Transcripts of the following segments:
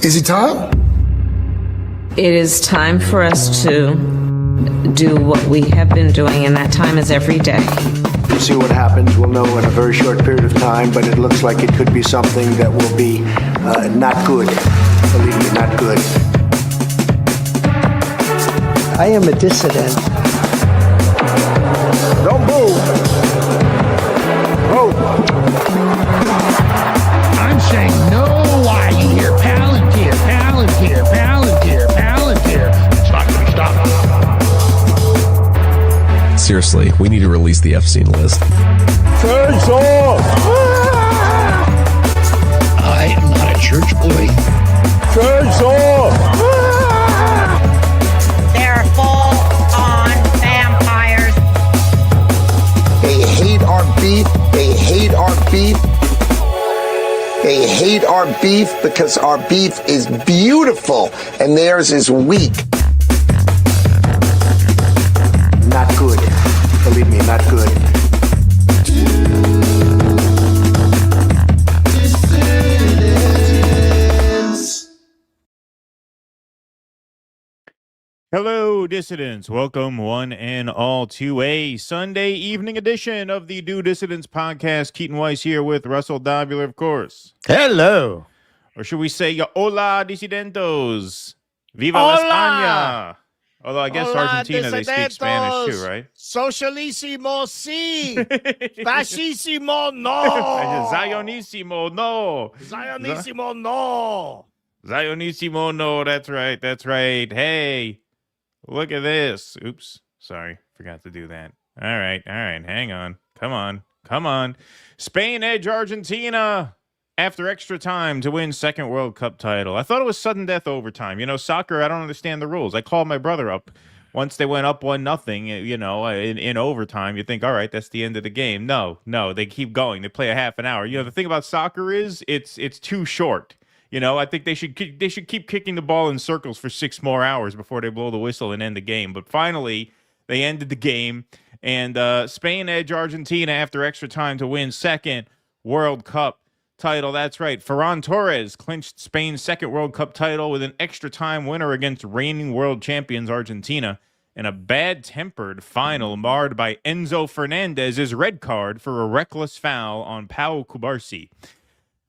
Is it time? It is time for us to do what we have been doing, and that time is every day. We'll see what happens. We'll know in a very short period of time, but it looks like it could be something that will be not good. Believe me, not good. I am a dissident. Don't move. Move. I'm saying no. Why you hear Palantir, Palantir, Palantir, Palantir? It's not going to stop. Seriously, we need to release the F-scene list. Face off! I am not a church boy. Face off! They're full-on vampires. They hate our beef. They hate our beef. They hate our beef because our beef is beautiful and theirs is weak. Not good. Believe me, not good. Hello, dissidents. Welcome, one and all, to a Sunday evening edition of the Do Dissidents podcast. Keaton Weiss here with Russell Dobular, of course. Hello. Or should we say, hola, disidentos. Viva Hola. España. Although I guess Hola, Argentina, they speak Spanish too, right? Socialissimo, sí. Fascissimo, no. Zionisimo, no. Zionisimo, no. Zionisimo, no. That's right. That's right. Hey. Look at this. Oops. Sorry. Forgot to do that. All right. Hang on. Come on. Spain edge Argentina after extra time to win second World Cup title. I thought it was sudden death overtime. You know, soccer, I don't understand the rules. I called my brother up. Once they went up 1-0, you know, in overtime, you think, all right, that's the end of the game. No, they keep going. They play a half an hour. You know, the thing about soccer is it's too short. You know, I think they should keep kicking the ball in circles for 6 more hours before they blow the whistle and end the game. But finally, they ended the game, and Spain edge Argentina after extra time to win second World Cup title. That's right. Ferran Torres clinched Spain's second World Cup title with an extra time winner against reigning world champions Argentina in a bad-tempered final marred by Enzo Fernandez's red card for a reckless foul on Pau Cubarsí.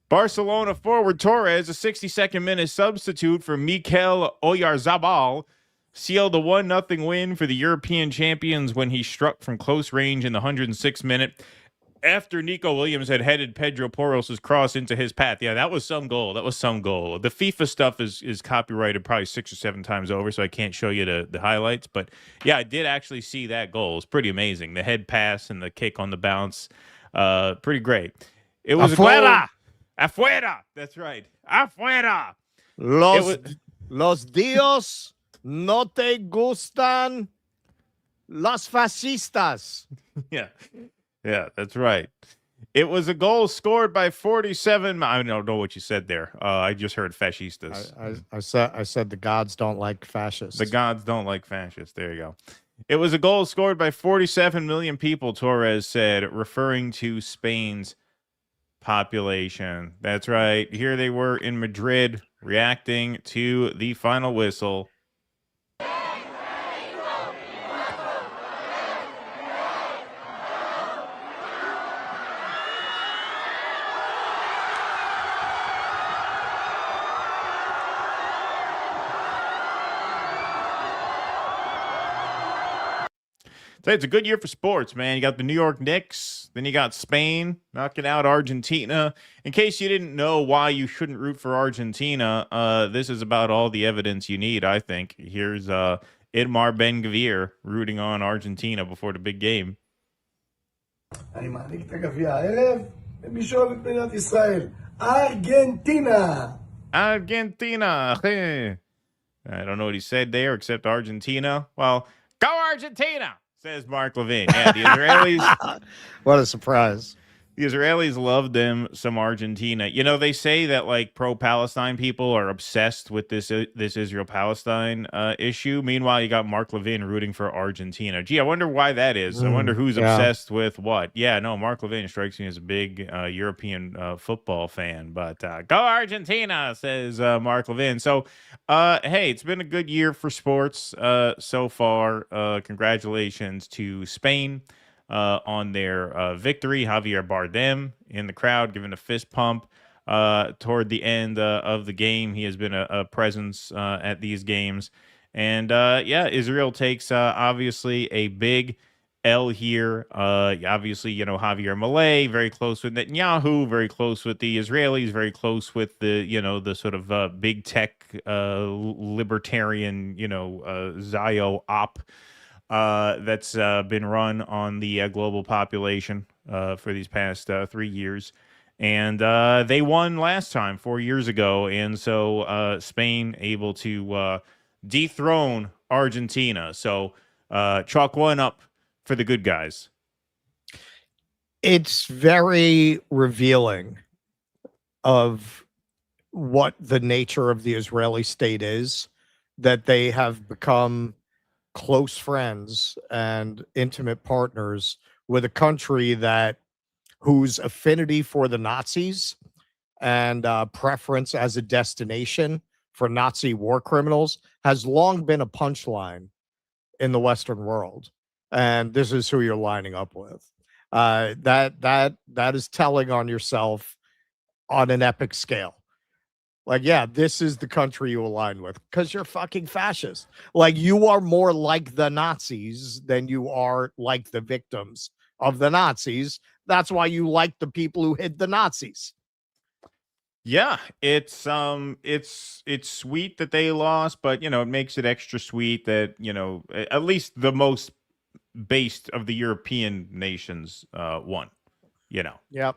Barcelona forward Torres, a 62nd minute substitute for Mikel Oyarzabal, sealed a 1-0 win for the European champions when he struck from close range in the 106th minute after Nico Williams had headed Pedro Porros' cross into his path. Yeah, that was some goal. The FIFA stuff is copyrighted probably 6 or 7 times over, so I can't show you the highlights. But, yeah, I did actually see that goal. It's pretty amazing. The head pass and the kick on the bounce, pretty great. It was Afuera! Afuera! That's right. Afuera! Los Dios no te gustan los fascistas. Yeah, that's right. It was a goal scored by 47. I don't know what you said there. I just heard fascistas. I said the gods don't like fascists. The gods don't like fascists. There you go. It was a goal scored by 47 million people, Torres said, referring to Spain's population. That's right. Here they were in Madrid reacting to the final whistle. Say it's a good year for sports, man. You got the New York Knicks, then you got Spain knocking out Argentina. In case you didn't know why you shouldn't root for Argentina, this is about all the evidence you need, I think. Here's Idmar Ben-Gvir rooting on Argentina before the big game. אני מעניק את הגביע הערב למי שאוהב את מדינת ישראל, ארגנטינה. Argentina. I don't know what he said there except Argentina. Well, go Argentina, says Mark Levin. Yeah, the Israelis. What a surprise. The Israelis love them some Argentina. You know, they say that like pro-Palestine people are obsessed with this Israel-Palestine issue. Meanwhile, you got Mark Levin rooting for Argentina. Gee, I wonder why that is. I wonder who's obsessed with what. Yeah, no, Mark Levin strikes me as a big European football fan. But go Argentina, says Mark Levin. So, hey, it's been a good year for sports so far. Congratulations to Spain. On their victory. Javier Bardem in the crowd giving a fist pump toward the end of the game. He has been a presence at these games. And yeah, Israel takes obviously a big L here. Obviously, you know, Javier Milei, very close with Netanyahu, very close with the Israelis, very close with the, you know, the sort of big tech libertarian, you know, Zio op. That's been run on the global population for these past 3 years. And they won last time 4 years ago. And so Spain able to dethrone Argentina. So chalk one up for the good guys. It's very revealing of what the nature of the Israeli state is, that they have become close friends and intimate partners with a country that whose affinity for the Nazis and preference as a destination for Nazi war criminals has long been a punchline in the Western world. And this is who you're lining up with. That is telling on yourself on an epic scale. Like, yeah, this is the country you align with because you're fucking fascist. Like, you are more like the Nazis than you are like the victims of the Nazis. That's why you like the people who hid the Nazis. Yeah, it's sweet that they lost, but you know, it makes it extra sweet that, you know, at least the most based of the European nations won. You know. Yep.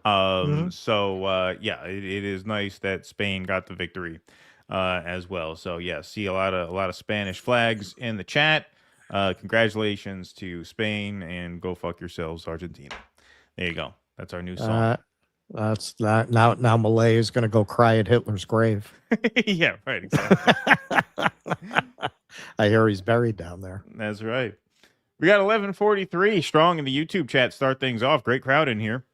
So yeah, it is nice that Spain got the victory as well. So yeah, see a lot of Spanish flags in the chat. Congratulations to Spain and go fuck yourselves, Argentina. There you go. That's our new song. That's that. Now Milei is going to go cry at Hitler's grave. Yeah, right. Exactly. I hear he's buried down there. That's right. We got 11:43 strong in the YouTube chat. Start things off. Great crowd in here.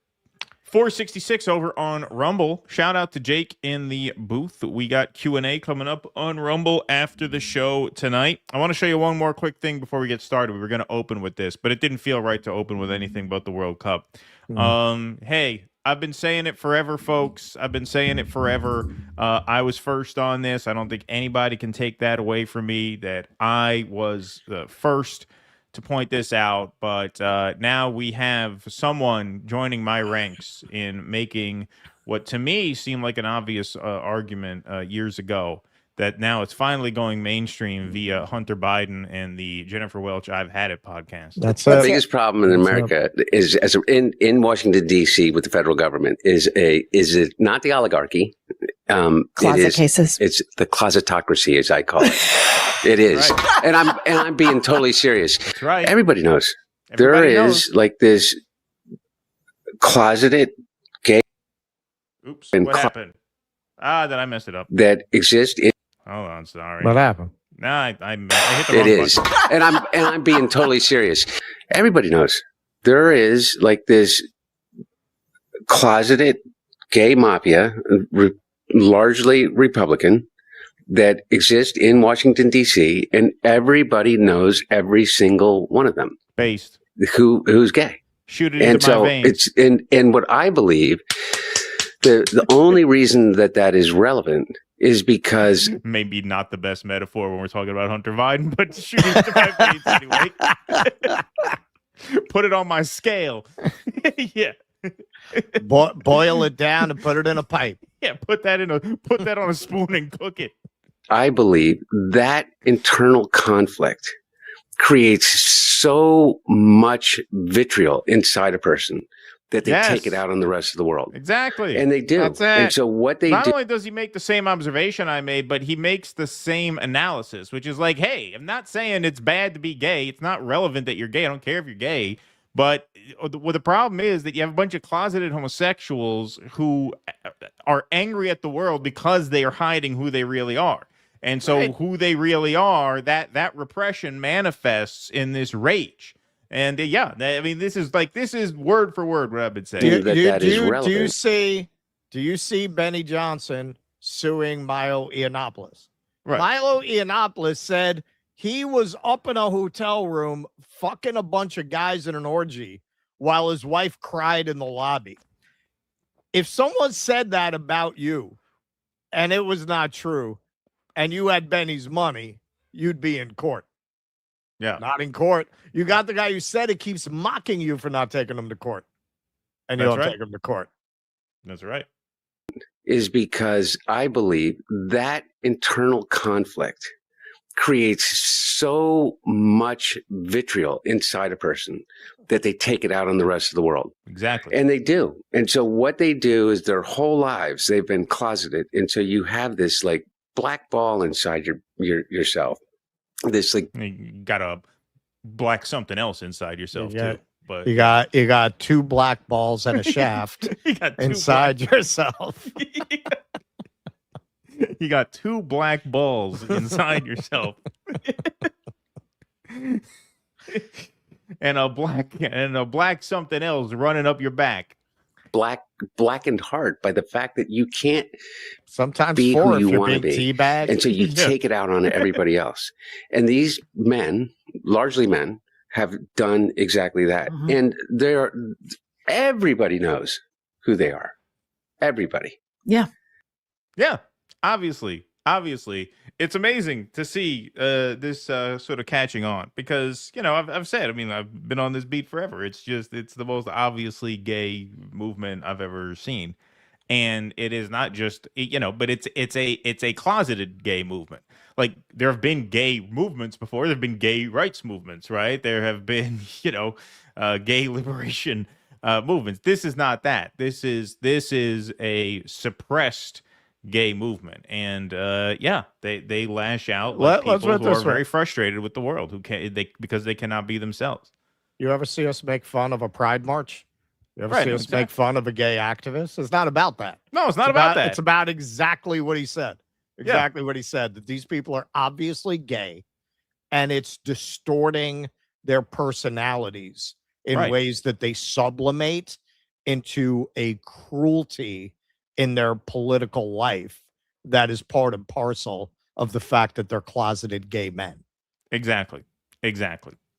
466 over on Rumble. Shout out to Jake in the booth. We got Q&A coming up on Rumble after the show tonight. I want to show you one more quick thing before we get started. We were going to open with this, but it didn't feel right to open with anything but the World Cup. Hey, I've been saying it forever, folks. I've been saying it forever. I was first on this. I don't think anybody can take that away from me, that I was the first to point this out, but now we have someone joining my ranks in making what to me seemed like an obvious argument years ago, that now it's finally going mainstream via Hunter Biden and the Jennifer Welch I've Had It podcast. That's the biggest problem in America is in Washington D.C. with the federal government is it not the oligarchy? Closet cases. It's the closetocracy, as I call it. It is, right. and I'm being totally serious. That's right. Everybody knows there is like this closeted gay. Oops! What happened? Did I mess it up? That exists. Hold on, sorry. What happened? No, I hit the wrong It is, and I'm being totally serious. Everybody knows there is like this closeted gay mafia, largely Republican, that exist in Washington, D.C., and everybody knows every single one of them. Based. Who's gay. Shoot it into my veins. And what I believe, the only reason that is relevant is because... Maybe not the best metaphor when we're talking about Hunter Biden, but shoot it into my veins anyway. Put it on my scale. Yeah. Boil it down and put it in a pipe. Yeah, put that on a spoon and cook it. I believe that internal conflict creates so much vitriol inside a person that they take it out on the rest of the world. Exactly. And they do. That's it. And so what they Not do. only does he make the same observation I made, but he makes the same analysis, which is like, hey, I'm not saying it's bad to be gay. It's not relevant that you're gay. I don't care if you're gay. But the problem is that you have a bunch of closeted homosexuals who are angry at the world because they are hiding who they really are. And so who they really are, that repression manifests in this rage. And I mean, this is word for word what I've been saying. Do you see Benny Johnson suing Milo Yiannopoulos? Right. Milo Yiannopoulos said he was up in a hotel room fucking a bunch of guys in an orgy while his wife cried in the lobby. If someone said that about you and it was not true and you had Benny's money, you'd be in court. Yeah. Not in court. You got the guy who said it keeps mocking you for not taking him to court. And you don't take him to court. That's right. Is because I believe that internal conflict creates so much vitriol inside a person that they take it out on the rest of the world. Exactly. And they do. And so what they do is their whole lives, they've been closeted. And so you have this like black ball inside yourself. This like you got a black something else inside yourself too. But you got two black balls and a shaft inside yourself. You got two black balls inside yourself. and a black something else running up your back. Blackened heart by the fact that you can't sometimes be who you want to be. Teabagged. And so you take it out on everybody else. And these men, largely men, have done exactly that. And everybody knows who they are. Everybody. Yeah. Yeah. Obviously, it's amazing to see this sort of catching on because, I've said, I mean, I've been on this beat forever. It's the most obviously gay movement I've ever seen. And it is not just, but it's a closeted gay movement. Like there have been gay movements before. There have been gay rights movements, right? There have been, gay liberation movements. This is not that. This is a suppressed gay movement, and they lash out like people who are very frustrated with the world because they cannot be themselves. You ever see us make fun of a pride march? You ever see us make fun of a gay activist? It's not about that. No, it's not about that. It's about exactly what he said. Exactly what he said, that these people are obviously gay and it's distorting their personalities in ways that they sublimate into a cruelty in their political life that is part and parcel of the fact that they're closeted gay men. Exactly.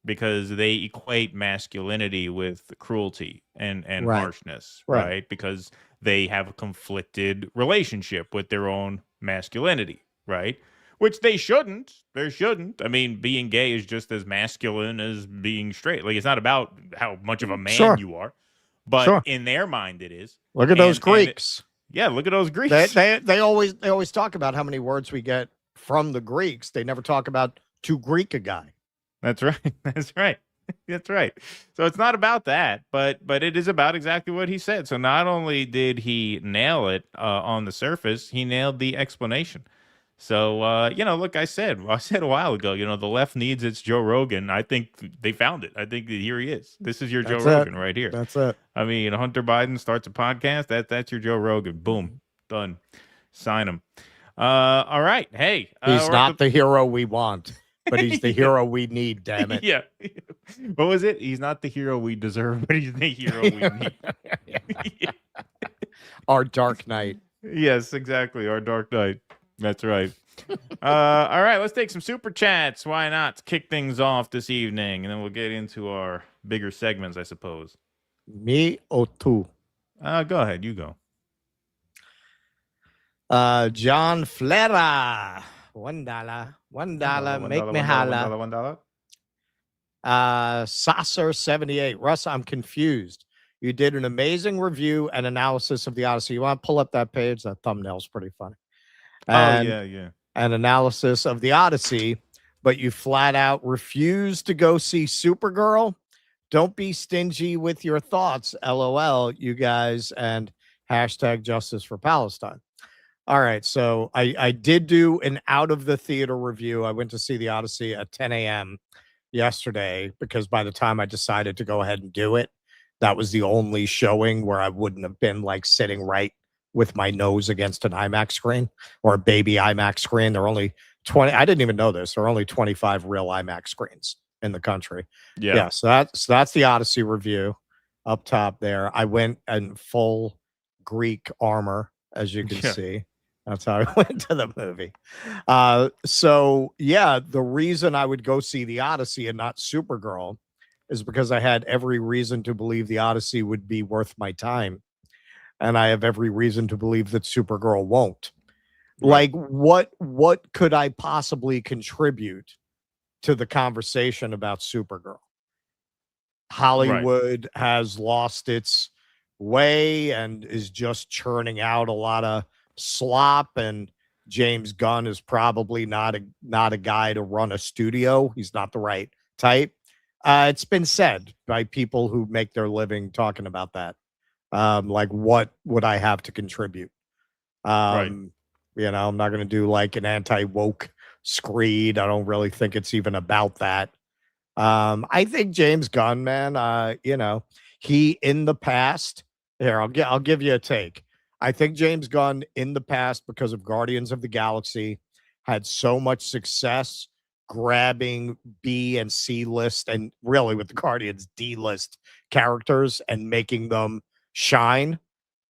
Because they equate masculinity with cruelty and harshness, right? Because they have a conflicted relationship with their own masculinity, right? Which they shouldn't. They shouldn't. I mean, being gay is just as masculine as being straight. Like, it's not about how much of a man you are, but in their mind it is. Look at those Greeks. Look at those Greeks. They always talk about how many words we get from the Greeks. They never talk about to Greek a guy. That's right. That's right. So it's not about that, but it is about exactly what he said. So not only did he nail it on the surface, he nailed the explanation. So, look, I said a while ago, the left needs its Joe Rogan. I think they found it. I think that here he is. This is your Joe Rogan right here. That's it. I mean, Hunter Biden starts a podcast. That's your Joe Rogan. Boom. Done. Sign him. All right. Hey. He's not the hero we want. But he's the hero we need, damn it. Yeah. What was it? He's not the hero we deserve, but he's the hero we need. Our Dark Knight. Yes, exactly. Our Dark Knight. That's right. All right, let's take some super chats. Why not? To kick things off this evening, and then we'll get into our bigger segments, I suppose. Me or tu? Go ahead. You go. John Flera. $1. $1. Make me holla. $1. Sasser78. Russ, I'm confused. You did an amazing review and analysis of the Odyssey. You want to pull up that page? That thumbnail's pretty funny. And, yeah. An analysis of the Odyssey, but you flat out refused to go see Supergirl. Don't be stingy with your thoughts. LOL, you guys, and hashtag justice for Palestine. All right. So I did do an out of the theater review. I went to see the Odyssey at 10 a.m. yesterday because by the time I decided to go ahead and do it, that was the only showing where I wouldn't have been like sitting right with my nose against an IMAX screen or a baby IMAX screen. There are only 20. I didn't even know this. There are only 25 real IMAX screens in the country. Yeah. So that's the Odyssey review up top there. I went in full Greek armor, as you can see. That's how I went to the movie. So yeah, the reason I would go see the Odyssey and not Supergirl is because I had every reason to believe the Odyssey would be worth my time. And I have every reason to believe that Supergirl won't. Like, what could I possibly contribute to the conversation about Supergirl? Hollywood has lost its way and is just churning out a lot of slop, and James Gunn is probably not a guy to run a studio. He's not the right type. It's been said by people who make their living talking about that. Like, what would I have to contribute? You know, I'm not going to do like an anti-woke screed. I don't really think it's even about that. I think James Gunn, man, you know, he in the past, here, I'll give you a take. I think James Gunn in the past, because of Guardians of the Galaxy, had so much success grabbing B and C list, and really with the Guardians D list characters and making them shine,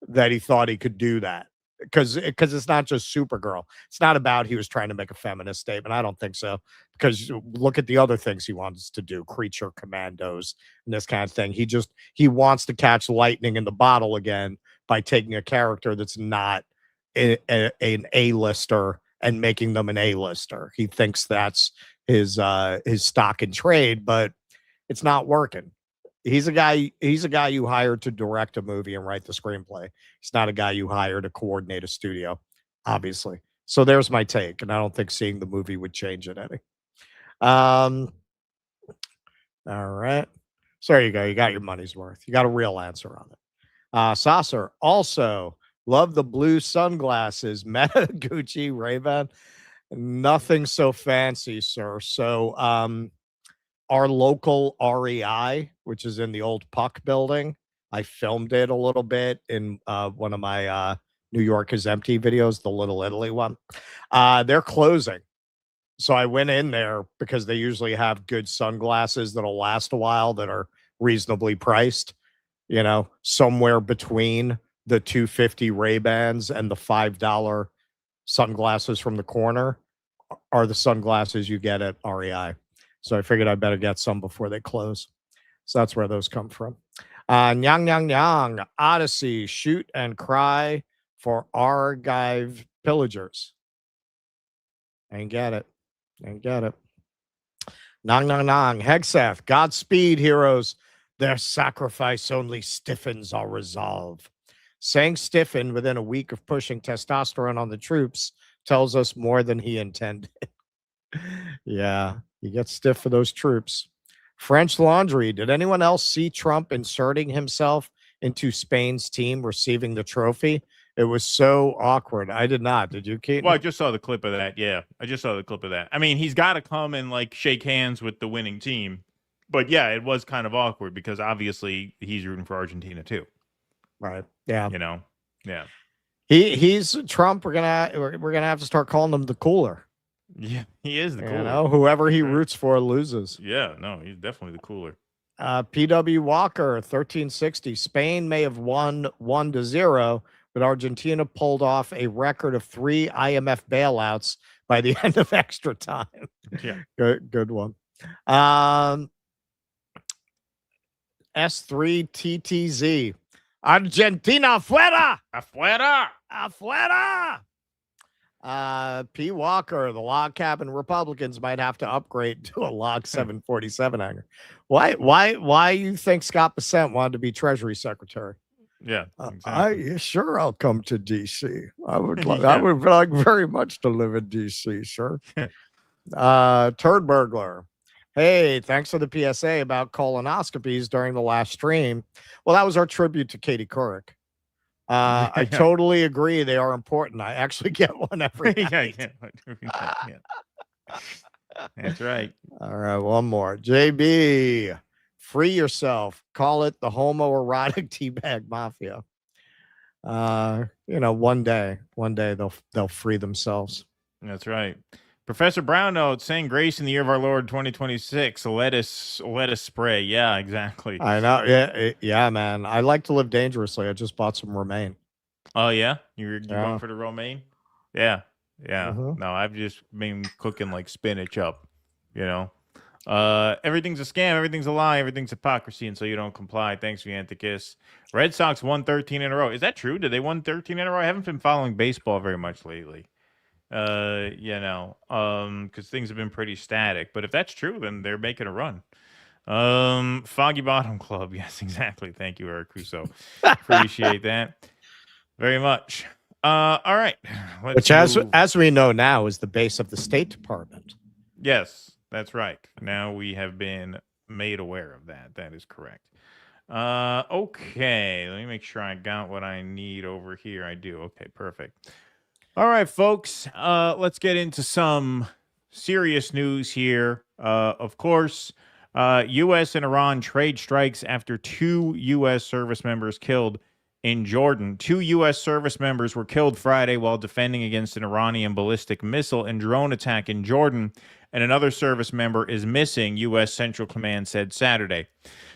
that he thought he could do that. Because it's not just Supergirl. It's not about he was trying to make a feminist statement. I don't think so. Because look at the other things he wants to do, Creature Commandos and this kind of thing. He wants to catch lightning in the bottle again by taking a character that's not an A-lister and making them an A-lister. He thinks that's his stock and trade, but it's not working. He's a guy you hire to direct a movie and write the screenplay. He's not a guy you hire to coordinate a studio, obviously. So there's my take, and I don't think seeing the movie would change it any. All right. So there you go. You got your money's worth. You got a real answer on it. Sasser, also love the blue sunglasses. Meta, Gucci, Ray-Ban. Nothing so fancy, sir. So our local REI, which is in the old Puck building, I filmed it a little bit in one of my New York is Empty videos, the Little Italy one. They're closing. So I went in there because they usually have good sunglasses that'll last a while that are reasonably priced, you know, somewhere between the $250 Ray-Bans and the $5 sunglasses from the corner are the sunglasses you get at REI. So I figured I better get some before they close. So that's where those come from. Nyang, nyang, nyang. Odyssey, shoot and cry for Argive pillagers. Ain't get it. Nang, nang, nang. Hegseth, Godspeed, heroes. Their sacrifice only stiffens our resolve. Saying stiffen within a week of pushing testosterone on the troops tells us more than he intended. Yeah, you get stiff for those troops. French Laundry, did anyone else see Trump inserting himself into Spain's team receiving the trophy? It was so awkward. I did not. Did you, Keaton? Well, I just saw the clip of that. Yeah, I just saw the clip of that. I mean, he's got to come and like shake hands with the winning team. But yeah, it was kind of awkward because obviously he's rooting for Argentina too. Right. Yeah. You know. Yeah. He's Trump. We're gonna have to start calling him the cooler. Yeah, he is the cooler. You know, whoever he roots for loses. Yeah, no, he's definitely the cooler. PW Walker, 1360. Spain may have won 1-0, but Argentina pulled off a record of 3 IMF bailouts by the end of extra time. Yeah. Good one. S3TTZ. Argentina fuera! Afuera! Afuera! P. Walker, the log cabin Republicans might have to upgrade to a log 747 hangar. Why you think Scott Bessent wanted to be Treasury Secretary? Yeah, exactly. I'll come to DC. I would like very much to live in DC, sir. Turd Burglar. Hey, thanks for the PSA about colonoscopies during the last stream. Well, that was our tribute to Katie Couric. I totally agree. They are important. I actually get one every night. Yeah. That's right. All right, one more. JB, free yourself. Call it the homoerotic teabag mafia. One day they'll free themselves. That's right. Professor Brown notes, saying grace in the year of our Lord 2026. Let us spray. Yeah, exactly. I know. Yeah, man. I like to live dangerously. I just bought some romaine. Oh yeah, you're going for the romaine? Yeah. Mhm. No, I've just been cooking like spinach up. Everything's a scam, everything's a lie, everything's hypocrisy, and so you don't comply. Thanks, Vianticus. Red Sox won 13 in a row. Is that true? Did they won 13 in a row? I haven't been following baseball very much lately. Because things have been pretty static. But if that's true, then they're making a run. Foggy Bottom Club. Yes, exactly. Thank you, Eric Crusoe. Appreciate that very much. All right. Which, as we know now, is the base of the State Department. Yes, that's right. Now we have been made aware of that. That is correct. Okay. Let me make sure I got what I need over here. I do. Okay, perfect. All right, folks, let's get into some serious news here. Of course, U.S. and Iran trade strikes after 2 U.S. service members killed in Jordan. 2 U.S. service members were killed Friday while defending against an Iranian ballistic missile and drone attack in Jordan, and another service member is missing, U.S. Central Command said Saturday.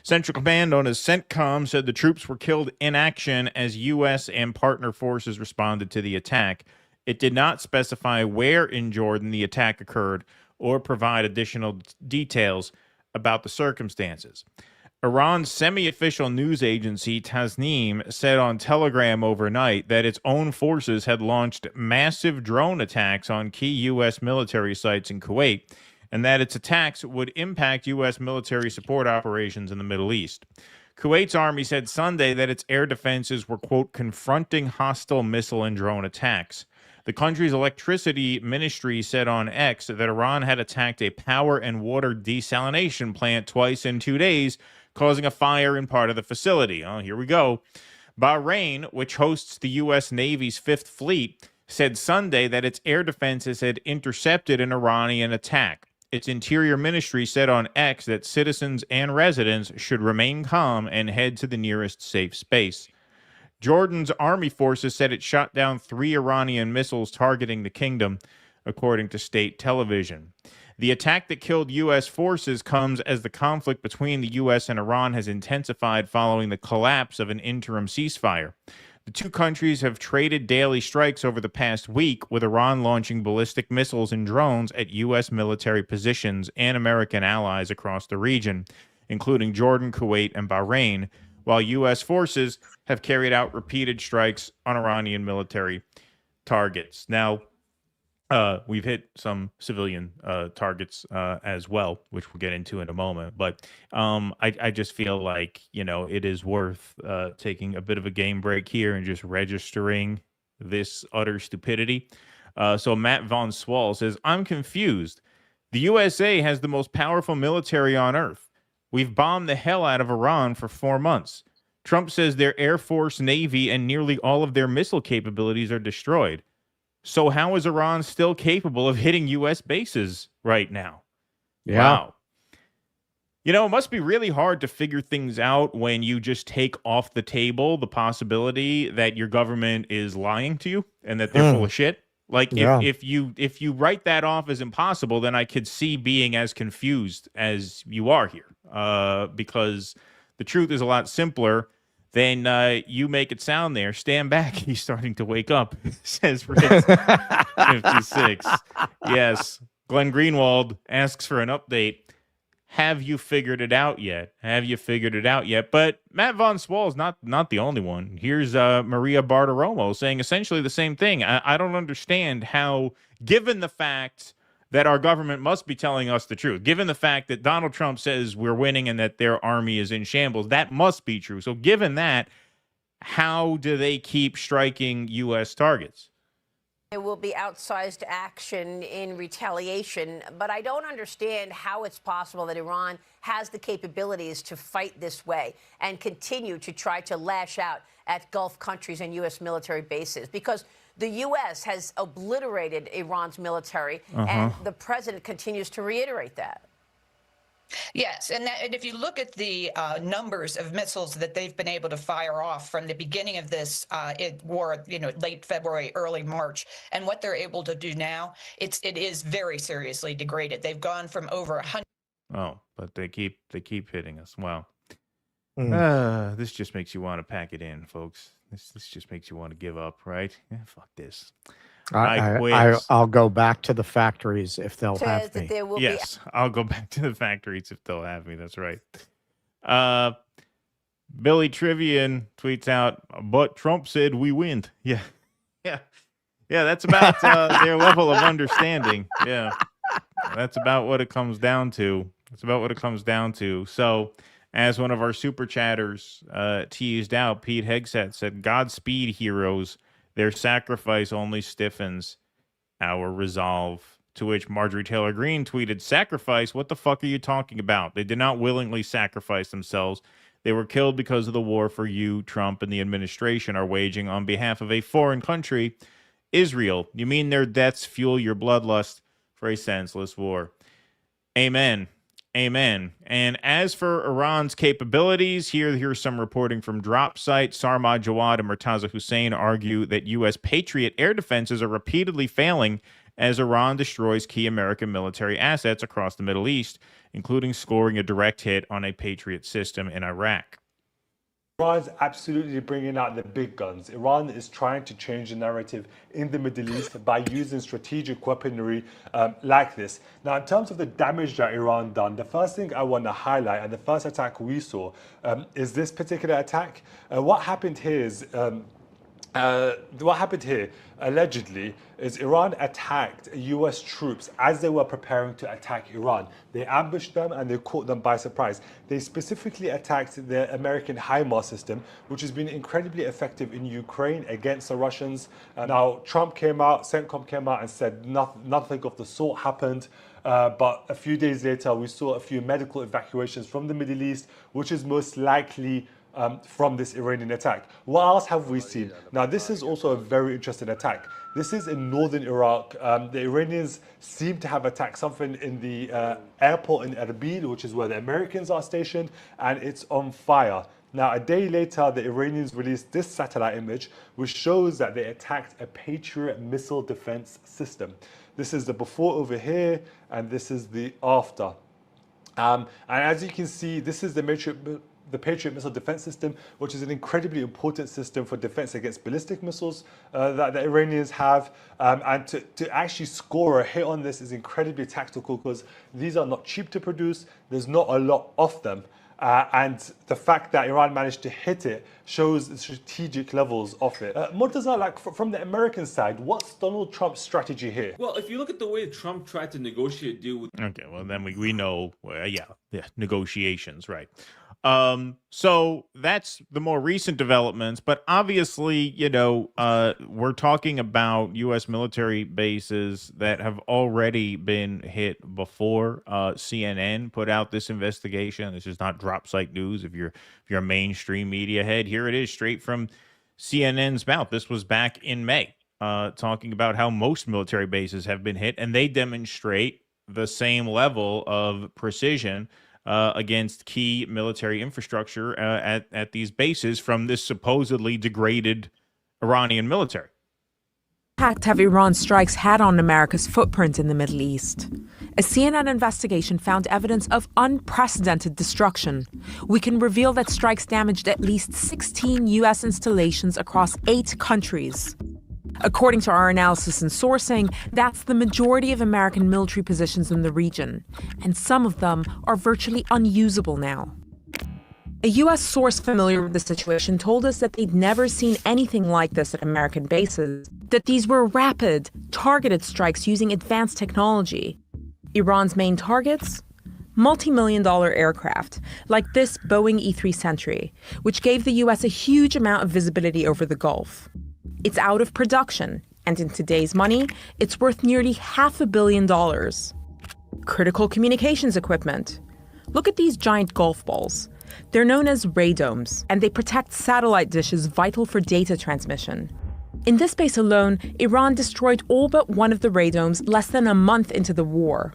Central Command, known as CENTCOM, said the troops were killed in action as U.S. and partner forces responded to the attack. It did not specify where in Jordan the attack occurred or provide additional details about the circumstances. Iran's semi-official news agency Tasnim said on Telegram overnight that its own forces had launched massive drone attacks on key U.S. military sites in Kuwait, and that its attacks would impact U.S. military support operations in the Middle East. Kuwait's army said Sunday that its air defenses were, quote, confronting hostile missile and drone attacks. The country's electricity ministry said on X that Iran had attacked a power and water desalination plant twice in 2 days, causing a fire in part of the facility. Oh, here we go. Bahrain, which hosts the U.S. Navy's 5th Fleet, said Sunday that its air defenses had intercepted an Iranian attack. Its interior ministry said on X that citizens and residents should remain calm and head to the nearest safe space. Jordan's army forces said it shot down 3 Iranian missiles targeting the kingdom, according to state television. The attack that killed U.S. forces comes as the conflict between the U.S. and Iran has intensified following the collapse of an interim ceasefire. The 2 countries have traded daily strikes over the past week, with Iran launching ballistic missiles and drones at U.S. military positions and American allies across the region, including Jordan, Kuwait, and Bahrain, while U.S. forces have carried out repeated strikes on Iranian military targets. Now, we've hit some civilian targets as well, which we'll get into in a moment. But I just feel like, it is worth taking a bit of a game break here and just registering this utter stupidity. So Matt Von Swall says, I'm confused. The USA has the most powerful military on earth. We've bombed the hell out of Iran for 4 months. Trump says their Air Force, Navy, and nearly all of their missile capabilities are destroyed. So how is Iran still capable of hitting U.S. bases right now? Yeah. Wow. It must be really hard to figure things out when you just take off the table the possibility that your government is lying to you and that they're full of shit. Like, if you write that off as impossible, then I could see being as confused as you are here. Because the truth is a lot simpler than you make it sound there. Stand back. He's starting to wake up, says Ritz 56. Yes. Glenn Greenwald asks for an update. have you figured it out yet? Have you figured it out yet? But Matt Von Swall is not the only one. Here's Maria Bartiromo saying essentially the same thing. I don't understand how, given the fact that our government must be telling us the truth, given the fact that Donald Trump says we're winning and that their army is in shambles, that must be true. So given that, how do they keep striking U.S. targets? There will be outsized action in retaliation, but I don't understand how it's possible that Iran has the capabilities to fight this way and continue to try to lash out at Gulf countries and U.S. military bases, because the U.S. has obliterated Iran's military, and the president continues to reiterate that. Yes, and if you look at the numbers of missiles that they've been able to fire off from the beginning of this war, late February, early March, and what they're able to do now, it is very seriously degraded. They've gone from over 100. Oh, but they keep hitting us. Wow. This just makes you want to pack it in, folks. This just makes you want to give up, right? Yeah, fuck this. I'll go back to the factories if they'll have me. Yes, I'll go back to the factories if they'll have me. That's right. Billy Trivian tweets out, but Trump said we win. Yeah. That's about their level of understanding. Yeah, that's about what it comes down to. So, as one of our super chatters teased out, Pete Hegseth said, "Godspeed, heroes. Their sacrifice only stiffens our resolve." To which Marjorie Taylor Greene tweeted, "Sacrifice? What the fuck are you talking about? They did not willingly sacrifice themselves. They were killed because of the war for you, Trump, and the administration are waging on behalf of a foreign country, Israel. You mean their deaths fuel your bloodlust for a senseless war?" Amen. Amen. And as for Iran's capabilities, here's some reporting from Drop Site. Sarmad Jawad and Murtaza Hussein argue that U.S. Patriot air defenses are repeatedly failing as Iran destroys key American military assets across the Middle East, including scoring a direct hit on a Patriot system in Iraq. Iran's absolutely bringing out the big guns. Iran is trying to change the narrative in the Middle East by using strategic weaponry like this. Now, in terms of the damage that Iran done, the first thing I want to highlight, and the first attack we saw, is this particular attack. What happened here, allegedly, is Iran attacked US troops as they were preparing to attack Iran. They ambushed them and they caught them by surprise. They specifically attacked the American HIMARS system, which has been incredibly effective in Ukraine against the Russians. Now, Trump came out, CENTCOM came out and said nothing of the sort happened. But a few days later, we saw a few medical evacuations from the Middle East, which is most likely from this Iranian attack. What else have we seen? Now, this is also a very interesting attack. This is in northern Iraq. The Iranians seem to have attacked something in the airport in Erbil, which is where the Americans are stationed, and it's on fire. Now, a day later, the Iranians released this satellite image, which shows that they attacked a Patriot missile defense system. This is the before over here, and this is the after. And as you can see, this is the Patriot missile defense system, which is an incredibly important system for defense against ballistic missiles that the Iranians have. And to actually score a hit on this is incredibly tactical because these are not cheap to produce. There's not a lot of them. And the fact that Iran managed to hit it shows the strategic levels of it. Murtaza, like from the American side, what's Donald Trump's strategy here? Well, if you look at the way Trump tried to negotiate a deal with... Okay, well, then we know, negotiations, right. So that's the more recent developments, but obviously, we're talking about U.S. military bases that have already been hit before. CNN put out this investigation. This is not drop site news. If you're a mainstream media head, here it is straight from CNN's mouth. This was back in May, talking about how most military bases have been hit, and they demonstrate the same level of precision against key military infrastructure at these bases from this supposedly degraded Iranian military. Impact have Iran's strikes had on America's footprint in the Middle East? A CNN investigation found evidence of unprecedented destruction. We can reveal that strikes damaged at least 16 U.S. installations across 8 countries. According to our analysis and sourcing, that's the majority of American military positions in the region, and some of them are virtually unusable now. A U.S. source familiar with the situation told us that they'd never seen anything like this at American bases, that these were rapid, targeted strikes using advanced technology. Iran's main targets? Multi-million-dollar aircraft, like this Boeing E-3 Sentry, which gave the U.S. a huge amount of visibility over the Gulf. It's out of production, and in today's money, it's worth nearly $500 million. Critical communications equipment. Look at these giant golf balls. They're known as radomes, and they protect satellite dishes vital for data transmission. In this base alone, Iran destroyed all but one of the radomes less than a month into the war.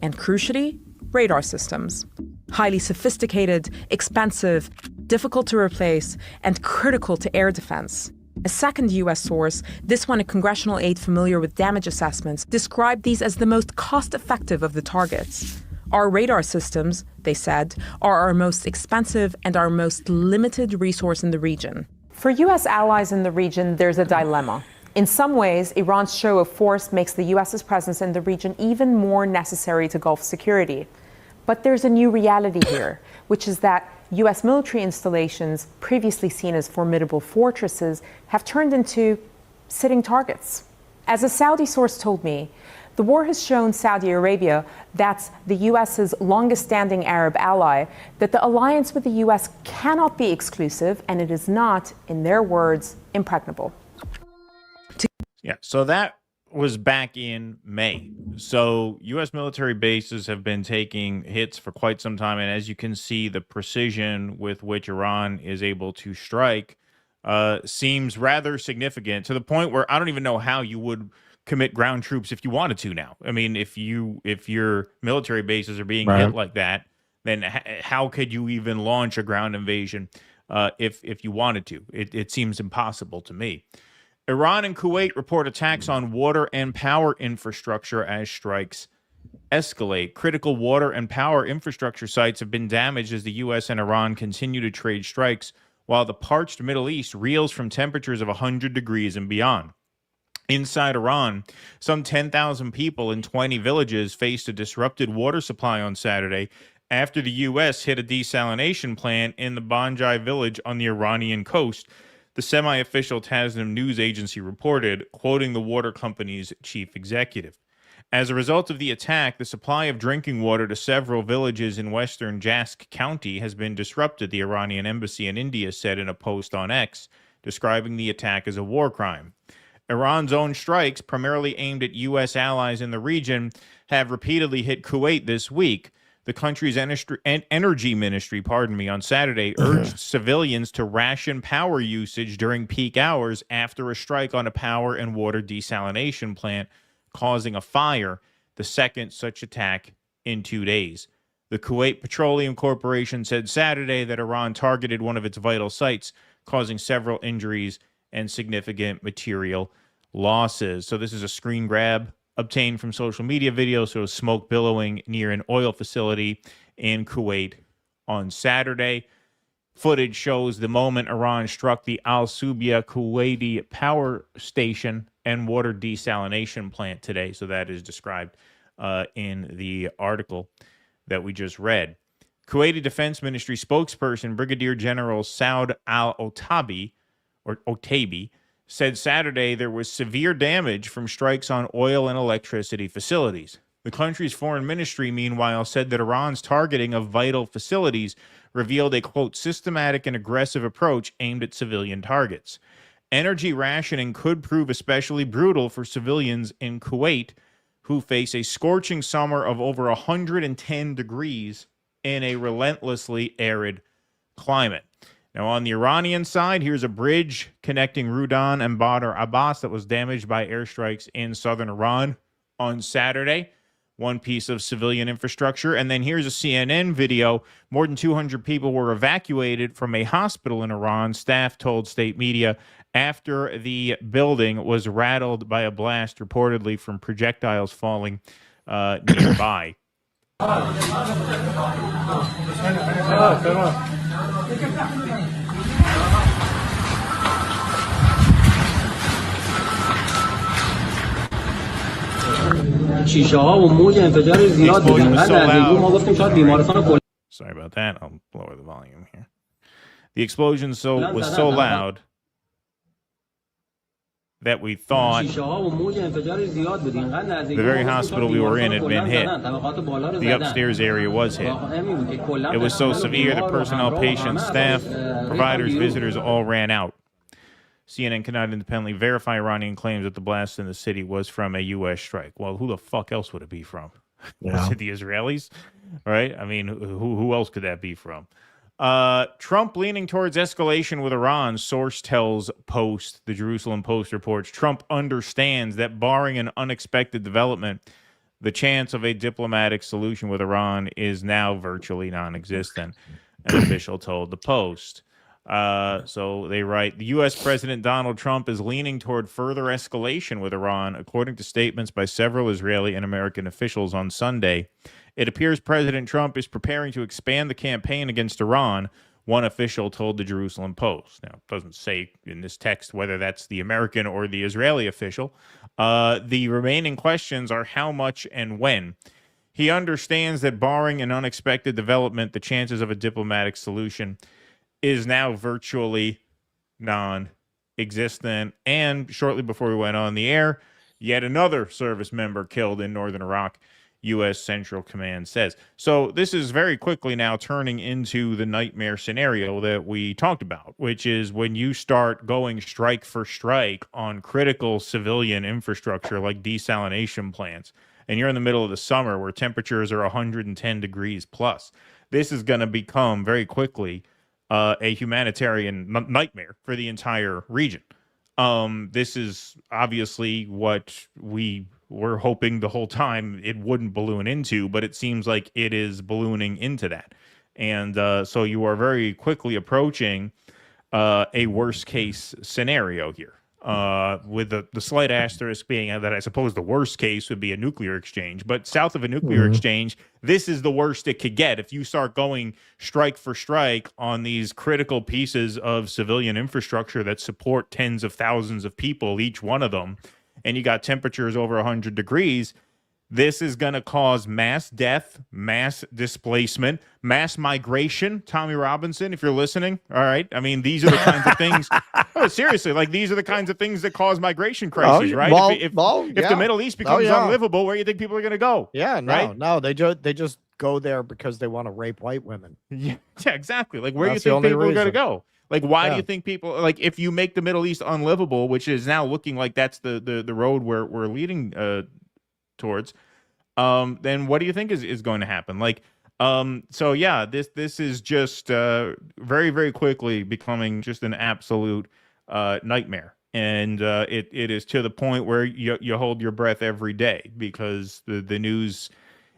And crucially, radar systems. Highly sophisticated, expensive, difficult to replace, and critical to air defense. A second U.S. source, this one a congressional aide familiar with damage assessments, described these as the most cost-effective of the targets. Our radar systems, they said, are our most expensive and our most limited resource in the region. For U.S. allies in the region, there's a dilemma. In some ways, Iran's show of force makes the U.S.'s presence in the region even more necessary to Gulf security. But there's a new reality here, which is that U.S. military installations, previously seen as formidable fortresses, have turned into sitting targets. As a Saudi source told me, the war has shown Saudi Arabia, that's the U.S.'s longest-standing Arab ally, that the alliance with the U.S. cannot be exclusive, and it is not, in their words, impregnable. Yeah, so that was back in May. So U.S. military bases have been taking hits for quite some time, and as you can see, the precision with which Iran is able to strike seems rather significant, to the point where I don't even know how you would commit ground troops if you wanted to now. I mean, if your military bases are being hit like that, then how could you even launch a ground invasion if you wanted to? It seems impossible to me. Iran and Kuwait report attacks on water and power infrastructure as strikes escalate. Critical water and power infrastructure sites have been damaged as the U.S. and Iran continue to trade strikes, while the parched Middle East reels from temperatures of 100 degrees and beyond. Inside Iran, some 10,000 people in 20 villages faced a disrupted water supply on Saturday after the U.S. hit a desalination plant in the Banjai village on the Iranian coast, the semi-official Tasnim news agency reported, quoting the water company's chief executive. As a result of the attack, the supply of drinking water to several villages in western Jask County has been disrupted, the Iranian embassy in India said in a post on X, describing the attack as a war crime. Iran's own strikes, primarily aimed at U.S. allies in the region, have repeatedly hit Kuwait this week. The country's energy ministry, on Saturday urged civilians to ration power usage during peak hours after a strike on a power and water desalination plant, causing a fire, the second such attack in 2 days. The Kuwait Petroleum Corporation said Saturday that Iran targeted one of its vital sites, causing several injuries and significant material losses. So this is a screen grab obtained from social media videos, so smoke billowing near an oil facility in Kuwait on Saturday. Footage shows the moment Iran struck the Al Subia Kuwaiti power station and water desalination plant today. So that is described in the article that we just read. Kuwaiti Defense Ministry spokesperson Brigadier General Saud al-Otabi, or Otabi, said Saturday there was severe damage from strikes on oil and electricity facilities. The country's foreign ministry, meanwhile, said that Iran's targeting of vital facilities revealed a, quote, systematic and aggressive approach aimed at civilian targets. Energy rationing could prove especially brutal for civilians in Kuwait, who face a scorching summer of over 110 degrees in a relentlessly arid climate. Now, on the Iranian side, here's a bridge connecting Rudan and Badr Abbas that was damaged by airstrikes in southern Iran on Saturday. One piece of civilian infrastructure. And then here's a CNN video. More than 200 people were evacuated from a hospital in Iran, staff told state media, after the building was rattled by a blast reportedly from projectiles falling nearby. Sorry about that. I'll lower the volume here. The explosion was so loud that we thought the very hospital we were in had been hit. The upstairs area was hit. It was so severe that personnel, patients, staff, providers, visitors all ran out. CNN cannot independently verify Iranian claims that the blast in the city was from a U.S. strike. Well, who the fuck else would it be from? Was it the Israelis? Right? I mean, who else could that be from? Trump leaning towards escalation with Iran, source tells Post. The Jerusalem Post reports Trump understands that barring an unexpected development, the chance of a diplomatic solution with Iran is now virtually non-existent, an official told the Post. So they write, the U.S. President Donald Trump is leaning toward further escalation with Iran, according to statements by several Israeli and American officials on Sunday. It appears President Trump is preparing to expand the campaign against Iran, one official told the Jerusalem Post. Now, it doesn't say in this text whether that's the American or the Israeli official. The remaining questions are how much and when. He understands that barring an unexpected development, the chances of a diplomatic solution is now virtually non-existent. And shortly before we went on the air, yet another service member killed in northern Iraq, U.S. Central Command says. So this is very quickly now turning into the nightmare scenario that we talked about, which is when you start going strike for strike on critical civilian infrastructure like desalination plants, and you're in the middle of the summer where temperatures are 110 degrees plus. This is going to become very quickly a humanitarian nightmare for the entire region. This is obviously what we were hoping the whole time it wouldn't balloon into, but it seems like it is ballooning into that. And so you are very quickly approaching a worst case scenario here. With the slight asterisk being that I suppose the worst case would be a nuclear exchange. But south of a nuclear exchange, this is the worst it could get. If you start going strike for strike on these critical pieces of civilian infrastructure that support tens of thousands of people, each one of them, and you got temperatures over 100 degrees, this is going to cause mass death, mass displacement, mass migration. Tommy Robinson, if you're listening, all right? I mean, these are the kinds of things. Oh, seriously, like these are the kinds of things that cause migration crises, right? If the Middle East becomes unlivable, where do you think people are going to go? Yeah, no, they just go there because they want to rape white women. Yeah, exactly. Like, where do you think people are going to go? Like, why do you think people, like, if you make the Middle East unlivable, which is now looking like that's the road we're leading towards, then what do you think is going to happen? Like, so yeah, this is just very, very quickly becoming just an absolute nightmare. And it is to the point where you hold your breath every day because the news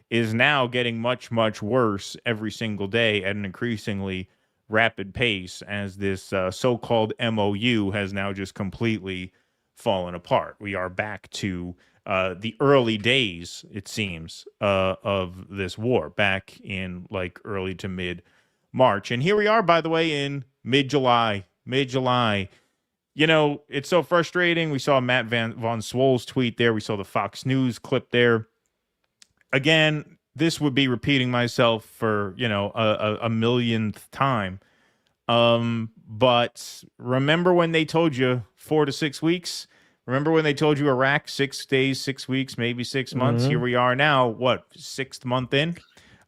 is now getting much, much worse every single day at an increasingly rapid pace as this so-called MOU has now just completely fallen apart. We are back to the early days, it seems, of this war, back in like early to mid-March. And here we are, by the way, in mid-July. You know, it's so frustrating. We saw Matt Von Swole's tweet there. We saw the Fox News clip there. Again, this would be repeating myself for, you know, a millionth time. But remember when they told you 4 to 6 weeks? Remember when they told you Iraq 6 days, 6 weeks, maybe 6 months? Here we are now, what, 6th month in?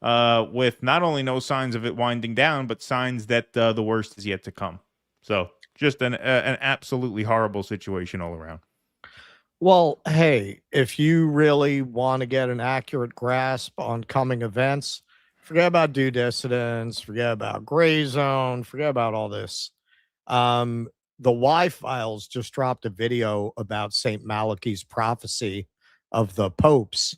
With not only no signs of it winding down, but signs that the worst is yet to come. So just an absolutely horrible situation all around. Well, hey, if you really want to get an accurate grasp on coming events, forget about due dissidence, forget about gray zone, forget about all this. The Y-Files just dropped a video about St. Malachi's prophecy of the popes,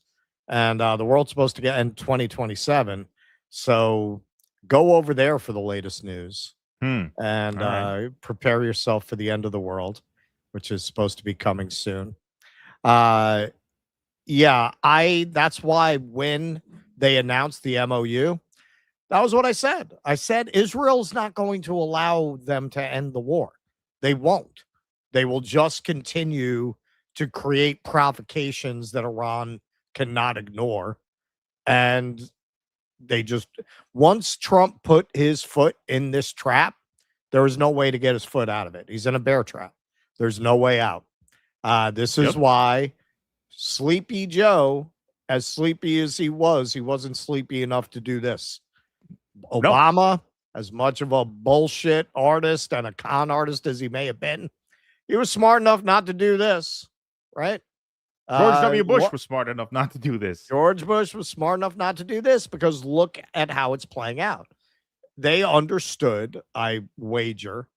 and the world's supposed to get in 2027. So go over there for the latest news and prepare yourself for the end of the world, which is supposed to be coming soon. That's why when they announced the MOU, that was what I said. I said Israel's not going to allow them to end the war. They won't. They will just continue to create provocations that Iran cannot ignore. And they just, once Trump put his foot in this trap, there was no way to get his foot out of it. He's in a bear trap. There's no way out. This is why Sleepy Joe, as sleepy as he wasn't sleepy enough to do this. Obama, as much of a bullshit artist and a con artist as he may have been, he was smart enough not to do this, right? George W. Bush was smart enough not to do this. George Bush was smart enough not to do this because look at how it's playing out. They understood, I wager,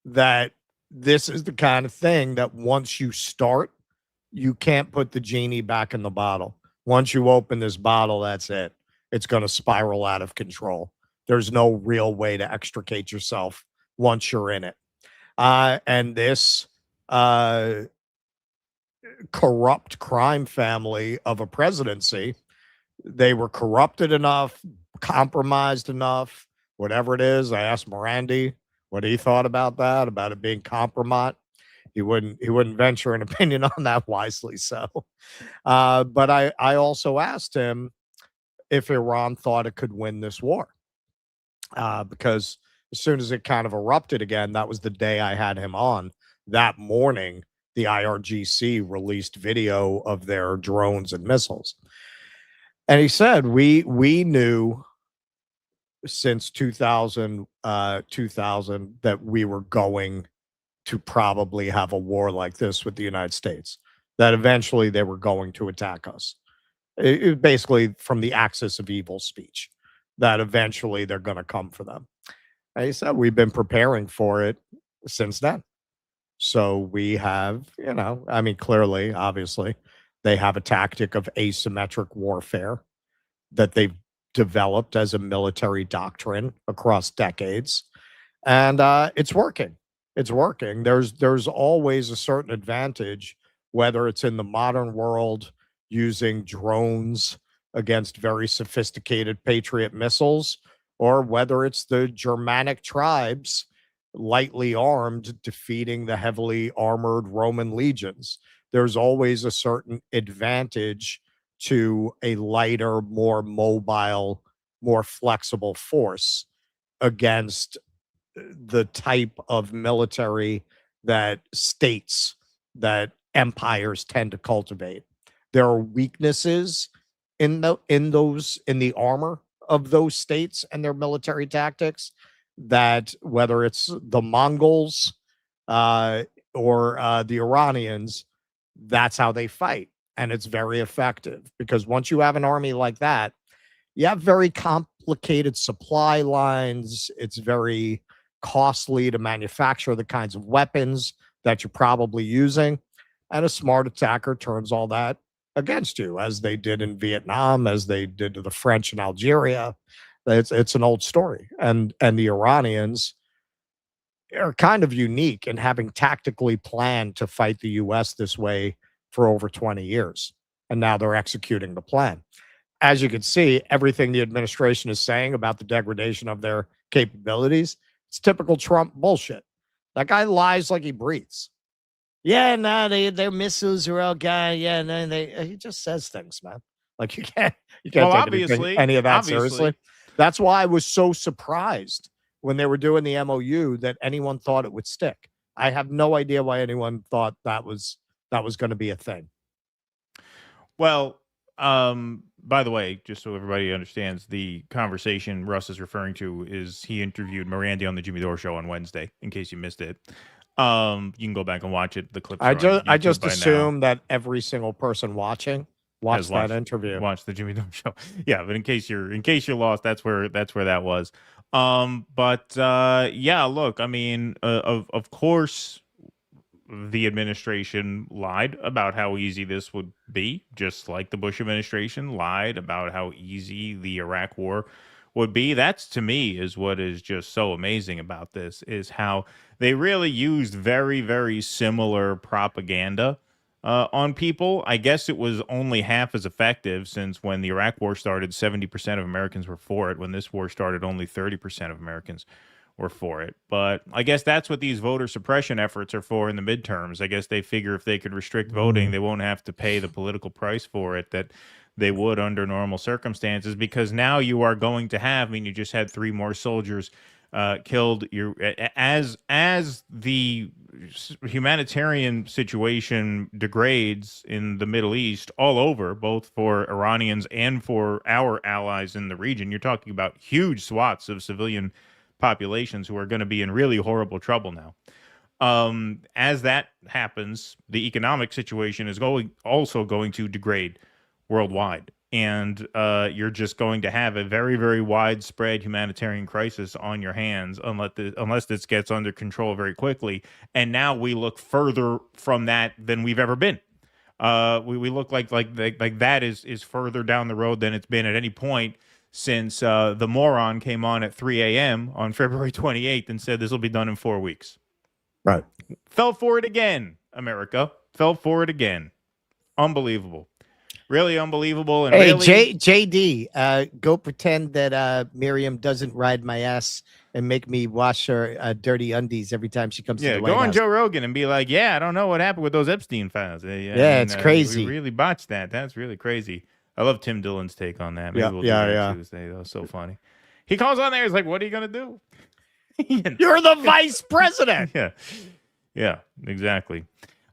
that this is the kind of thing that once you start, you can't put the genie back in the bottle. Once you open this bottle, that's it. It's going to spiral out of control. There's no real way to extricate yourself once you're in it. And this corrupt crime family of a presidency, they were corrupted enough, compromised enough, whatever it is. I asked Morandi what he thought about that, about it being compromised. He wouldn't venture an opinion on that, wisely so. But I also asked him if Iran thought it could win this war. Because as soon as it kind of erupted again, that was the day I had him on. That morning, the IRGC released video of their drones and missiles. And he said, we knew since 2000 that we were going to probably have a war like this with the United States, that eventually they were going to attack us. It basically from the axis of evil speech, that eventually they're going to come for them. And he said, we've been preparing for it since then. So we have, clearly, obviously, they have a tactic of asymmetric warfare that they've developed as a military doctrine across decades. And it's working. It's working. There's always a certain advantage, whether it's in the modern world using drones against very sophisticated Patriot missiles, or whether it's the Germanic tribes lightly armed defeating the heavily armored Roman legions. There's always a certain advantage to a lighter, more mobile, more flexible force against the type of military that states, that empires tend to cultivate. There are weaknesses in the armor of those states and their military tactics, that whether it's the Mongols or the Iranians, that's how they fight. And it's very effective because once you have an army like that, you have very complicated supply lines. It's very costly to manufacture the kinds of weapons that you're probably using. And a smart attacker turns all that against you, as they did in Vietnam, as they did to the French in Algeria. It's an old story. And the Iranians are kind of unique in having tactically planned to fight the U.S. this way for over 20 years. And now they're executing the plan. As you can see, everything the administration is saying about the degradation of their capabilities, it's typical Trump bullshit. That guy lies like he breathes. Yeah, no, their missiles are all gone. Yeah, no, he just says things, man. Like you can't take any of that seriously. That's why I was so surprised when they were doing the MOU that anyone thought it would stick. I have no idea why anyone thought that was going to be a thing. Well, by the way, just so everybody understands, the conversation Russ is referring to is he interviewed Morandi on the Jimmy Dore show on Wednesday, in case you missed it. You can go back and watch it. The clips. I just assume that every single person watching watched that interview. Watch the Jimmy Dore show. Yeah, but in case you're lost, that's where that was. Yeah, look, I mean, of course, the administration lied about how easy this would be, just like the Bush administration lied about how easy the Iraq war would be. That's, to me, is what is just so amazing about this, is how they really used very, very similar propaganda on people. I guess it was only half as effective, since when the Iraq war started, 70% of Americans were for it. When this war started, only 30% of Americans were for it. But I guess that's what these voter suppression efforts are for in the midterms. I guess they figure if they could restrict voting, they won't have to pay the political price for it that they would under normal circumstances, because now you are going to have, I mean, you just had 3 more soldiers killed. As the humanitarian situation degrades in the Middle East all over, both for Iranians and for our allies in the region, you're talking about huge swaths of civilian populations who are going to be in really horrible trouble now. As that happens, the economic situation is also going to degrade worldwide. And you're just going to have a very, very widespread humanitarian crisis on your hands unless this gets under control very quickly. And now we look further from that than we've ever been. We look like that is further down the road than it's been at any point since the moron came on at 3 a.m. on February 28th and said this will be done in 4 weeks. Right. Fell for it again, America. Fell for it again. Unbelievable. Really unbelievable. And hey, really... JD, go pretend that Miriam doesn't ride my ass and make me wash her dirty undies every time she comes to the White go on House. Joe Rogan and be like, yeah, I don't know what happened with those Epstein files. It's crazy. We really botched that. That's really crazy. I love Tim Dillon's take on that. Maybe we'll do that Tuesday. That was so funny. He calls on there. He's like, what are you going to do? You're the vice president. Yeah, exactly.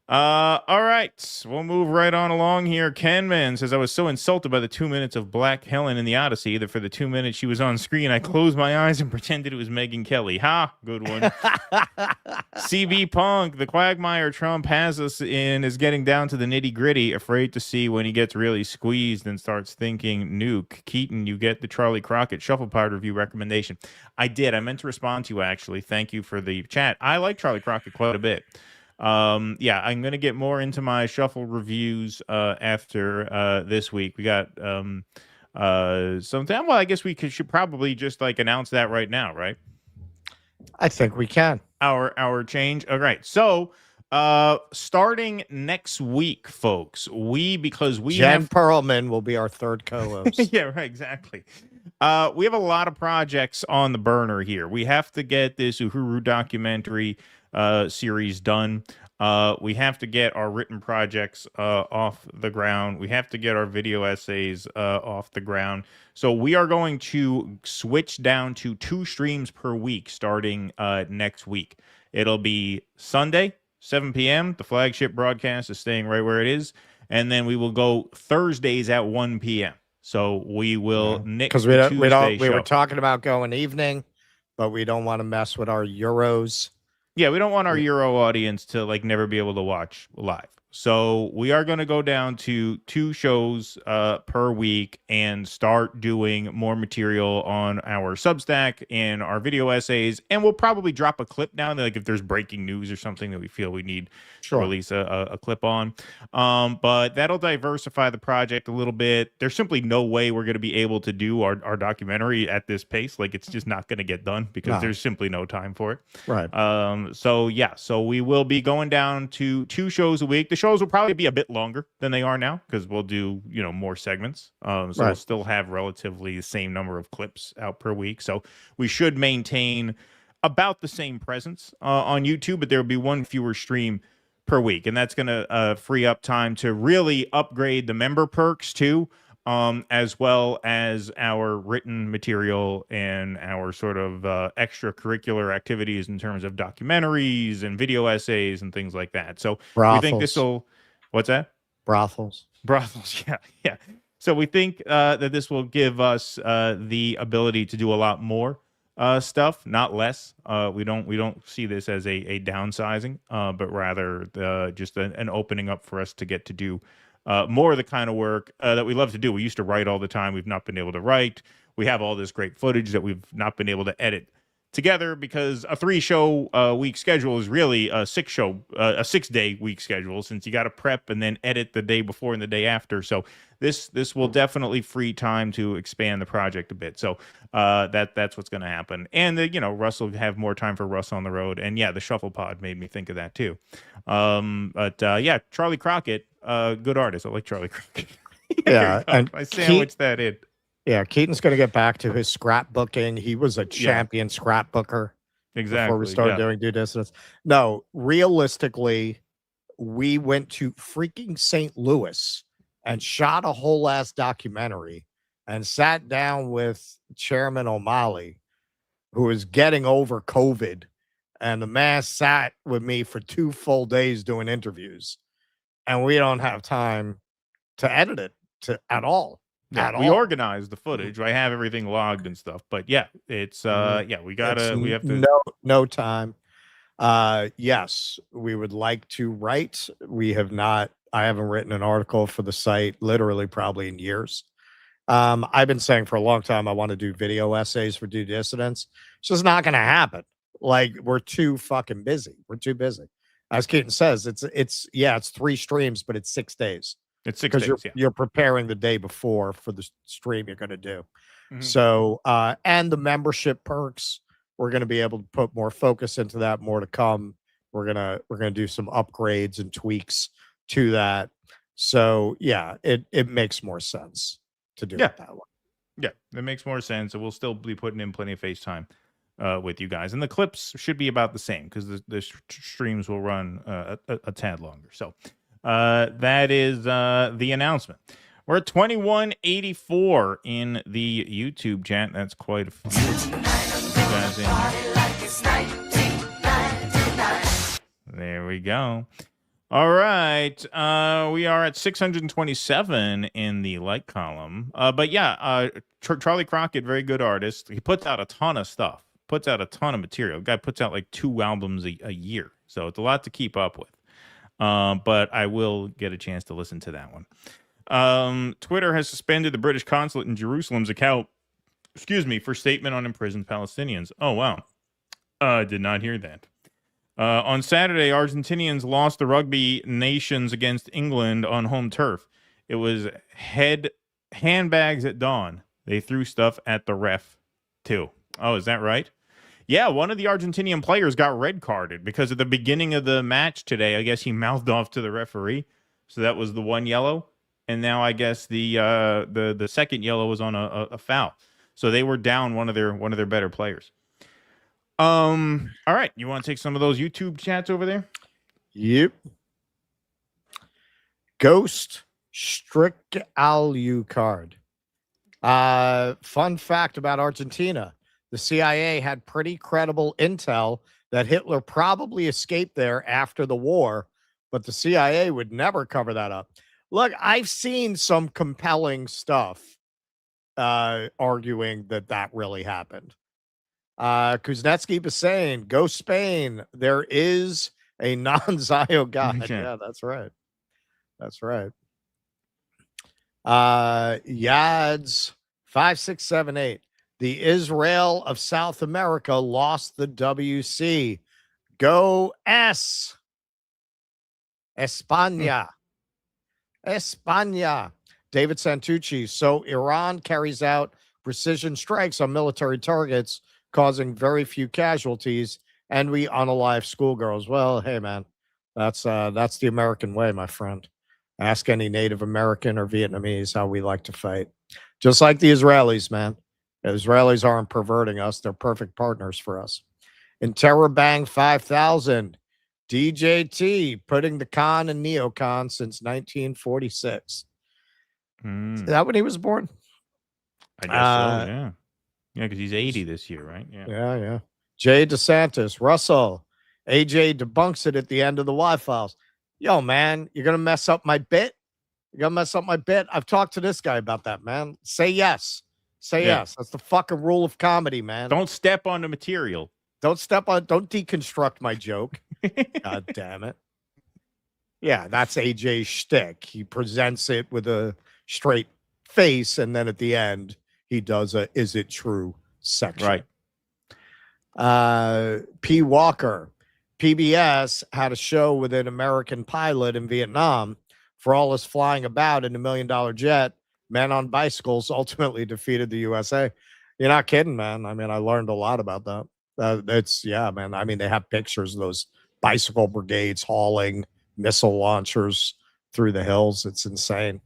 All right, we'll move right on along here. Kenman says, I was so insulted by the 2 minutes of Black Helen in the Odyssey that for the 2 minutes she was on screen, I closed my eyes and pretended it was Megyn Kelly. Ha, good one. CB Punk, the quagmire Trump has us in is getting down to the nitty gritty, afraid to see when he gets really squeezed and starts thinking nuke. Keaton, you get the Charlie Crockett Shuffle Pod review recommendation. I did. I meant to respond to you, actually. Thank you for the chat. I like Charlie Crockett quite a bit. I'm going to get more into my shuffle reviews after this week. We got something. Well, I guess we should probably just announce that right now, right? I think we can. Our change. All right. So starting next week, folks, because Jen Perlman will be our third co-host. Yeah, right, exactly. We have a lot of projects on the burner here. We have to get this Uhuru documentary series done. We have to get our written projects off the ground. We have to get our video essays off the ground. So we are going to switch down to 2 streams per week starting next week. It'll be Sunday, 7 p.m. The flagship broadcast is staying right where it is. And then we will go Thursdays at 1 p.m. So we will nick because we were talking about going evening, but we don't want to mess with our Euros. Yeah, we don't want our Euro audience to never be able to watch live. So we are going to go down to 2 shows per week and start doing more material on our Substack and our video essays. And we'll probably drop a clip down, if there's breaking news or something that we feel we need to release a clip on. But that'll diversify the project a little bit. There's simply no way we're going to be able to do our documentary at this pace. It's just not going to get done because there's simply no time for it. Right. So we will be going down to 2 shows a week. The shows will probably be a bit longer than they are now because we'll do more segments. We'll still have relatively the same number of clips out per week. So we should maintain about the same presence on YouTube, but there will be 1 fewer stream per week, and that's going to free up time to really upgrade the member perks too, as well as our written material and our sort of extracurricular activities in terms of documentaries and video essays and things like that. So we think this will, what's that? Brothels. Yeah. So we think that this will give us the ability to do a lot more stuff, not less. We don't see this as a downsizing, but rather just an opening up for us to get to do more of the kind of work that we love to do. We used to write all the time. We've not been able to write. We have all this great footage that we've not been able to edit together because a 3-show week schedule is really a 6-day week schedule, since you got to prep and then edit the day before and the day after. So this will definitely free time to expand the project a bit. So that's what's going to happen. And Russ will have more time for Russ on the road. And yeah, the Shuffle Pod made me think of that too. Charlie Crockett, good artist. I like Charlie Crockett. Yeah, and I sandwiched that in. Yeah, Keaton's going to get back to his scrapbooking. He was a champion scrapbooker. Exactly. Before we started doing due distance. No, realistically, we went to freaking St. Louis and shot a whole ass documentary and sat down with Chairman O'Malley, who is getting over COVID, and the man sat with me for 2 full days doing interviews, and we don't have time to edit it at all. Yeah, we organized the footage. I have everything logged and stuff, but yeah, it's we have to no time. Yes, we would like to write. I haven't written an article for the site literally probably in years. I've been saying for a long time I want to do video essays for Due Dissidents. It's just not going to happen. Like, we're too fucking busy. We're too busy. As Keaton says, it's 3 streams, but it's 6 days. It's 6 days. You're preparing the day before for the stream you're going to do. So, and the membership perks, we're going to be able to put more focus into that. More to come. We're gonna do some upgrades and tweaks to that. So yeah, it makes more sense to do it that way. Yeah, it makes more sense, and we'll still be putting in plenty of FaceTime with you guys, and the clips should be about the same because the streams will run a tad longer. So that is the announcement. We're at 2184 in the YouTube chat. That's quite a few guys in here. There we go. All right. We are at 627 in the like column. But yeah, Charlie Crockett, very good artist. He puts out a ton of stuff, puts out a ton of material. The guy puts out like 2 albums a year. So it's a lot to keep up with. But I will get a chance to listen to that one. Twitter has suspended the British consulate in Jerusalem's account, for statement on imprisoned Palestinians. Oh, wow. I did not hear that. On Saturday, Argentinians lost the Rugby Nations against England on home turf. It was handbags at dawn. They threw stuff at the ref, too. Oh, is that right? Yeah, one of the Argentinian players got red carded because at the beginning of the match today, I guess he mouthed off to the referee. So that was the 1 yellow. And now I guess the second yellow was on a foul. So they were down one of their better players. All right, you want to take some of those YouTube chats over there? Yep. Ghost Strict Alu card. Fun fact about Argentina. The CIA had pretty credible intel that Hitler probably escaped there after the war, but the CIA would never cover that up. Look, I've seen some compelling stuff arguing that really happened. Kuznetsky was saying, go Spain. There is a non-Zio God. Yeah, that's right. That's right. Yads 5678. The Israel of South America lost the WC. Go S. España. España. David Santucci. So Iran carries out precision strikes on military targets, causing very few casualties, and we unalive schoolgirls. Well, hey, man, that's the American way, my friend. Ask any Native American or Vietnamese how we like to fight. Just like the Israelis, man. The Israelis aren't perverting us. They're perfect partners for us. In Terrorbang 5000, DJT putting the con and neocon since 1946. Is that when he was born? I guess so, yeah. Yeah, because he's 80 this year, right? Yeah. Jay DeSantis, Russell, AJ debunks it at the end of the Y-Files. Yo, man, you're going to mess up my bit? You're going to mess up my bit? I've talked to this guy about that, man. Say yes. Say yes. That's the fucking rule of comedy, man. Don't step on the material. Don't deconstruct my joke. God damn it. Yeah, that's AJ's shtick. He presents it with a straight face, and then at the end, he does a "Is it true?" section. Right. P. Walker, PBS had a show with an American pilot in Vietnam. For all his flying about in $1 million jet, men on bicycles ultimately defeated the USA. You're not kidding, man. I mean, I learned a lot about that. Man. I mean, they have pictures of those bicycle brigades hauling missile launchers through the hills. It's insane.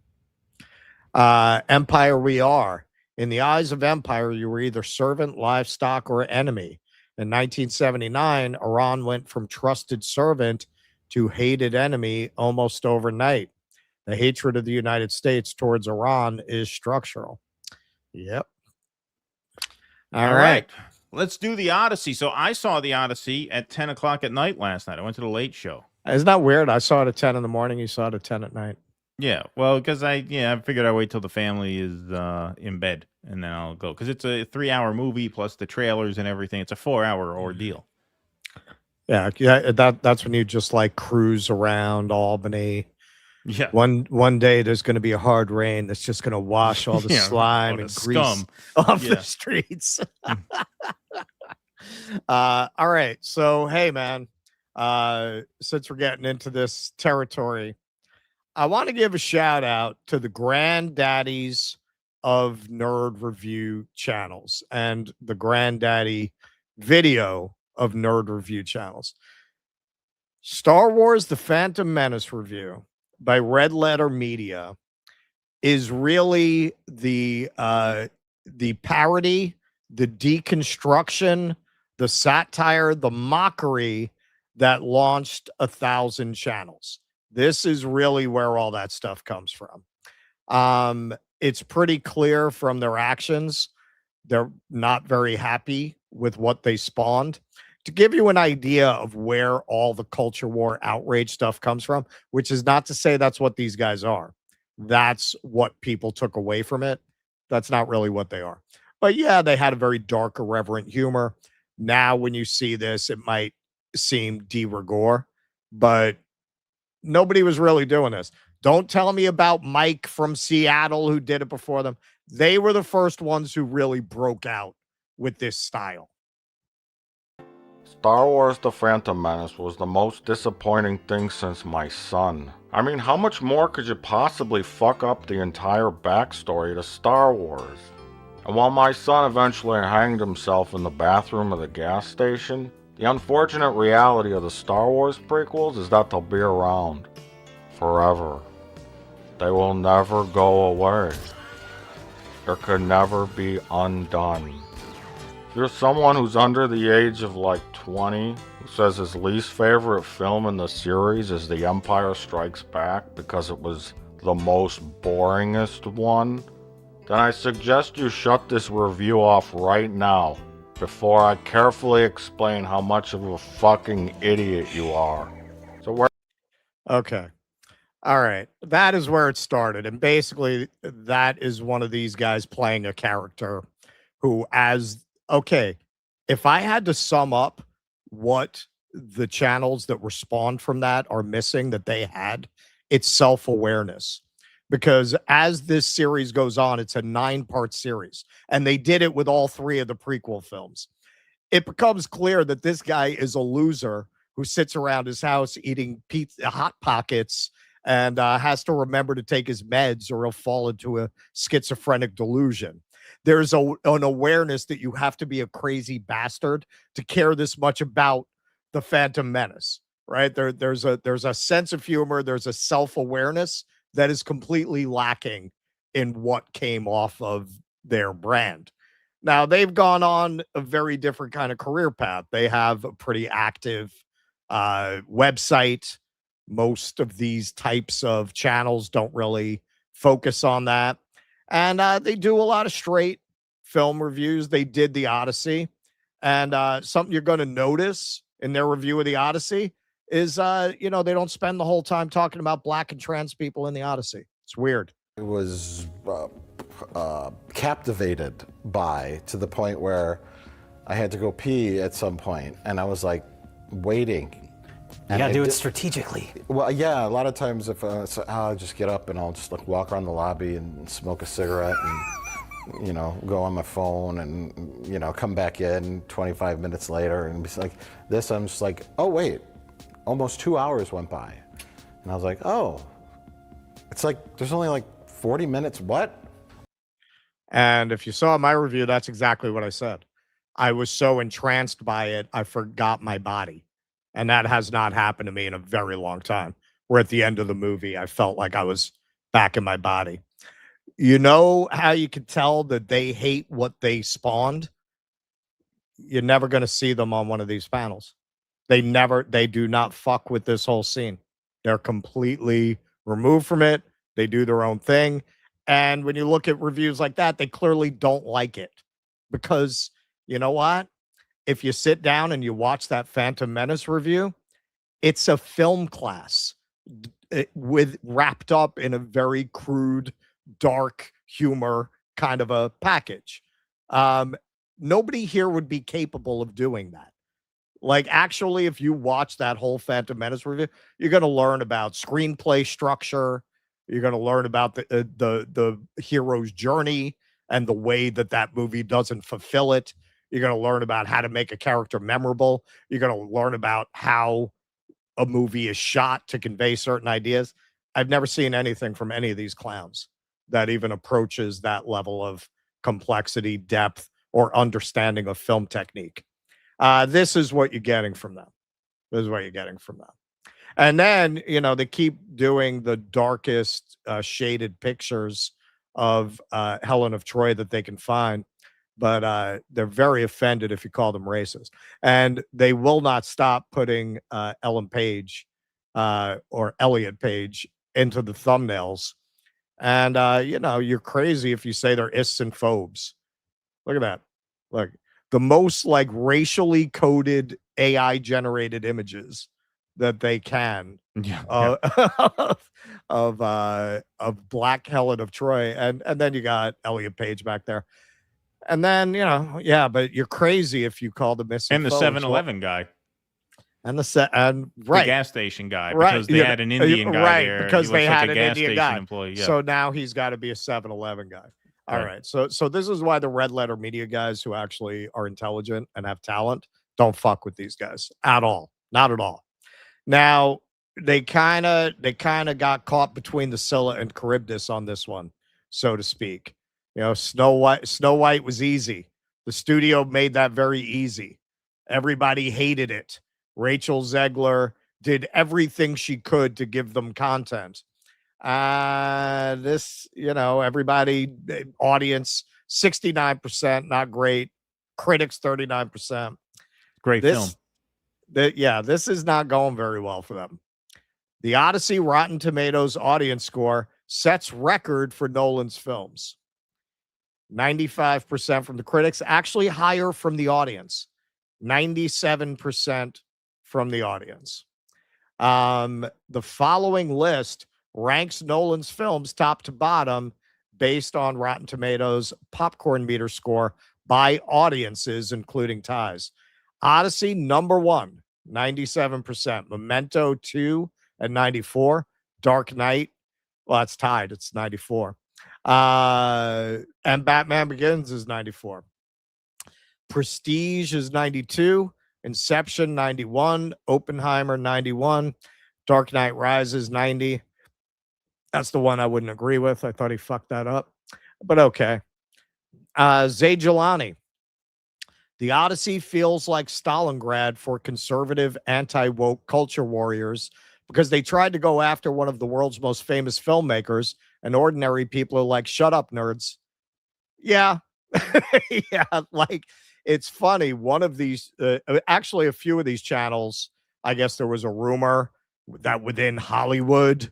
Empire we are. In the eyes of empire, you were either servant, livestock, or enemy. In 1979, Iran went from trusted servant to hated enemy almost overnight. The hatred of the United States towards Iran is structural. Yep. All right. Let's do the Odyssey. So I saw the Odyssey at 10 o'clock at night last night. I went to the late show. Isn't that weird? I saw it at 10 in the morning. You saw it at 10 at night. Yeah, well, because I figured I'd wait till the family is in bed, and then I'll go. Because it's a 3-hour movie, plus the trailers and everything. It's a 4-hour ordeal. Yeah, that's when you just like cruise around Albany. Yeah. One day there's going to be a hard rain that's just going to wash all the slime and grease off the streets. All right. So, hey, man, since we're getting into this territory, I want to give a shout out to the granddaddies of nerd review channels and the granddaddy video of nerd review channels. Star Wars The Phantom Menace review by Red Letter Media is really the parody, the deconstruction, the satire, the mockery that launched 1,000 channels. This is really where all that stuff comes from. It's pretty clear from their actions. They're not very happy with what they spawned. To give you an idea of where all the culture war outrage stuff comes from, which is not to say that's what these guys are. That's what people took away from it. That's not really what they are. But yeah, they had a very dark, irreverent humor. Now, when you see this, it might seem de rigueur, but nobody was really doing this. Don't tell me about Mike from Seattle who did it before them. They were the first ones who really broke out with this style. Star Wars The Phantom Menace was the most disappointing thing since my son. I mean, how much more could you possibly fuck up the entire backstory to Star Wars? And while my son eventually hanged himself in the bathroom of the gas station, the unfortunate reality of the Star Wars prequels is that they'll be around forever. They will never go away. It could never be undone. If you're someone who's under the age of like 20 who says his least favorite film in the series is The Empire Strikes Back because it was the most boringest one, then I suggest you shut this review off right now before I carefully explain how much of a fucking idiot you are. So where... Okay. All right. That is where it started. And basically, that is one of these guys playing a character who, if I had to sum up what the channels that were spawned from that are missing that they had, it's self-awareness. Because as this series goes on, it's a 9-part series, and they did it with all 3 of the prequel films. It becomes clear that this guy is a loser who sits around his house eating pizza, Hot Pockets, and has to remember to take his meds or he'll fall into a schizophrenic delusion. There's an awareness that you have to be a crazy bastard to care this much about the Phantom Menace, right? There's a sense of humor. There's a self-awareness that is completely lacking in what came off of their brand. Now, they've gone on a very different kind of career path. They have a pretty active website. Most of these types of channels don't really focus on that. And they do a lot of straight film reviews. They did the Odyssey. And something you're going to notice in their review of the Odyssey is, they don't spend the whole time talking about black and trans people in the Odyssey. It's weird. It was captivated by, to the point where I had to go pee at some point, and I was like waiting. You gotta do it strategically. Well, yeah, a lot of times if I'll just get up and I'll just like walk around the lobby and smoke a cigarette and go on my phone and come back in 25 minutes later and be like this. I'm just like, oh wait, almost 2 hours went by, and I was like, oh, it's like there's only like 40 minutes. What? And if you saw my review, that's exactly what I said. I was so entranced by it, I forgot my body. And that has not happened to me in a very long time. Where at the end of the movie, I felt like I was back in my body. You know how you can tell that they hate what they spawned? You're never going to see them on one of these panels. They do not fuck with this whole scene. They're completely removed from it. They do their own thing. And when you look at reviews like that, they clearly don't like it because you know what? If you sit down and you watch that Phantom Menace review, it's a film class with wrapped up in a very crude, dark humor kind of a package. Nobody here would be capable of doing that. Like, actually, if you watch that whole Phantom Menace review, you're going to learn about screenplay structure. You're going to learn about the hero's journey and the way that movie doesn't fulfill it. You're going to learn about how to make a character memorable. You're going to learn about how a movie is shot to convey certain ideas. I've never seen anything from any of these clowns that even approaches that level of complexity, depth, or understanding of film technique. This is what you're getting from them. This is what you're getting from them. And then, they keep doing the darkest shaded pictures of Helen of Troy that they can find. But they're very offended if you call them racist. And they will not stop putting Ellen Page or Elliot Page into the thumbnails. And, you're crazy if you say they're ists and phobes. Look at that. Look, the most like racially coded AI generated images that they can of Black Helen of Troy. And then you got Elliot Page back there. And then, but you're crazy if you call the missing and the 7-Eleven guy. And the gas station guy, because they had an Indian guy there. Because they had an gas Indian station guy. Employee. Yeah. So now he's got to be a 7-Eleven guy. All right. So this is why the red letter media guys who actually are intelligent and have talent don't fuck with these guys at all. Not at all. Now, they kind of got caught between the Scylla and Charybdis on this one, so to speak. Snow White was easy. The studio made that very easy. Everybody hated it. Rachel Zegler did everything she could to give them content. This, everybody, audience, 69%, not great. Critics, 39%. Great film. This is not going very well for them. The Odyssey Rotten Tomatoes audience score sets record for Nolan's films. 95% from the critics, actually higher from the audience. 97% from the audience. The following list ranks Nolan's films top to bottom based on Rotten Tomatoes popcorn meter score by audiences, including ties. Odyssey, number 1, 97%. Memento, 2 at 94. Dark Knight, well, it's tied. It's 94. And Batman Begins is 94. Prestige is 92. Inception, 91. Oppenheimer, 91. Dark Knight Rises, 90. That's the one I wouldn't agree with. I thought he fucked that up. But okay. Zay Jelani. The Odyssey feels like Stalingrad for conservative anti-woke culture warriors because they tried to go after one of the world's most famous filmmakers, and ordinary people are like, shut up, nerds. Yeah. Yeah, like, it's funny. One of these, actually a few of these channels, I guess there was a rumor that within Hollywood,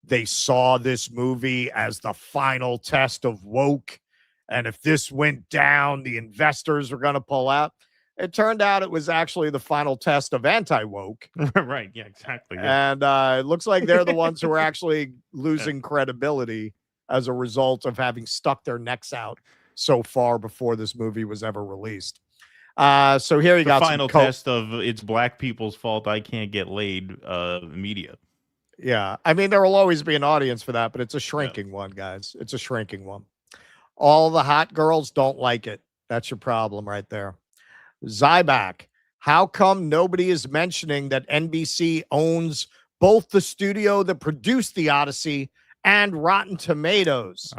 they saw this movie as the final test of woke. And if this went down, the investors were going to pull out. It turned out it was actually the final test of anti-woke. Right. Yeah, exactly. Yeah. And it looks like they're the ones who are actually losing credibility as a result of having stuck their necks out so far before this movie was ever released. So here you got the final test of it's black people's fault I can't get laid media. Yeah. I mean, there will always be an audience for that, but it's a shrinking one, guys. It's a shrinking one. All the hot girls don't like it. That's your problem right there. Zyback, how come nobody is mentioning that NBC owns both the studio that produced the Odyssey and Rotten Tomatoes?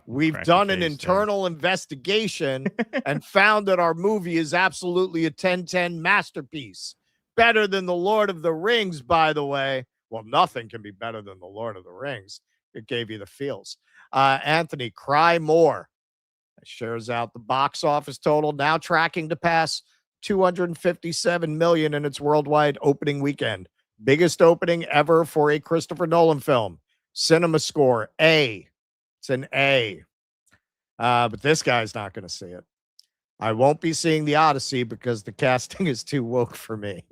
We've done an internal investigation and found that our movie is absolutely a 10/10 masterpiece. Better than The Lord of the Rings, by the way. Well, nothing can be better than The Lord of the Rings. It gave you the feels. Anthony, cry more. Shares out the box office total, now tracking to pass 257 million in its worldwide opening weekend. Biggest opening ever for a Christopher Nolan film. Cinema score, A. It's an A. But this guy's not going to see it. I won't be seeing the Odyssey because the casting is too woke for me.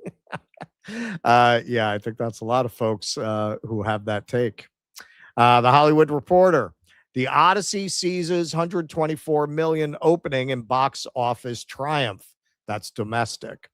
Yeah, I think that's a lot of folks who have that take. The Hollywood Reporter. The Odyssey seizes 124 million opening in box office triumph. That's domestic.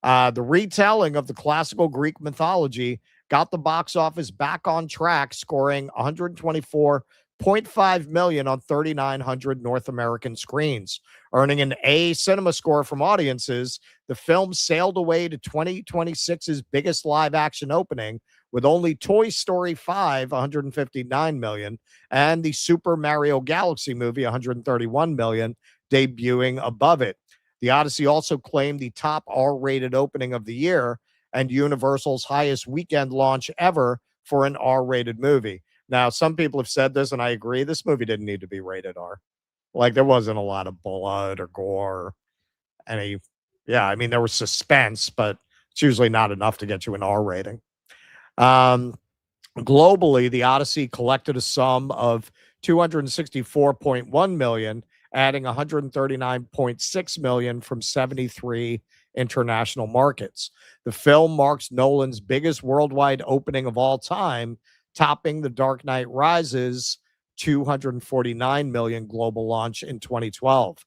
The retelling of the classical Greek mythology got the box office back on track, scoring 124.5 million on 3,900 North American screens. Earning an A cinema score from audiences, the film sailed away to 2026's biggest live-action opening, with only Toy Story 5, 159 million, and the Super Mario Galaxy movie, 131 million, debuting above it. The Odyssey also claimed the top R-rated opening of the year and Universal's highest weekend launch ever for an R-rated movie. Now, some people have said this, and I agree, this movie didn't need to be rated R. Like, there wasn't a lot of blood or gore. There was suspense, but it's usually not enough to get you an R rating. Globally, the Odyssey collected a sum of 264.1 million, adding 139.6 million from 73 international markets. The film marks Nolan's biggest worldwide opening of all time, topping The Dark Knight Rises' 249 million global launch in 2012.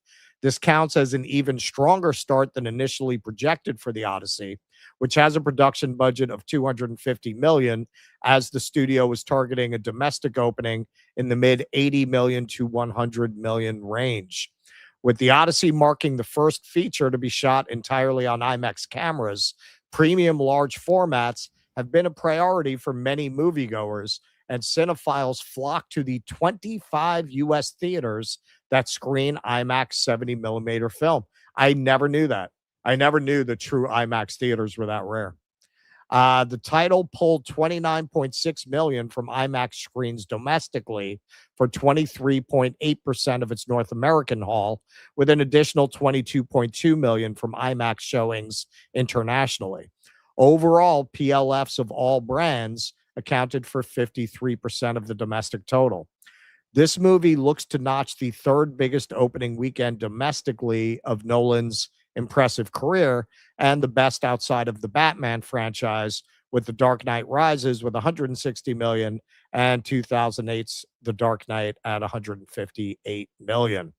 This counts as an even stronger start than initially projected for the Odyssey, which has a production budget of 250 million, as the studio was targeting a domestic opening in the mid 80 million to 100 million range. With the Odyssey marking the first feature to be shot entirely on IMAX cameras, premium large formats have been a priority for many moviegoers, and cinephiles flock to the 25 U.S. theaters that screen IMAX 70 millimeter film. I never knew that. I never knew the true IMAX theaters were that rare. The title pulled 29.6 million from IMAX screens domestically for 23.8% of its North American haul, with an additional 22.2 million from IMAX showings internationally. Overall, PLFs of all brands accounted for 53% of the domestic total. This movie looks to notch the third biggest opening weekend domestically of Nolan's impressive career, and the best outside of the Batman franchise, with The Dark Knight Rises with 160 million and 2008's The Dark Knight at 158 million.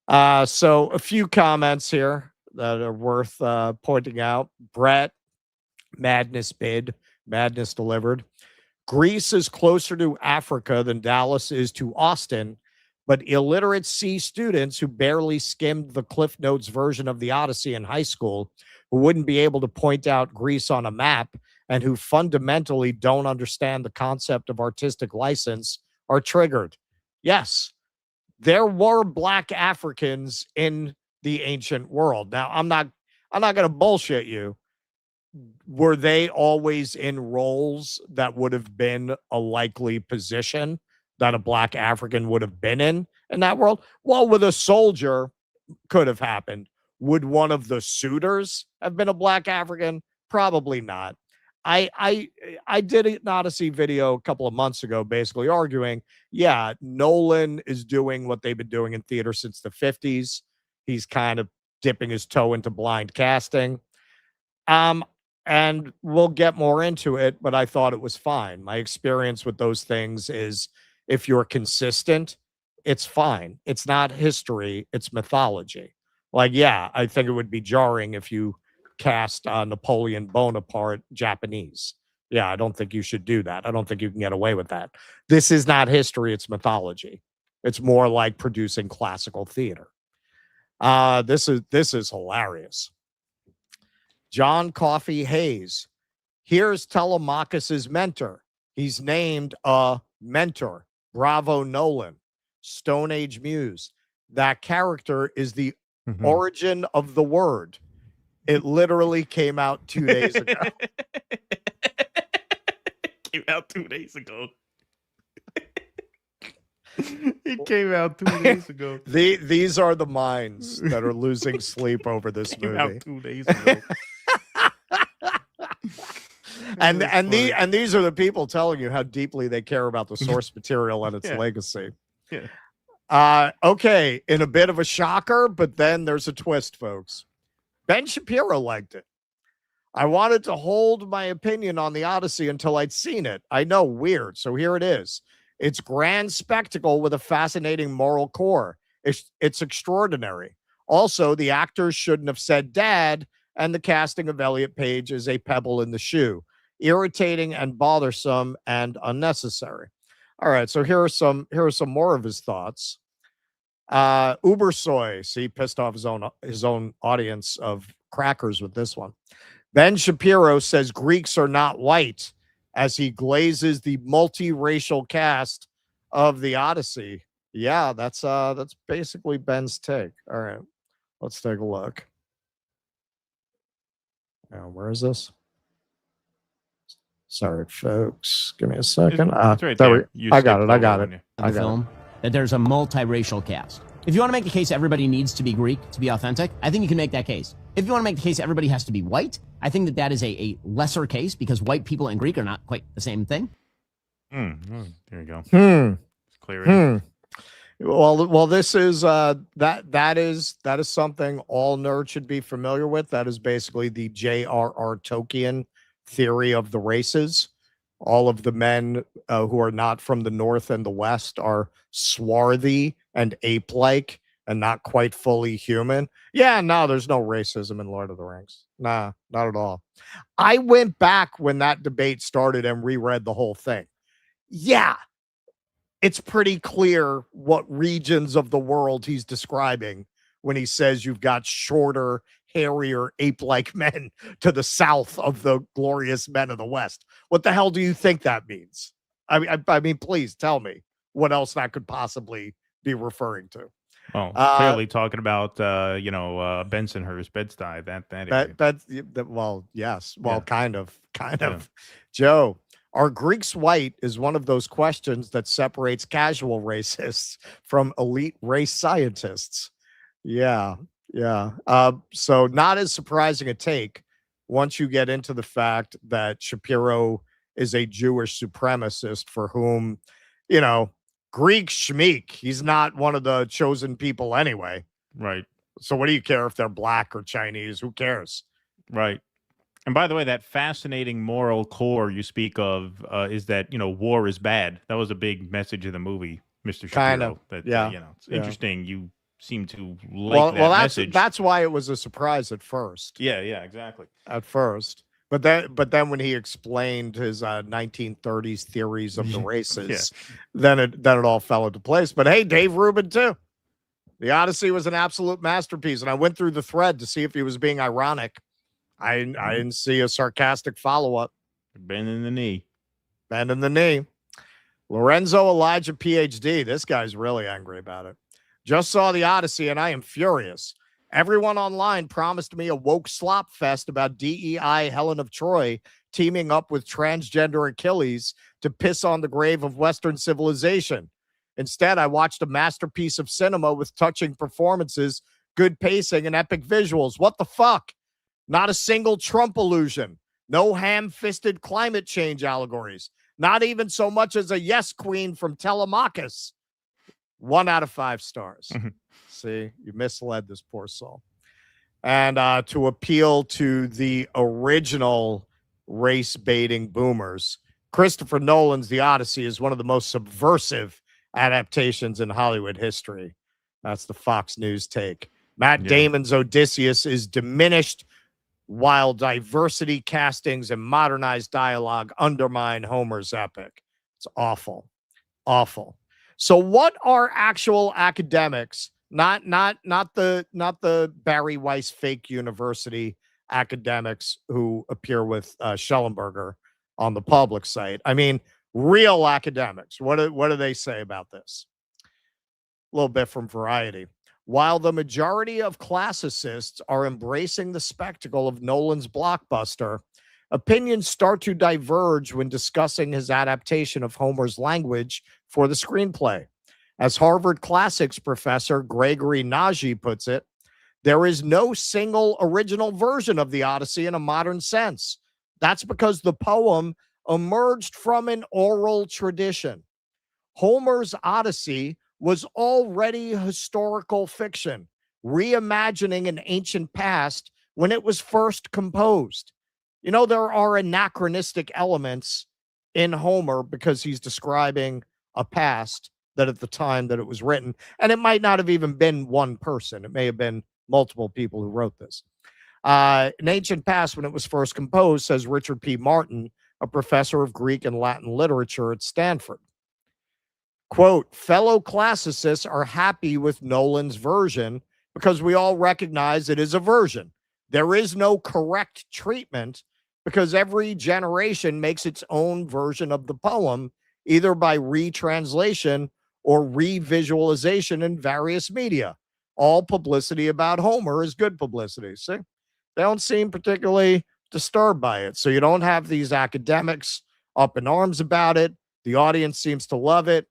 So a few comments here that are worth pointing out. Brett, madness bid, madness delivered. Greece is closer to Africa than Dallas is to Austin, but illiterate C students who barely skimmed the Cliff Notes version of the Odyssey in high school, who wouldn't be able to point out Greece on a map, and who fundamentally don't understand the concept of artistic license, are triggered. Yes, there were Black Africans in the ancient world. Now, I'm not going to bullshit you. Were they always in roles that would have been a likely position that a Black African would have been in that world? Well, with a soldier, could have happened. Would one of the suitors have been a Black African? Probably not. I did an Odyssey video a couple of months ago, basically arguing, yeah, Nolan is doing what they've been doing in theater since the 50s. He's kind of dipping his toe into blind casting. And we'll get more into it, but I thought it was fine. My experience with those things is, if you're consistent, it's fine. It's not history, it's mythology. Like, yeah, I think it would be jarring if you cast Napoleon Bonaparte Japanese. Yeah, I don't think you should do that. I don't think you can get away with that. This is not history, it's mythology. It's more like producing classical theater. This is hilarious. John Coffey Hayes. Here's Telemachus's mentor. He's named a mentor. Bravo, Nolan. Stone Age Muse. That character is the origin of the word. It literally came out 2 days ago. Came out 2 days ago. It came out 2 days ago. These are the minds that are losing sleep over this movie. Came out 2 days ago. And these are the people telling you how deeply they care about the source material and its legacy. Yeah. Okay, in a bit of a shocker, but then there's a twist, folks. Ben Shapiro liked it. I wanted to hold my opinion on the Odyssey until I'd seen it. I know, weird. So here it is. It's grand spectacle with a fascinating moral core. It's extraordinary. Also, the actors shouldn't have said dad, and the casting of Elliot Page is a pebble in the shoe. Irritating and bothersome and unnecessary. All right, so here are some more of his thoughts. Uber Soy, see, pissed off his own audience of crackers with this one. Ben Shapiro says Greeks are not white as he glazes the multiracial cast of the Odyssey. Yeah, that's basically Ben's take. All right, let's take a look. Where is this? Sorry, folks. Give me a second. It's right there. there. I got it. That there's a multiracial cast. If you want to make the case everybody needs to be Greek to be authentic, I think you can make that case. If you want to make the case everybody has to be white, I think that is a lesser case because white people and Greek are not quite the same thing. There you go. It's clear. Well, this is that is something all nerds should be familiar with. That is basically the J.R.R. Tolkien theory of the races. All of the men who are not from the North and the West are swarthy and ape-like and not quite fully human. Yeah, no, there's no racism in Lord of the Rings. Nah, not at all. I went back when that debate started and reread the whole thing. Yeah, it's pretty clear what regions of the world he's describing when he says you've got shorter, hairier, ape-like men to the south of the glorious men of the West. What the hell do you think that means? I mean, please tell me what else that could possibly be referring to. Well, clearly talking about Bensonhurst, Bed-Stuy, well, yes. Well, kind of. Joe, are Greeks white is one of those questions that separates casual racists from elite race scientists. Yeah. So not as surprising a take once you get into the fact that Shapiro is a Jewish supremacist for whom, Greek schmeek. He's not one of the chosen people anyway. Right. So what do you care if they're black or Chinese? Who cares? Right. And by the way, that fascinating moral core you speak of is that, war is bad. That was a big message of the movie, Mr. Shapiro. Kind of. That, yeah. It's interesting. You seem to like that message. That's why it was a surprise at first. Yeah, exactly. At first. But then when he explained his 1930s theories of the races, then it all fell into place. But hey, Dave Rubin too. The Odyssey was an absolute masterpiece. And I went through the thread to see if he was being ironic. I didn't see a sarcastic follow-up. Bending the knee. Lorenzo Elijah, PhD. This guy's really angry about it. Just saw the Odyssey and I am furious. Everyone online promised me a woke slop fest about DEI Helen of Troy teaming up with transgender Achilles to piss on the grave of Western civilization. Instead, I watched a masterpiece of cinema with touching performances, good pacing, and epic visuals. What the fuck? Not a single Trump allusion. No ham-fisted climate change allegories. Not even so much as a yes queen from Telemachus. 1 out of 5 stars. See, you misled this poor soul. And to appeal to the original race-baiting boomers, Christopher Nolan's The Odyssey is one of the most subversive adaptations in Hollywood history. That's the Fox News take. Matt Damon's Odysseus is diminished while diversity castings and modernized dialogue undermine Homer's epic. It's awful. So what are actual academics, not the Barry Weiss fake university academics who appear with Schellenberger on the public site? I mean, real academics. What do they say about this? A little bit from Variety. While the majority of classicists are embracing the spectacle of Nolan's blockbuster, opinions start to diverge when discussing his adaptation of Homer's language for the screenplay. As Harvard Classics professor Gregory Nagy puts it, there is no single original version of the Odyssey in a modern sense. That's because the poem emerged from an oral tradition. Homer's Odyssey was already historical fiction, reimagining an ancient past when it was first composed. You know, there are anachronistic elements in Homer because he's describing a past that at the time that it was written, and it might not have even been one person. It may have been multiple people who wrote this. An ancient past when it was first composed, says Richard P. Martin, a professor of Greek and Latin literature at Stanford. Quote, fellow classicists are happy with Nolan's version because we all recognize it is a version. There is no correct treatment because every generation makes its own version of the poem, either by retranslation or revisualization in various media. All publicity about Homer is good publicity. See, they don't seem particularly disturbed by it. So you don't have these academics up in arms about it. The audience seems to love it.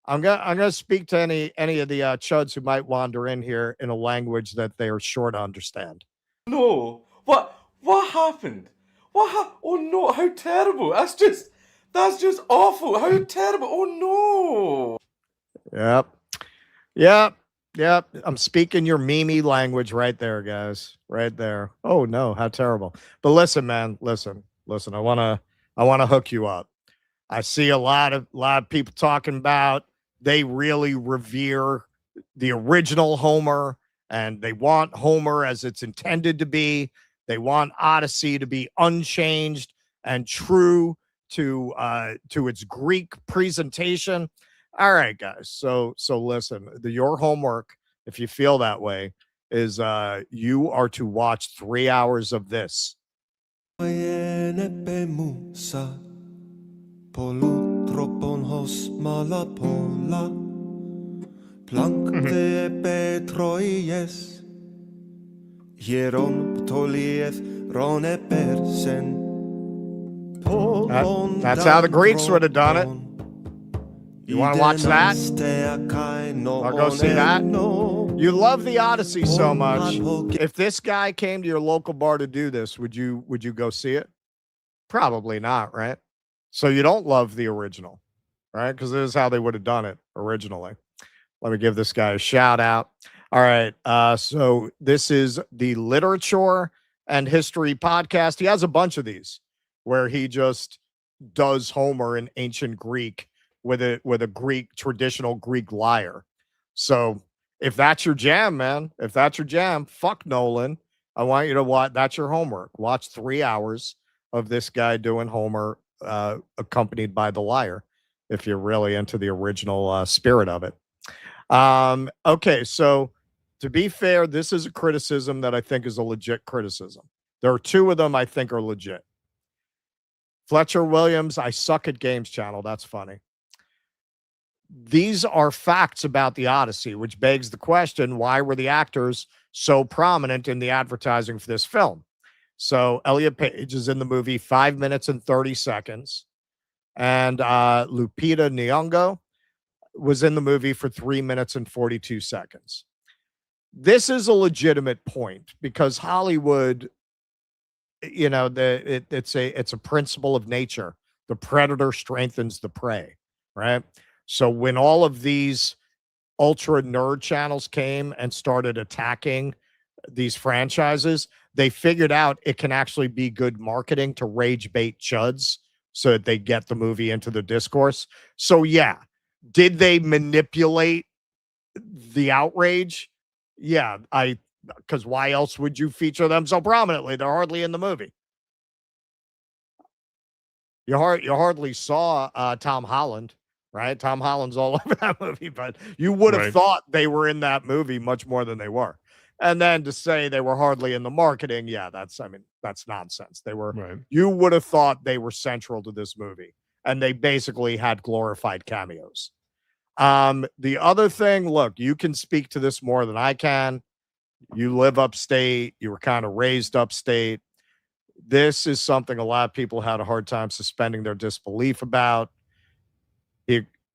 I'm gonna speak to any of the chuds who might wander in here in a language that they are sure to understand. No, what happened? Oh no, how terrible! That's just awful. How terrible! Oh no. Yep. I'm speaking your Mimi language right there, guys. Right there. Oh no, how terrible! But listen, man, listen. I wanna hook you up. I see a lot of people talking about they really revere the original Homer and they want Homer as it's intended to be. They want Odyssey to be unchanged and true to its Greek presentation. All right, guys. So listen, your homework, if you feel that way, is you are to watch 3 hours of this. That's how the Greeks would have done it. You want to watch that? I'll go see that. You love the Odyssey so much. If this guy came to your local bar to do this, would you go see it? Probably not, right? So you don't love the original, right? Because this is how they would have done it originally. Let me give this guy a shout out. All right. So this is the Literature and History podcast. He has a bunch of these where he just does Homer in ancient Greek with a Greek, traditional Greek lyre. So if that's your jam, man, if that's your jam, fuck Nolan. I want you to watch. That's your homework. Watch 3 hours of this guy doing Homer accompanied by the lyre if you're really into the original spirit of it. Okay, so to be fair, this is a criticism that I think is a legit criticism. There are two of them I think are legit. Fletcher Williams, I suck at games channel. That's funny. These are facts about the Odyssey, which begs the question, why were the actors so prominent in the advertising for this film? So Elliot Page is in the movie 5 minutes and 30 seconds. And Lupita Nyong'o was in the movie for 3 minutes and 42 seconds. This is a legitimate point because Hollywood, you know, it's a principle of nature. The predator strengthens the prey, right? So when all of these ultra nerd channels came and started attacking these franchises, they figured out it can actually be good marketing to rage bait chuds so that they get the movie into the discourse. So yeah, did they manipulate the outrage? Yeah, because why else would you feature them so prominently? They're hardly in the movie. You hardly saw Tom Holland, right? Tom Holland's all over that movie, but you would have thought they were in that movie much more than they were. And then to say they were hardly in the marketing, yeah, that's nonsense. They were, you would have thought they were central to this movie, and they basically had glorified cameos. The other thing, look, you can speak to this more than I can. You live upstate. You were kind of raised upstate. This is something a lot of people had a hard time suspending their disbelief about.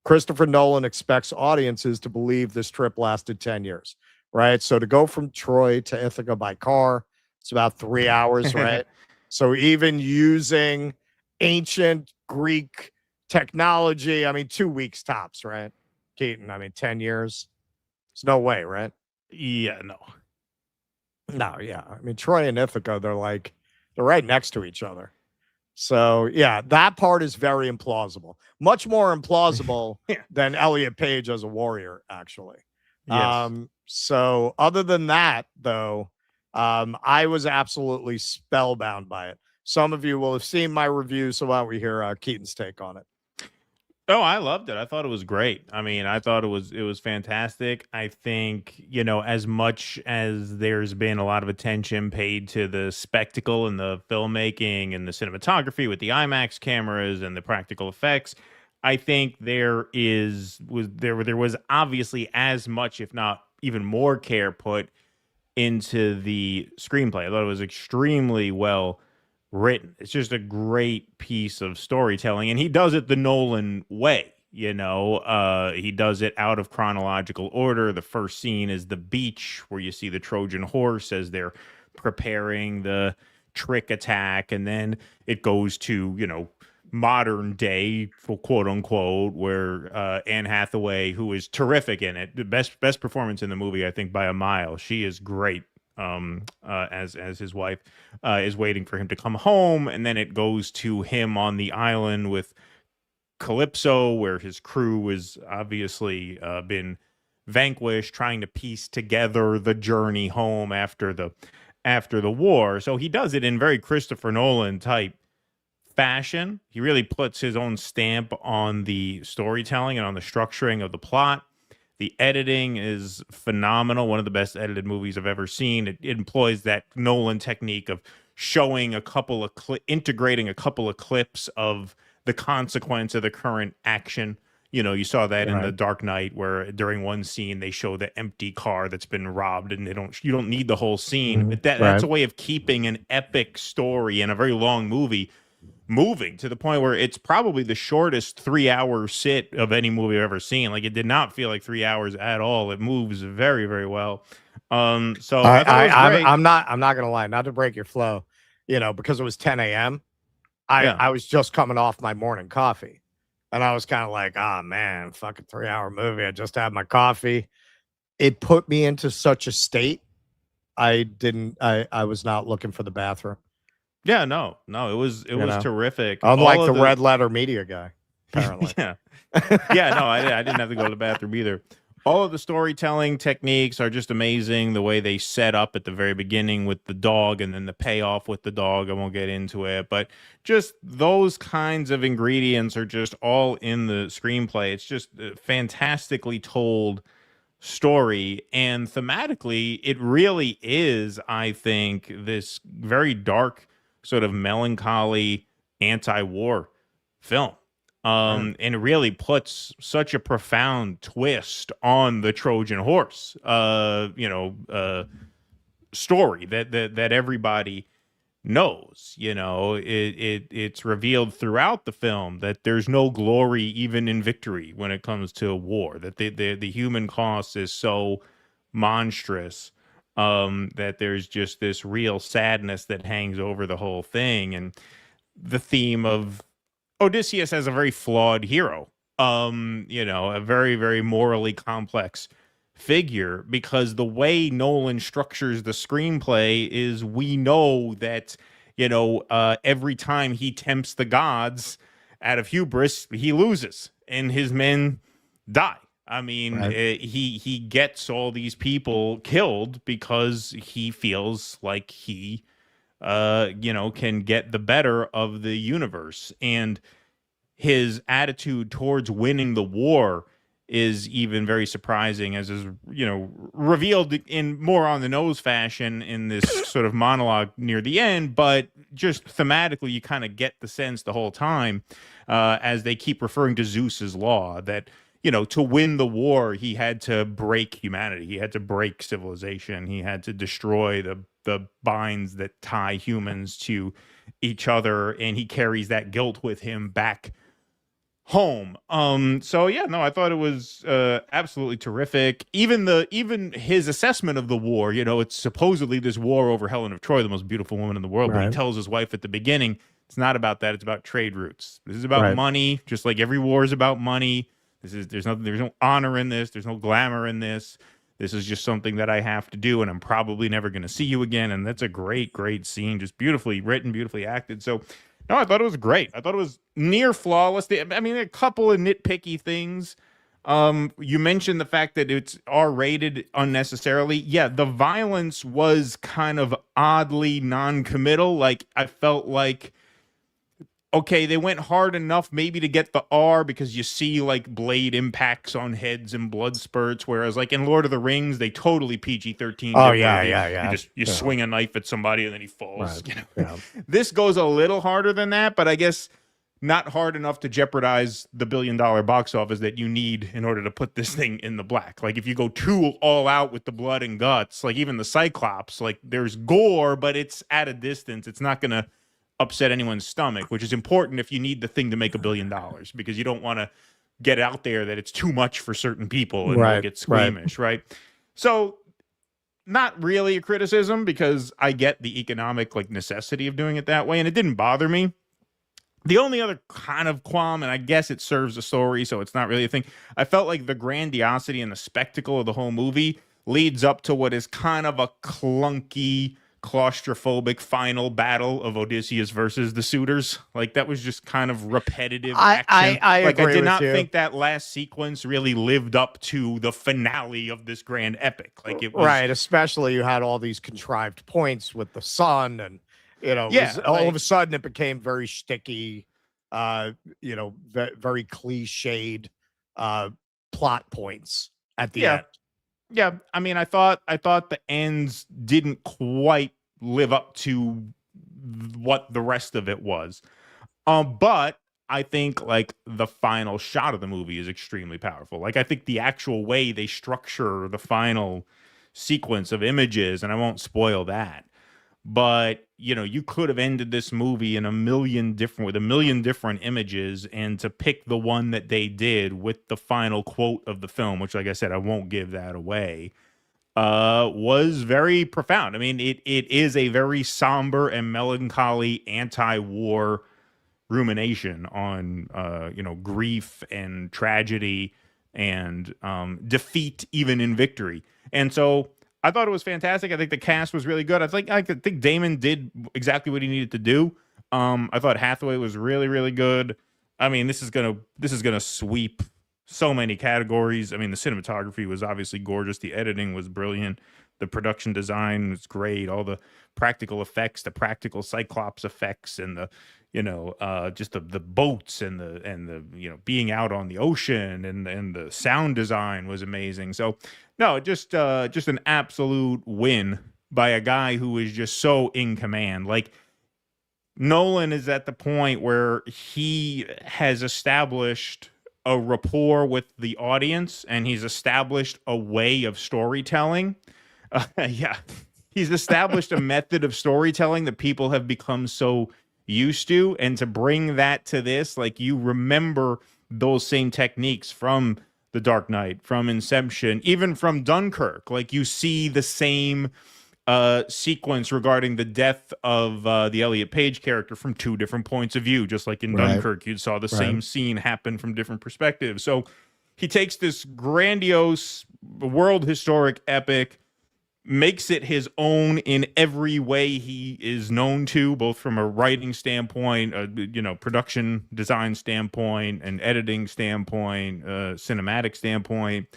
Christopher Nolan expects audiences to believe this trip lasted 10 years, right? So to go from Troy to Ithaca by car, it's about 3 hours, right? So even using ancient Greek technology, I mean, 2 weeks tops, right? Keaton, I mean, 10 years. There's no way, right? Yeah, no. No, yeah. I mean, Troy and Ithaca, they're right next to each other. So, yeah, that part is very implausible. Much more implausible than Elliot Page as a warrior, actually. Yes. So, other than that, though, I was absolutely spellbound by it. Some of you will have seen my review, so why don't we hear Keaton's take on it? Oh, I loved it. I thought it was great. I mean, I thought it was fantastic. I think, as much as there's been a lot of attention paid to the spectacle and the filmmaking and the cinematography with the IMAX cameras and the practical effects, I think there was obviously as much, if not even more, care put into the screenplay. I thought it was extremely well written. It's just a great piece of storytelling, and he does it the Nolan way. He does it out of chronological order. The first scene is the beach where you see the Trojan horse as they're preparing the trick attack, and then it goes to modern day, quote unquote, where Anne Hathaway, who is terrific in it, the best performance in the movie, I think, by a mile. She is great. As his wife is waiting for him to come home, and then it goes to him on the island with Calypso, where his crew has obviously been vanquished, trying to piece together the journey home after the war. So he does it in very Christopher Nolan type fashion. He really puts his own stamp on the storytelling and on the structuring of the plot. The editing is phenomenal. One of the best edited movies I've ever seen. It employs that Nolan technique of showing integrating a couple of clips of the consequence of the current action. You saw that in The Dark Knight, where during one scene they show the empty car that's been robbed, and you don't need the whole scene. But that's a way of keeping an epic story in a very long movie moving to the point where it's probably the shortest 3-hour sit of any movie I've ever seen. Like, it did not feel like 3 hours at all. It moves very, very well. So I thought it was great. I'm not gonna lie, not to break your flow, because it was 10 a.m. I was just coming off my morning coffee, and I was kind of like, oh man, fucking 3-hour movie. I just had my coffee. It put me into such a state. I was not looking for the bathroom. Yeah, no, it was terrific. Unlike the red letter media guy, apparently. No, I didn't have to go to the bathroom either. All of the storytelling techniques are just amazing. The way they set up at the very beginning with the dog, and then the payoff with the dog. I won't get into it, but just those kinds of ingredients are just all in the screenplay. It's just a fantastically told story, and thematically, it really is, I think, this very dark, sort of melancholy anti-war film. And it really puts such a profound twist on the Trojan horse, story that everybody knows. It's revealed throughout the film that there's no glory even in victory when it comes to a war, that the human cost is so monstrous that there's just this real sadness that hangs over the whole thing. And the theme of Odysseus as a very flawed hero, a very, very morally complex figure, because the way Nolan structures the screenplay is, we know that, every time he tempts the gods out of hubris, he loses and his men die. I mean, he gets all these people killed because he feels like he can get the better of the universe. And his attitude towards winning the war is even very surprising, as is, revealed in more on the nose fashion in this sort of monologue near the end. But just thematically, you kind of get the sense the whole time, as they keep referring to Zeus's law, that, to win the war, he had to break humanity. He had to break civilization. He had to destroy the binds that tie humans to each other. And he carries that guilt with him back home. So yeah, no, I thought it was absolutely terrific. Even his assessment of the war, it's supposedly this war over Helen of Troy, the most beautiful woman in the world, but he Right. tells his wife at the beginning, it's not about that, it's about trade routes. This is about Right. money, just like every war is about money. There's no honor in this, there's no glamour in this. This is just something that I have to do, and I'm probably never going to see you again. And that's a great, great scene, just beautifully written, beautifully acted. So, no, I thought it was great. I thought it was near flawless. I mean, a couple of nitpicky things. You mentioned the fact that it's R-rated unnecessarily. Yeah, the violence was kind of oddly non-committal. Like, I felt like, okay, they went hard enough maybe to get the R because you see like blade impacts on heads and blood spurts, whereas like in Lord of the Rings, they totally PG-13. Oh, yeah. You swing a knife at somebody and then he falls. Right. Yeah. This goes a little harder than that, but I guess not hard enough to jeopardize the $1 billion box office that you need in order to put this thing in the black. Like if you go too all out with the blood and guts, like even the Cyclops, like there's gore, but it's at a distance. It's not going to upset anyone's stomach, which is important if you need the thing to make $1 billion, because you don't want to get out there that it's too much for certain people and they'll get squeamish, right? So not really a criticism, because I get the economic like necessity of doing it that way, and it didn't bother me. The only other kind of qualm, and I guess it serves the story, so it's not really a thing, I felt like the grandiosity and the spectacle of the whole movie leads up to what is kind of a clunky, claustrophobic final battle of Odysseus versus the suitors. Like that was just kind of repetitive action. I like agree I did with not you. think that last sequence really lived up to the finale of this grand epic. Like it was Right, especially you had all these contrived points with the sun, and it Yeah, was, all like- of a sudden it became very sticky, very cliched plot points at the end. Yeah, I mean, I thought the ends didn't quite live up to what the rest of it was. But I think like the final shot of the movie is extremely powerful. Like I think the actual way they structure the final sequence of images, and I won't spoil that, but you could have ended this movie in with a million different images, and to pick the one that they did with the final quote of the film, which like I said, I won't give that away, was very profound. I mean, it is a very somber and melancholy anti-war rumination on grief and tragedy and defeat even in victory. And so I thought it was fantastic. I think the cast was really good. I think Damon did exactly what he needed to do. I thought Hathaway was really, really good. I mean, this is gonna sweep so many categories. I mean, the cinematography was obviously gorgeous. The editing was brilliant. The production design was great. All the practical effects, the practical Cyclops effects, and the just the boats and the being out on the ocean, and the sound design was amazing. So no, just an absolute win by a guy who is just so in command. Like Nolan is at the point where he has established a rapport with the audience, and he's established a way of storytelling. He's established a method of storytelling that people have become so used to, and to bring that to this, like you remember those same techniques from The Dark Knight, from Inception, even from Dunkirk. Like you see the same sequence regarding the death of the Elliot Page character from two different points of view, just like in Dunkirk, you saw the same scene happen from different perspectives. So he takes this grandiose world historic epic, makes it his own in every way he is known to, both from a writing standpoint, production design standpoint, and editing standpoint, cinematic standpoint.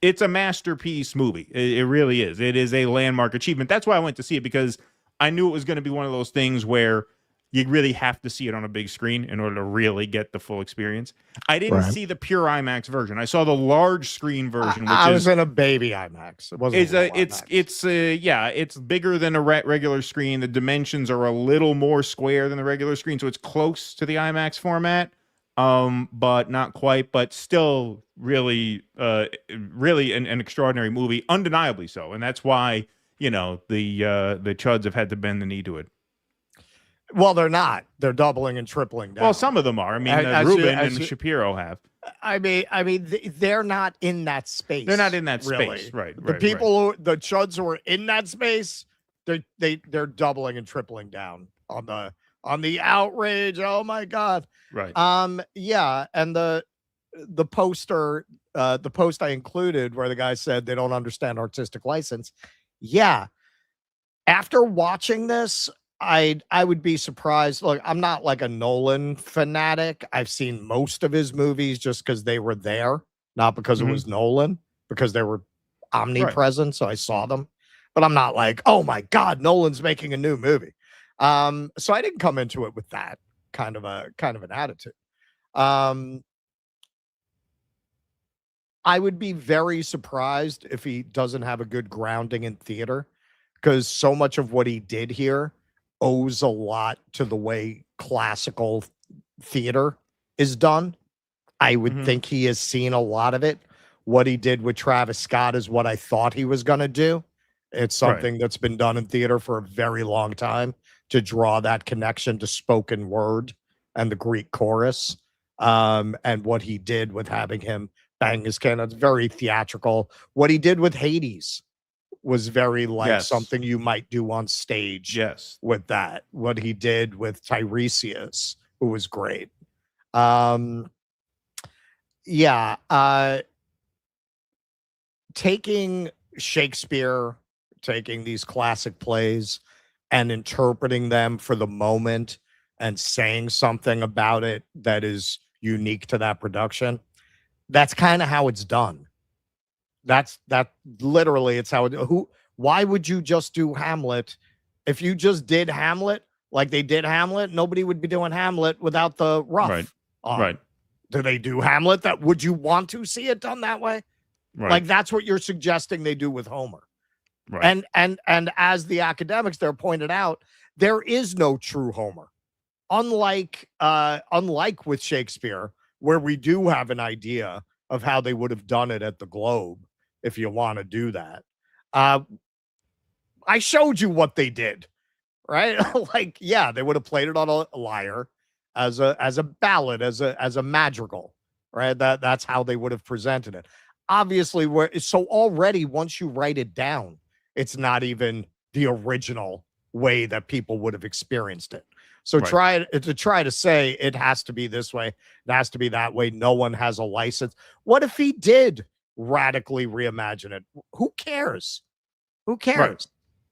It's a masterpiece movie. It really is. It is a landmark achievement. That's why I went to see it, because I knew it was going to be one of those things where you really have to see it on a big screen in order to really get the full experience. I didn't see the pure IMAX version. I saw the large screen version. I was in a baby IMAX. It wasn't. It's bigger than a regular screen. The dimensions are a little more square than the regular screen, so it's close to the IMAX format, but not quite. But still, really an extraordinary movie, undeniably so, and that's why the Chuds have had to bend the knee to it. Well, they're not. They're doubling and tripling down. Well, some of them are. I mean, Rubin and Shapiro have. I mean, they're not in that space. They're not in that really. space, right? The people the Chuds who are in that space, they're doubling and tripling down on the outrage. Oh my God. Right. Yeah, and the poster, the post I included where the guy said they don't understand artistic license. Yeah. After watching this, I would be surprised. Look, I'm not like a Nolan fanatic. I've seen most of his movies just because they were there, not because it was Nolan, because they were omnipresent. So I saw them, but I'm not like, oh my God, Nolan's making a new movie. So I didn't come into it with that kind of an attitude. I would be very surprised if he doesn't have a good grounding in theater, because so much of what he did here owes a lot to the way classical theater is done. I would think he has seen a lot of it. What he did with Travis Scott is what I thought he was going to do. It's something that's been done in theater for a very long time, to draw that connection to spoken word and the Greek chorus. And what he did with having him bang his can, it's very theatrical. What he did with Hades was very like something you might do on stage. Yes. With that, what he did with Tiresias, who was great. Taking Shakespeare, taking these classic plays and interpreting them for the moment and saying something about it that is unique to that production. That's kind of how it's done. That literally, it's how why would you just do Hamlet? If you just did Hamlet like they did Hamlet, nobody would be doing Hamlet without the ruff. Right. Do they do Hamlet that would you want to see it done that way? Right. Like that's what you're suggesting they do with Homer. Right. And as the academics there pointed out, there is no true Homer. Unlike with Shakespeare, where we do have an idea of how they would have done it at the Globe, if you want to do that. I showed you what they did, right? Like, yeah, they would have played it on a lyre as a ballad, as a madrigal, right? That's how they would have presented it. Obviously, so already once you write it down, it's not even the original way that people would have experienced it. So try to say it has to be this way, it has to be that way. No one has a license. What if he did radically reimagine it? Who cares? Who cares?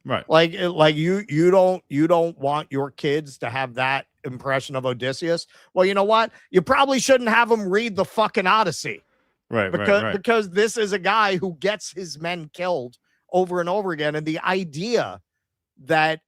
Right. Like you don't want your kids to have that impression of Odysseus. Well, you know what? You probably shouldn't have them read the fucking Odyssey. Right. Because this is a guy who gets his men killed over and over again. And the idea that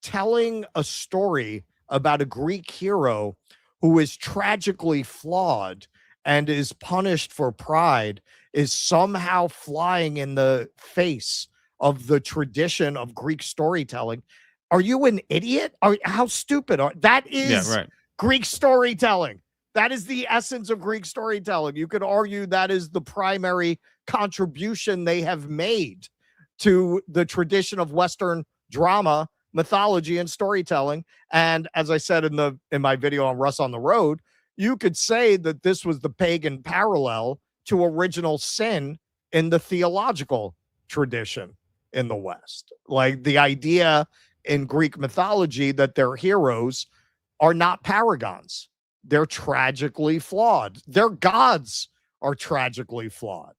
telling a story about a Greek hero who is tragically flawed and is punished for pride is somehow flying in the face of the tradition of Greek storytelling. Are you an idiot? How stupid are that is Greek storytelling. That is the essence of Greek storytelling. You could argue that is the primary contribution they have made to the tradition of Western drama, mythology, and storytelling. And as I said in my video on Russ on the Road, you could say that this was the pagan parallel to original sin in the theological tradition in the West. Like the idea in Greek mythology that their heroes are not paragons. They're tragically flawed. Their gods are tragically flawed.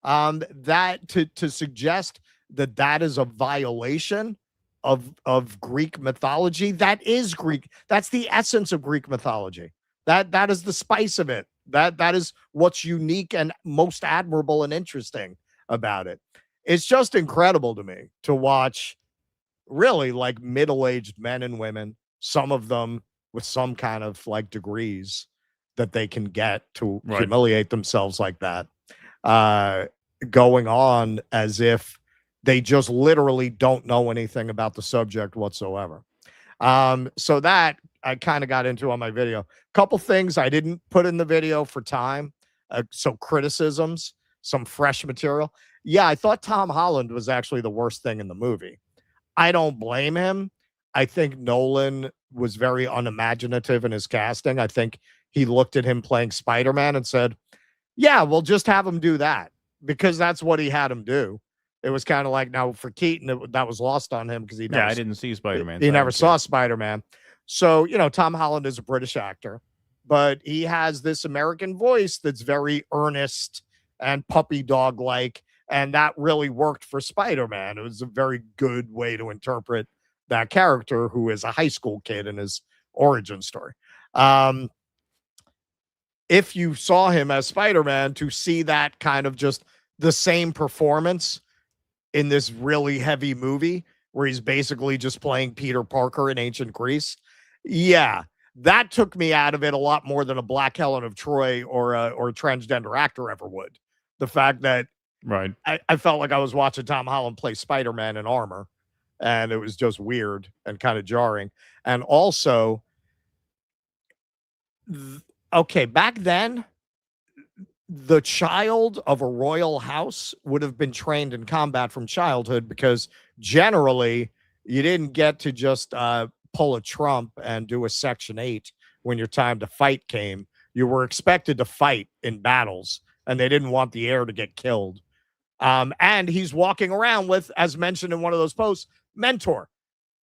That to suggest that is a violation of Greek mythology, that is Greek. That's the essence of Greek mythology. That is the spice of it. That is what's unique and most admirable and interesting about it. It's just incredible to me to watch really like middle-aged men and women, some of them with some kind of like degrees that they can get to humiliate themselves like that, going on as if they just literally don't know anything about the subject whatsoever. So that I kind of got into on my video. Couple things I didn't put in the video for time. So criticisms, some fresh material. Yeah, I thought Tom Holland was actually the worst thing in the movie. I don't blame him. I think Nolan was very unimaginative in his casting. I think he looked at him playing Spider-Man and said, yeah, we'll just have him do that, because that's what he had him do. It was kind of like, now for Keaton, that was lost on him because he never, I didn't see Spider-Man. He so I never don't saw care. Spider-Man. So, Tom Holland is a British actor, but he has this American voice that's very earnest and puppy dog like, and that really worked for Spider-Man. It was a very good way to interpret that character, who is a high school kid in his origin story. If you saw him as Spider-Man, to see that kind of just the same performance in this really heavy movie where he's basically just playing Peter Parker in ancient Greece, yeah, that took me out of it a lot more than a Black Helen of Troy or a transgender actor ever would. The fact that I felt like I was watching Tom Holland play Spider-Man in armor, and it was just weird and kind of jarring. And also, okay, back then, the child of a royal house would have been trained in combat from childhood, because generally you didn't get to just pull a Trump and do a Section 8 when your time to fight came. You were expected to fight in battles, and they didn't want the heir to get killed. And he's walking around with, as mentioned in one of those posts, mentor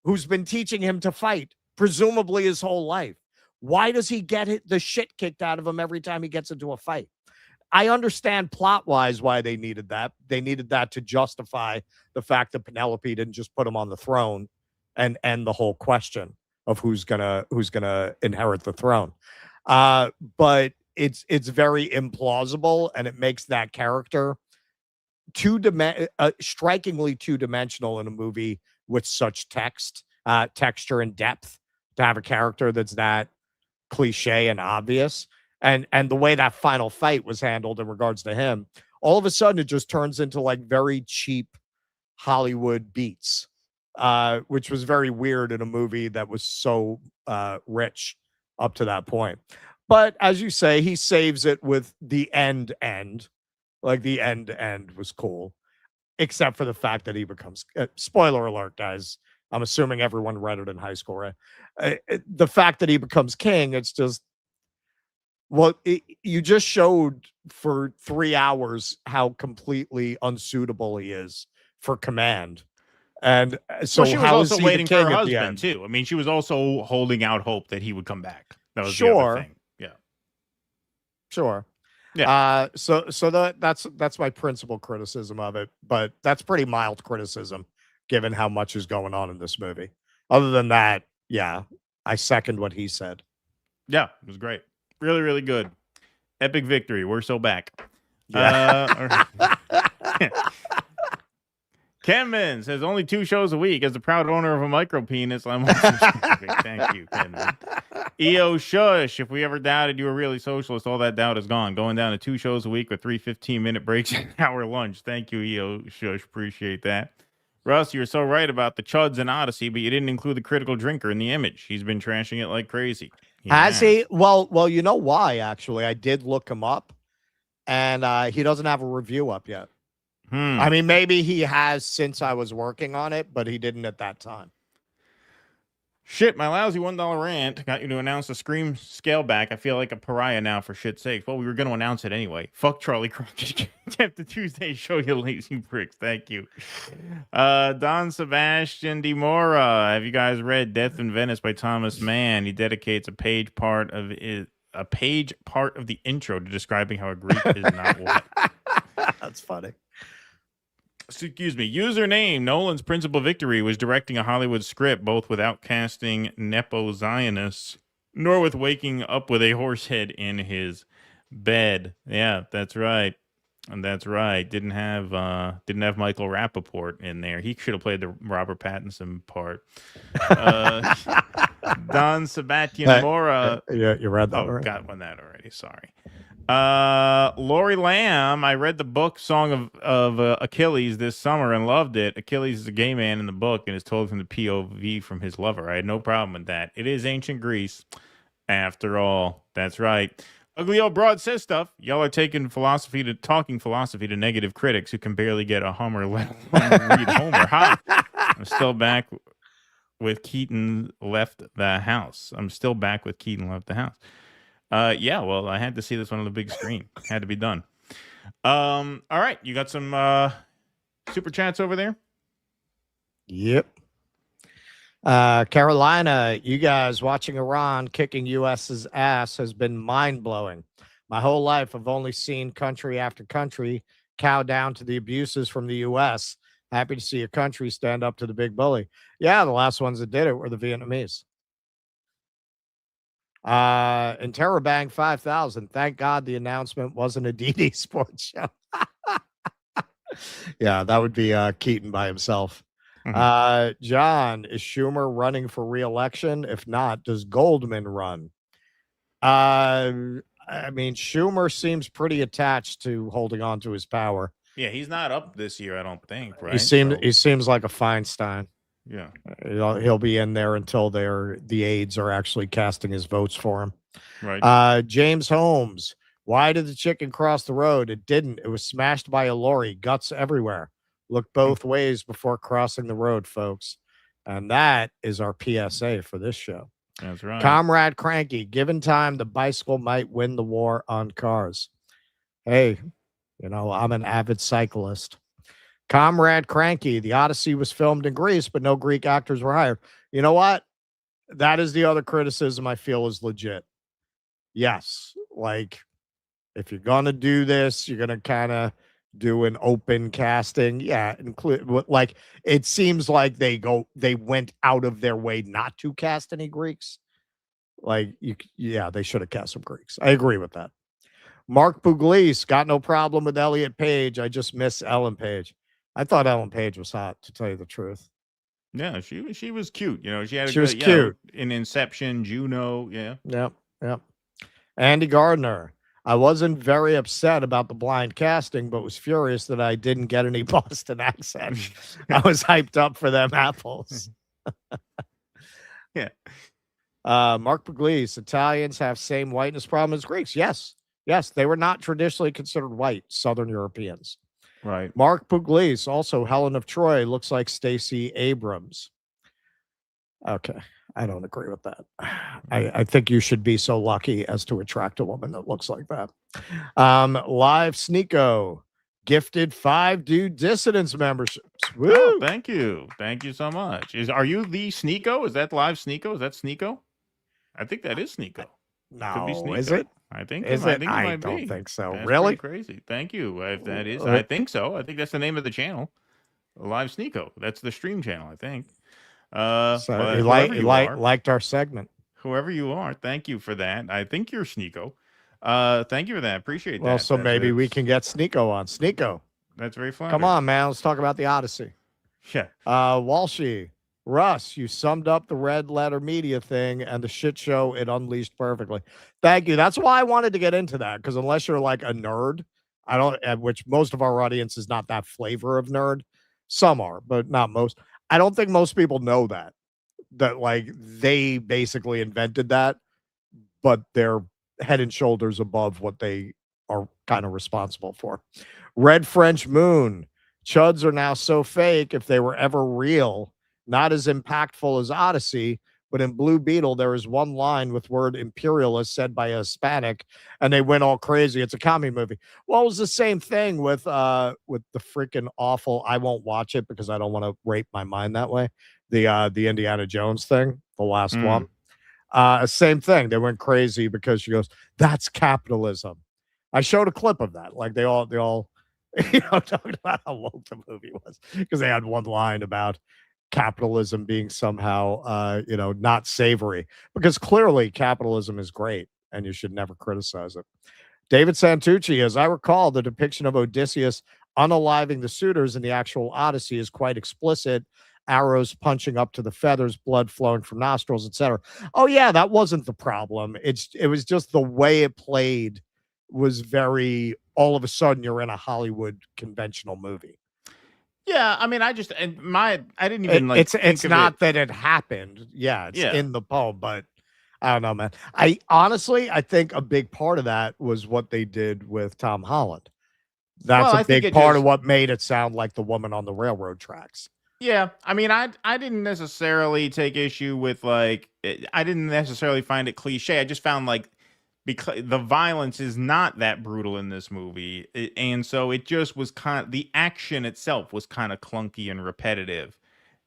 who's been teaching him to fight, presumably his whole life. Why does he get the shit kicked out of him every time he gets into a fight? I understand plot-wise why they needed that. They needed that to justify the fact that Penelope didn't just put him on the throne and end the whole question of who's gonna inherit the throne. But it's very implausible, and it makes that character strikingly two-dimensional in a movie with such texture and depth, to have a character that's that cliche and obvious. And the way that final fight was handled in regards to him, all of a sudden it just turns into like very cheap Hollywood beats, which was very weird in a movie that was so rich up to that point. But as you say, he saves it with the end. Like the end was cool, except for the fact that he becomes spoiler alert, guys. I'm assuming everyone read it in high school, right? The fact that he becomes king, it's just, well, you just showed for 3 hours how completely unsuitable he is for command. And so she was how also is he waiting the for king her at the husband end? too. I mean, she was also holding out hope that he would come back. That was the other thing. Yeah. Sure. Yeah. So that's my principal criticism of it, but that's pretty mild criticism given how much is going on in this movie. Other than that, yeah, I second what he said. Yeah, it was great. Really, really good. Epic victory. We're so back. Yeah. Kenman says only 2 shows a week. As a proud owner of a micro penis, I'm thank you, Kenman. EO Shush, if we ever doubted you were really socialist, all that doubt is gone. Going down to 2 shows a week with 3 15-minute breaks and an hour lunch. Thank you, EO Shush. Appreciate that. Russ, you're so right about the Chuds and Odyssey, but you didn't include the critical drinker in the image. He's been trashing it like crazy. Has he? Well, you know why, actually. I did look him up, and he doesn't have a review up yet. I mean, maybe he has since I was working on it, but he didn't at that time. Shit, my lousy $1 rant got you to announce the Scream scale back. I feel like a pariah now, for shit's sake. Well, we were going to announce it anyway. Fuck Charlie Crockett. Kept the Tuesday show, you lazy pricks. Thank you. Don Sebastian de Mora. Have you guys read Death in Venice by Thomas Mann? He dedicates a page part of the intro to describing how a Greek is not what. That's funny. Excuse me. Username Nolan's principal victory was directing a Hollywood script, both without casting Nepo Zionists, nor with waking up with a horse head in his bed. Yeah, that's right. And that's right. Didn't have Michael Rappaport in there. He should have played the Robert Pattinson part. Don Sebastian Mora. Yeah, you read that. Oh, right? got one that already. Sorry. Lori Lamb, I read the book Song of Achilles this summer and loved it. Achilles is a gay man in the book and is told from the POV from his lover. I had no problem with that. It is ancient Greece, after all. That's right. Ugly Old Broad says stuff. Y'all are talking philosophy to negative critics who can barely get a Hummer, let alone read Homer. Ha! I'm still back with Keaton left the house. I'm still back with Keaton left the house. Yeah, well, I had to see this one on the big screen. Had to be done. All right, you got some super chats over there? Yep. Carolina, you guys watching Iran kicking US's ass has been mind-blowing. My whole life, I've only seen country after country cow down to the abuses from the U.S. Happy to see a country stand up to the big bully. Yeah, the last ones that did it were the Vietnamese. And Terrabang 5000, thank God the announcement wasn't a DD sports show. Yeah, that would be Keaton by himself. John, is Schumer running for re-election? If not, does Goldman run? I mean, Schumer seems pretty attached to holding on to his power. Yeah, he's not up this year, I don't think, right? He seems like a Feinstein. Yeah. He'll be in there until the aides are actually casting his votes for him. Right. James Holmes, why did the chicken cross the road? It didn't. It was smashed by a lorry. Guts everywhere. Look both ways before crossing the road, folks. And that is our PSA for this show. That's right. Comrade Cranky, given time, the bicycle might win the war on cars. Hey, I'm an avid cyclist. Comrade Cranky, the Odyssey was filmed in Greece, but no Greek actors were hired. You know what? That is the other criticism I feel is legit. Yes, like, if you're going to do this, you're going to kind of do an open casting. Yeah, include, like, it seems like they went out of their way not to cast any Greeks. Like, they should have cast some Greeks. I agree with that. Mark Pugliese, got no problem with Elliot Page. I just miss Ellen Page. I thought Ellen Page was hot, to tell you the truth. Yeah, she was cute. She was cute. In Inception, Juno. Yeah. Yep. Andy Gardner, I wasn't very upset about the blind casting, but was furious that I didn't get any Boston accent. I was hyped up for them apples. Yeah. Mark Pugliese, Italians have same whiteness problem as Greeks. Yes, they were not traditionally considered white, Southern Europeans. Right. Mark Pugliese, also Helen of Troy, looks like Stacey Abrams. Okay, I don't agree with that. I think you should be so lucky as to attract a woman that looks like that. Live Sneeko, gifted 5 Dude Dissidents memberships. Woo! Oh, thank you so much. Are you the Sneeko? Is that Live Sneeko? Is that Sneeko? I think that is Sneeko. No, Could be Sneeko. is it? I think Is I it? think it I might don't be. think so. That's Really? pretty crazy. Thank you. If that is, I think so. I think that's the name of the channel. Live Sneeko. That's the stream channel, I think. So you liked our segment. Whoever you are, thank you for that. I think you're Sneeko. Thank you for that. Appreciate that. Well, so maybe we can get Sneeko on. Sneeko, that's very fun. come on, man. Let's talk about the Odyssey. Yeah. Walshy, Russ, you summed up the red letter media thing and the shit show it unleashed perfectly. Thank you. That's why I wanted to get into that, because unless you're like a nerd, which most of our audience is not that flavor of nerd. Some are, but not most. I don't think most people know that like they basically invented that, but they're head and shoulders above what they are kind of responsible for. Red French Moon, Chuds are now so fake. If they were ever real, not as impactful as Odyssey, but in Blue Beetle, there is one line with word imperialist said by a Hispanic, and they went all crazy. It's a comedy movie. Well, it was the same thing with the freaking awful, I won't watch it because I don't want to rape my mind that way, the Indiana Jones thing, the last one. Same thing. They went crazy because she goes, that's capitalism. I showed a clip of that. Like they all talking about how woke the movie was because they had one line about capitalism being somehow not savory, because clearly capitalism is great and you should never criticize it. David Santucci, as I recall, the depiction of Odysseus unaliving the suitors in the actual Odyssey is quite explicit. Arrows punching up to the feathers, blood flowing from nostrils, etc. Oh yeah, that wasn't the problem. It was just the way it played was very, all of a sudden you're in a Hollywood conventional movie. Yeah, I mean, I didn't even like. It's not that it happened. Yeah, it's in the poem, but I don't know, man. I think a big part of that was what they did with Tom Holland. That's a big part of what made it sound like the woman on the railroad tracks. Yeah, I mean, I didn't necessarily take issue with I didn't necessarily find it cliche. I just found because the violence is not that brutal in this movie, and so it just was the action itself was kind of clunky and repetitive,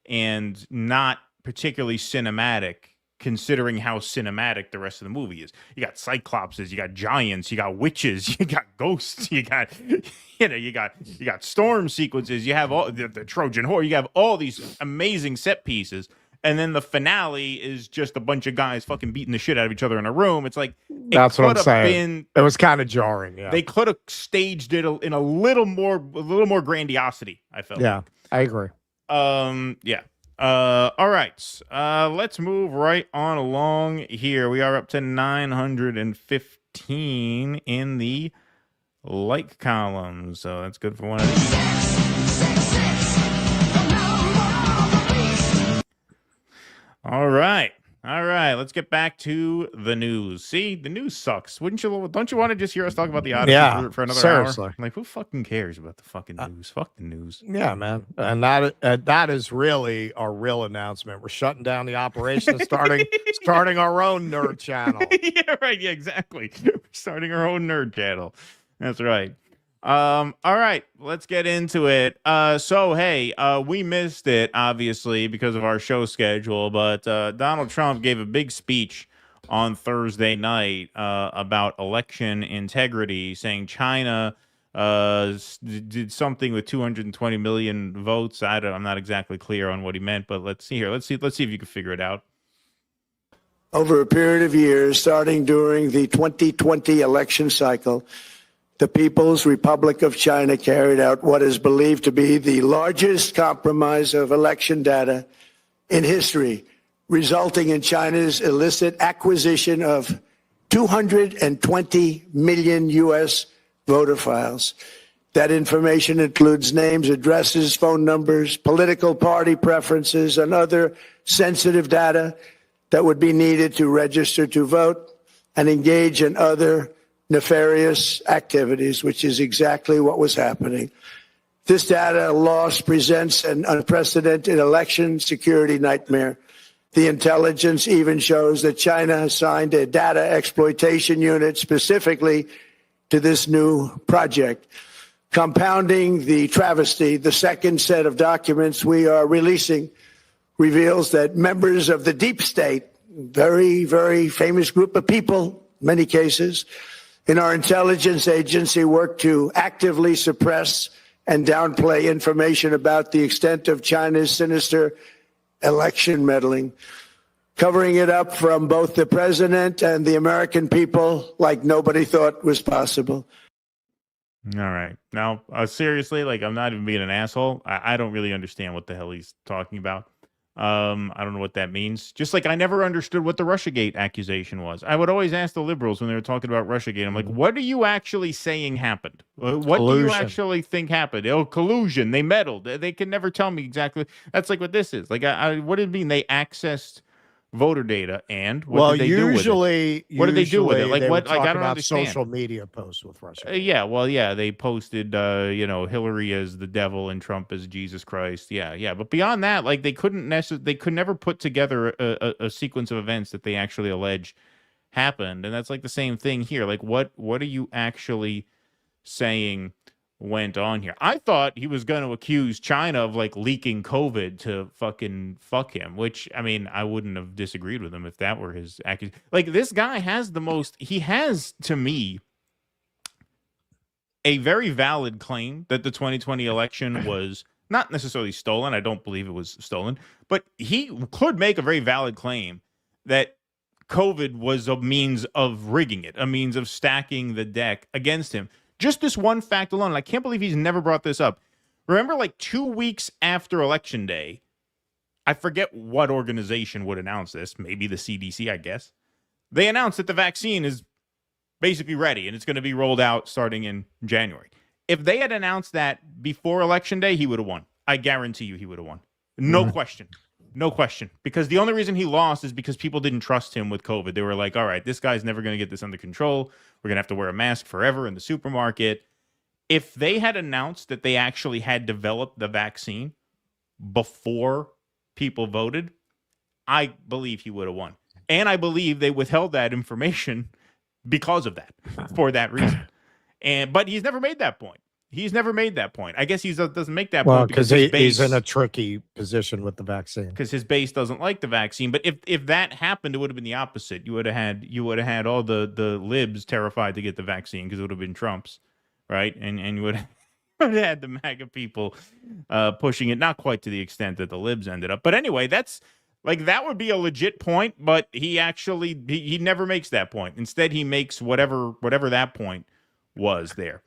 and not particularly cinematic. Considering how cinematic the rest of the movie is, you got cyclopses, you got giants, you got witches, you got ghosts, you got you got storm sequences, you have all the Trojan horse, you have all these amazing set pieces, and then the finale is just a bunch of guys fucking beating the shit out of each other in a room. It's like that's what I'm saying. It was kind of jarring. Yeah, they could have staged it in a little more grandiosity. I felt. Yeah, I agree. Yeah. All right. Let's move right on along here. We are up to 915 in the like column, so that's good for one of these. All right. Let's get back to the news. See, the news sucks. Don't you want to just hear us talk about the Odyssey for another seriously. hour? Like, who fucking cares about the fucking news? Fuck the news. Yeah, man. And that is really our real announcement. We're shutting down the operation, starting our own nerd channel. Yeah, right. Yeah, exactly. We're starting our own nerd channel. That's right. All right, let's get into it. We missed it, obviously, because of our show schedule, but Donald Trump gave a big speech on Thursday night about election integrity, saying China did something with 220 million votes. I'm not exactly clear on what he meant, but let's see here. Let's see if you can figure it out. Over a period of years, starting during the 2020 election cycle, the People's Republic of China carried out what is believed to be the largest compromise of election data in history, resulting in China's illicit acquisition of 220 million U.S. voter files. That information includes names, addresses, phone numbers, political party preferences, and other sensitive data that would be needed to register to vote and engage in other nefarious activities, which is exactly what was happening. This data loss presents an unprecedented election security nightmare. The intelligence even shows that China assigned a data exploitation unit specifically to this new project. Compounding the travesty, the second set of documents we are releasing reveals that members of the deep state, very, very famous group of people, many cases, in our intelligence agency work to actively suppress and downplay information about the extent of China's sinister election meddling, covering it up from both the president and the American people like nobody thought was possible. All right. Now, seriously, I'm not even being an asshole. I don't really understand what the hell he's talking about. I don't know what that means. Just like I never understood what the Russiagate accusation was. I would always ask the liberals when they were talking about Russiagate, I'm like, what are you actually saying happened? What do you actually think happened? Oh, collusion. They meddled. They can never tell me exactly. That's like what this is. Like, what did it mean? They accessed voter data, and what did they do with it? What did they do with it? Like, what? Like, I don't understand. Social media posts with Russia. They posted, Hillary as the devil and Trump as Jesus Christ. Yeah. But beyond that, like, they could never put together a sequence of events that they actually allege happened, and that's like the same thing here. Like, what are you actually saying went on here? I thought he was going to accuse China of leaking COVID to fucking fuck him, which, I mean, I wouldn't have disagreed with him if that were his accusation. Like, this guy has to me, a very valid claim that the 2020 election was not necessarily stolen. I don't believe it was stolen, but he could make a very valid claim that COVID was a means of rigging it, a means of stacking the deck against him. Just this one fact alone, and I can't believe he's never brought this up. Remember, 2 weeks after Election Day, I forget what organization would announce this, maybe the CDC, I guess. They announced that the vaccine is basically ready, and it's going to be rolled out starting in January. If they had announced that before Election Day, he would have won. I guarantee you he would have won. No question. No question. Because the only reason he lost is because people didn't trust him with COVID. They were like, all right, this guy's never going to get this under control. We're going to have to wear a mask forever in the supermarket. If they had announced that they actually had developed the vaccine, before people voted, I believe he would have won. And I believe they withheld that information because of that, for that reason. But he's never made that point. He's never made that point. I guess he doesn't make that point because he's in a tricky position with the vaccine. Because his base doesn't like the vaccine. But if that happened, it would have been the opposite. You would have had all the libs terrified to get the vaccine because it would have been Trump's, right? And you would have had the MAGA people pushing it, not quite to the extent that the libs ended up. But anyway, that would be a legit point. But he actually he never makes that point. Instead, he makes whatever that point was there.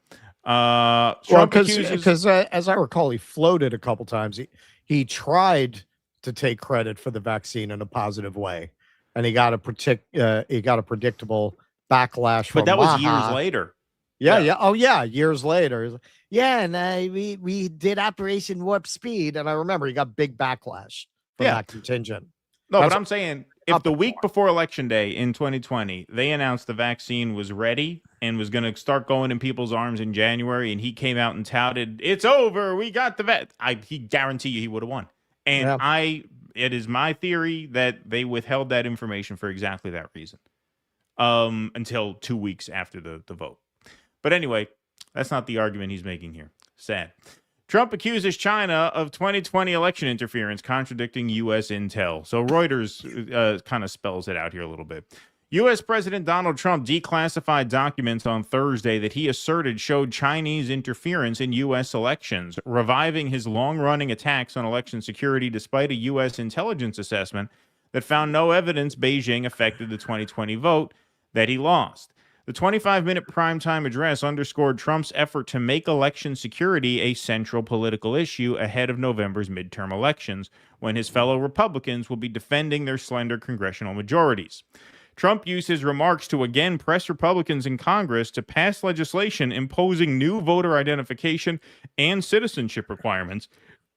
Trump because as I recall, he floated a couple times. He tried to take credit for the vaccine in a positive way, and he got a predictable backlash. But that was years later. Yeah. Oh, yeah, years later. Yeah, and we did Operation Warp Speed, and I remember he got big backlash from that contingent. No, but I'm saying if the week before Election Day in 2020, they announced the vaccine was ready and was going to start going in people's arms in January, and he came out and touted, "It's over, we got the vet," he guarantee you he would have won. And it is my theory that they withheld that information for exactly that reason until 2 weeks after the vote. But anyway, that's not the argument he's making here. Sad. Trump accuses China of 2020 election interference, contradicting U.S. intel. So Reuters kind of spells it out here a little bit. U.S. President Donald Trump declassified documents on Thursday that he asserted showed Chinese interference in U.S. elections, reviving his long-running attacks on election security despite a U.S. intelligence assessment that found no evidence Beijing affected the 2020 vote that he lost. The 25-minute primetime address underscored Trump's effort to make election security a central political issue ahead of November's midterm elections, when his fellow Republicans will be defending their slender congressional majorities. Trump used his remarks to again press Republicans in Congress to pass legislation imposing new voter identification and citizenship requirements,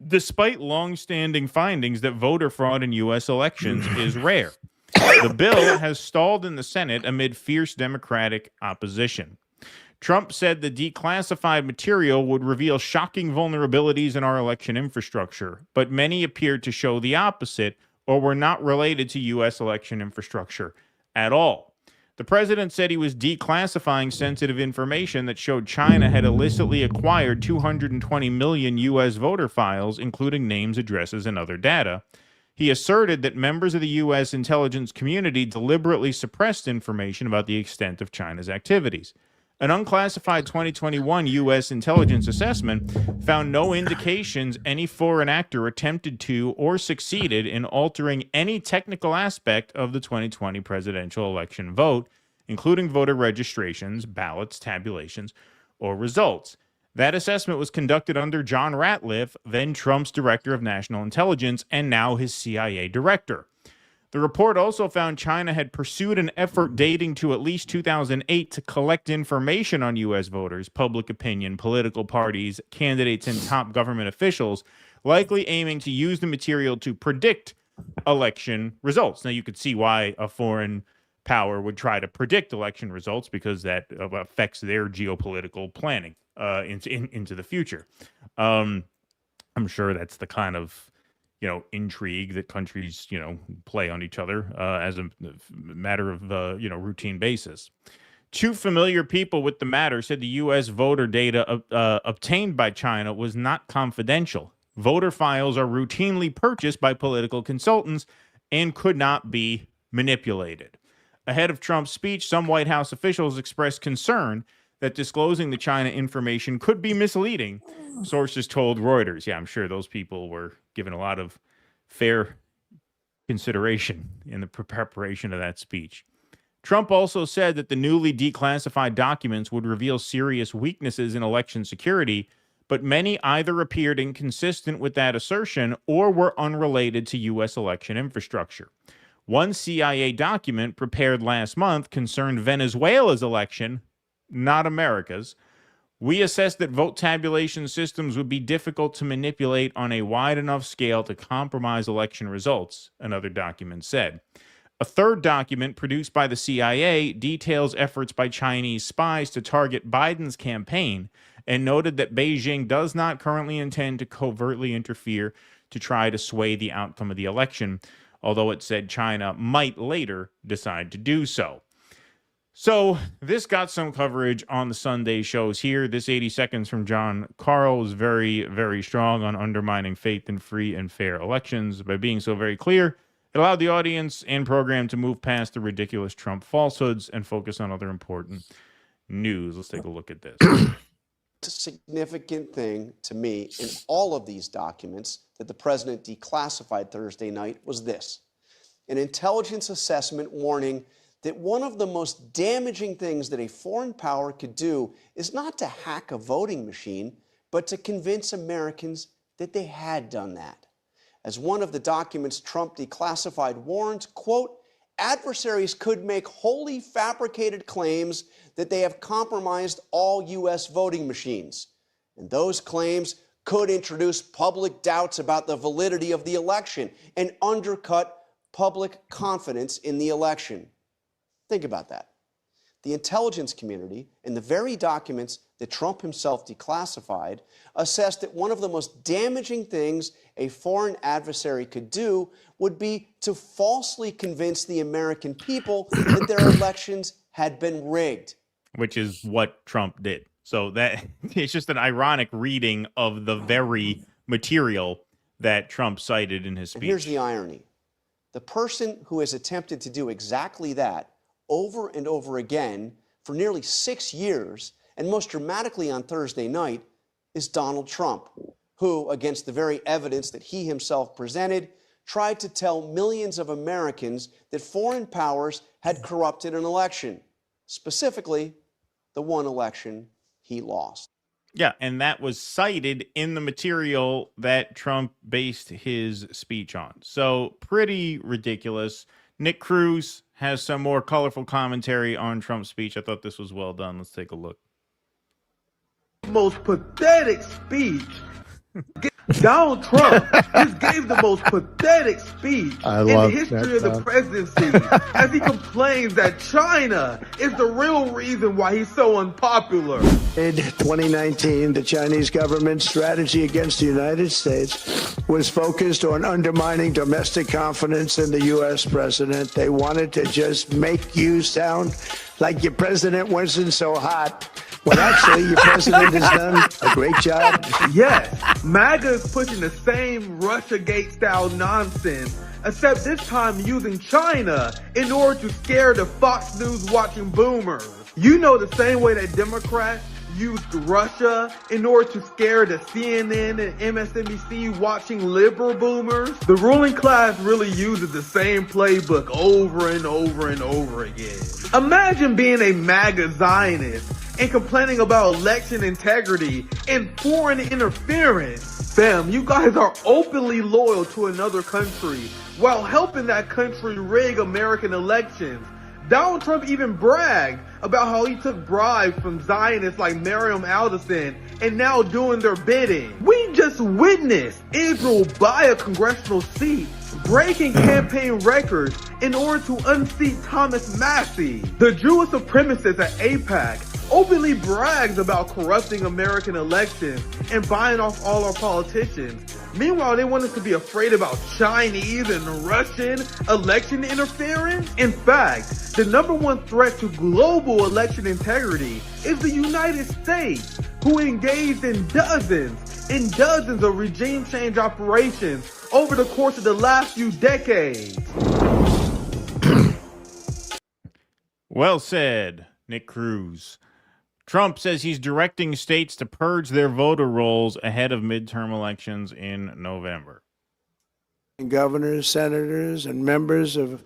despite long-standing findings that voter fraud in U.S. elections is rare. The bill has stalled in the Senate amid fierce Democratic opposition. Trump said the declassified material would reveal shocking vulnerabilities in our election infrastructure, but many appeared to show the opposite or were not related to U.S. election infrastructure at all. The president said he was declassifying sensitive information that showed China had illicitly acquired 220 million U.S. voter files, including names, addresses, and other data. He asserted that members of the U.S. intelligence community deliberately suppressed information about the extent of China's activities. An unclassified 2021 U.S. intelligence assessment found no indications any foreign actor attempted to or succeeded in altering any technical aspect of the 2020 presidential election vote, including voter registrations, ballots, tabulations, or results. That assessment was conducted under John Ratcliffe, then Trump's director of national intelligence, and now his CIA director. The report also found China had pursued an effort dating to at least 2008 to collect information on U.S. voters, public opinion, political parties, candidates, and top government officials, likely aiming to use the material to predict election results. Now, you could see why a foreign power would try to predict election results, because that affects their geopolitical planning into the future. I'm sure that's the kind of intrigue that countries play on each other as a matter of routine basis. Two familiar people with the matter said the U.S. voter data obtained by China was not confidential. Voter files are routinely purchased by political consultants and could not be manipulated. Ahead of Trump's speech, some White House officials expressed concern that disclosing the China information could be misleading, sources told Reuters. Yeah, I'm sure those people were given a lot of fair consideration in the preparation of that speech. Trump also said that the newly declassified documents would reveal serious weaknesses in election security, but many either appeared inconsistent with that assertion or were unrelated to U.S. election infrastructure. One CIA document prepared last month concerned Venezuela's election, not America's. We assessed that vote tabulation systems would be difficult to manipulate on a wide enough scale to compromise election results, another document said. A third document produced by the CIA details efforts by Chinese spies to target Biden's campaign and noted that Beijing does not currently intend to covertly interfere to try to sway the outcome of the election, although it said China might later decide to do so. So this got some coverage on the Sunday shows here. This 80 seconds from John Carl is very, very strong on undermining faith in free and fair elections. By being so very clear, it allowed the audience and program to move past the ridiculous Trump falsehoods and focus on other important news. Let's take a look at this. The significant thing to me in all of these documents that the president declassified Thursday night was this: an intelligence assessment warning that one of the most damaging things that a foreign power could do is not to hack a voting machine, but to convince Americans that they had done that. As one of the documents Trump declassified warns, quote, adversaries could make wholly fabricated claims that they have compromised all U.S. voting machines. And those claims could introduce public doubts about the validity of the election and undercut public confidence in the election. Think about that. The intelligence community, in the very documents that Trump himself declassified, assessed that one of the most damaging things a foreign adversary could do would be to falsely convince the American people that their elections had been rigged. Which is what Trump did. So that it's just an ironic reading of the very material that Trump cited in his speech. And here's the irony. The person who has attempted to do exactly that over and over again for nearly 6 years, and most dramatically on Thursday night, is Donald Trump, who, against the very evidence that he himself presented, tried to tell millions of Americans that foreign powers had corrupted an election, specifically the one election he lost. Yeah, and that was cited in the material that Trump based his speech on. So pretty ridiculous. Nick Cruz has some more colorful commentary on Trump's speech. I thought this was well done. Let's take a look. Most pathetic speech. Donald Trump just gave the most pathetic speech in the history of the presidency as he complains that China is the real reason why he's so unpopular. In 2019, the Chinese government's strategy against the United States was focused on undermining domestic confidence in the U.S. president. They wanted to just make you sound like your president wasn't so hot. Well, actually, your president has done a great job. Yes, MAGA is pushing the same Russiagate-style nonsense, except this time using China in order to scare the Fox News-watching boomers. You know, the same way that Democrats used Russia in order to scare the CNN and MSNBC watching liberal boomers. The ruling class really uses the same playbook over and over and over again. Imagine being a MAGA Zionist and complaining about election integrity and foreign interference. Fam, you guys are openly loyal to another country while helping that country rig American elections. Donald Trump even bragged about how he took bribes from Zionists like Miriam Alderson and now doing their bidding. We just witnessed Israel buy a congressional seat, breaking campaign records in order to unseat Thomas Massey. The Jewish supremacist at AIPAC openly brags about corrupting American elections and buying off all our politicians. Meanwhile, they want us to be afraid about Chinese and Russian election interference. In fact, the number one threat to global election integrity is the United States, who engaged in dozens of regime change operations over the course of the last few decades. Well said, Nick Cruz. Trump says he's directing states to purge their voter rolls ahead of midterm elections in November. Governors, senators, and members of...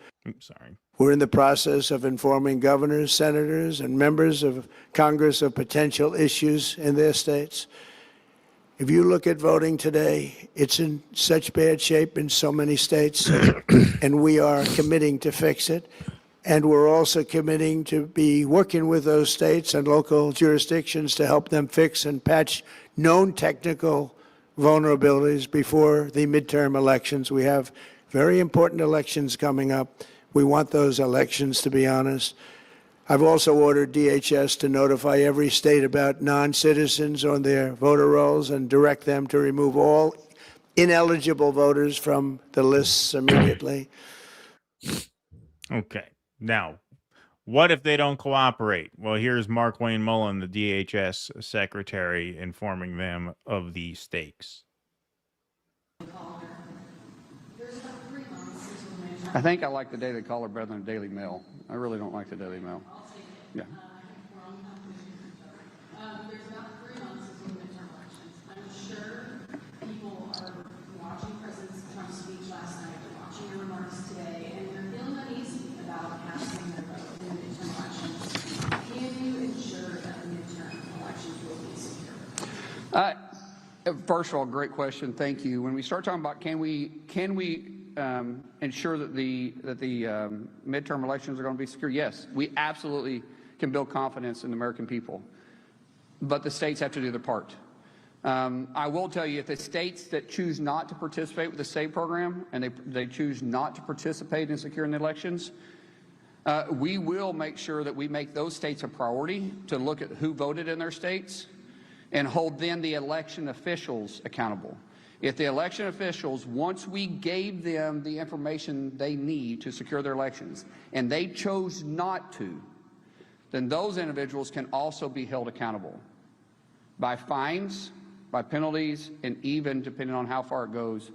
We're in the process of informing governors, senators, and members of Congress of potential issues in their states. If you look at voting today, it's in such bad shape in so many states, and we are committing to fix it. And we're also committing to be working with those states and local jurisdictions to help them fix and patch known technical vulnerabilities before the midterm elections. We have very important elections coming up. We want those elections to be honest. I've also ordered DHS to notify every state about non-citizens on their voter rolls and direct them to remove all ineligible voters from the lists immediately. Okay. Now, what if they don't cooperate? Well, here's Mark Wayne Mullen, the DHS secretary, informing them of the stakes. I think I like the Daily Caller better than the Daily Mail. I really don't like the Daily Mail. Yeah. There's about 3 months until the midterm elections. I'm sure people are watching President Trump's speech last night, watching your remarks today, and they're feeling uneasy about casting their vote in the midterm elections. Can you ensure that the midterm elections will be secure? First of all, great question. Thank you. When we start talking about can we ensure that the midterm elections are going to be secure? Yes, we absolutely can build confidence in the American people, but the states have to do their part. I will tell you, if the states that choose not to participate with the SAVE program and they choose not to participate in securing the elections, we will make sure that we make those states a priority to look at who voted in their states and hold then the election officials accountable. If the election officials, once we gave them the information they need to secure their elections, and they chose not to, then those individuals can also be held accountable by fines, by penalties, and even, depending on how far it goes,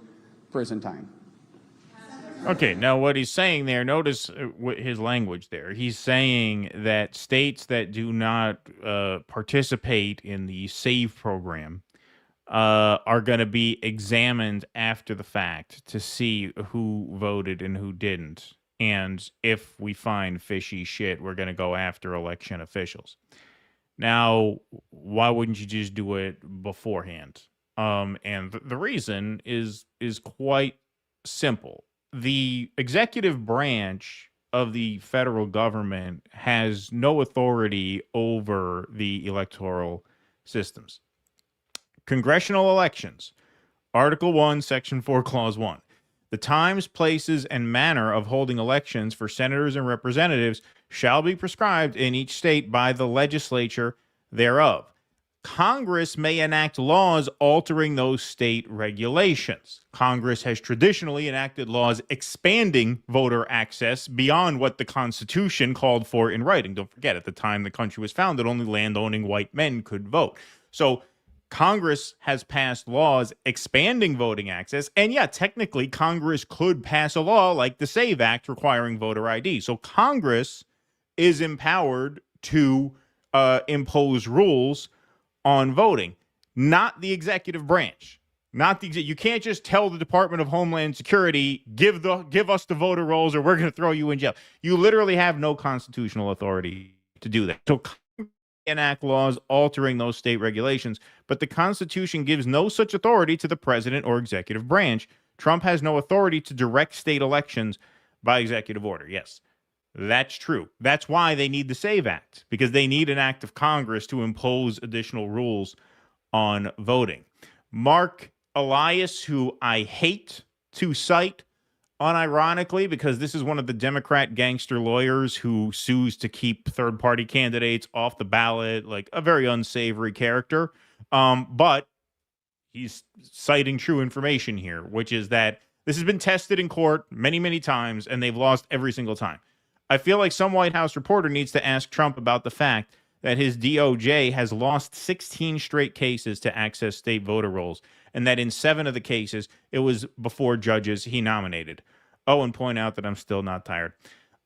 prison time. Okay, now what he's saying there, notice his language there. He's saying that states that do not participate in the SAVE program are going to be examined after the fact to see who voted and who didn't. And if we find fishy shit, we're going to go after election officials. Now, why wouldn't you just do it beforehand? And the reason is quite simple. The executive branch of the federal government has no authority over the electoral systems. Congressional elections, Article 1, Section 4, Clause 1. The times, places, and manner of holding elections for senators and representatives shall be prescribed in each state by the legislature thereof. Congress may enact laws altering those state regulations. Congress has traditionally enacted laws expanding voter access beyond what the Constitution called for in writing. Don't forget, at the time the country was founded, only land-owning white men could vote. So Congress has passed laws expanding voting access, and yeah, technically Congress could pass a law like the SAVE Act requiring voter ID. So Congress is empowered to impose rules on voting, not the executive branch. You can't just tell the Department of Homeland Security, give us the voter rolls or we're going to throw you in jail. You literally have no constitutional authority to do that. So Congress can enact laws altering those state regulations, but the Constitution gives no such authority to the president or executive branch. Trump has no authority to direct state elections by executive order. Yes, that's true. That's why they need the SAVE Act, because they need an act of Congress to impose additional rules on voting. Mark Elias, who I hate to cite unironically, because this is one of the Democrat gangster lawyers who sues to keep third-party candidates off the ballot, like a very unsavory character. But he's citing true information here, which is that this has been tested in court many, many times, and they've lost every single time. I feel like some White House reporter needs to ask Trump about the fact that his DOJ has lost 16 straight cases to access state voter rolls, and that in 7 of the cases, it was before judges he nominated. Oh, and point out that I'm still not tired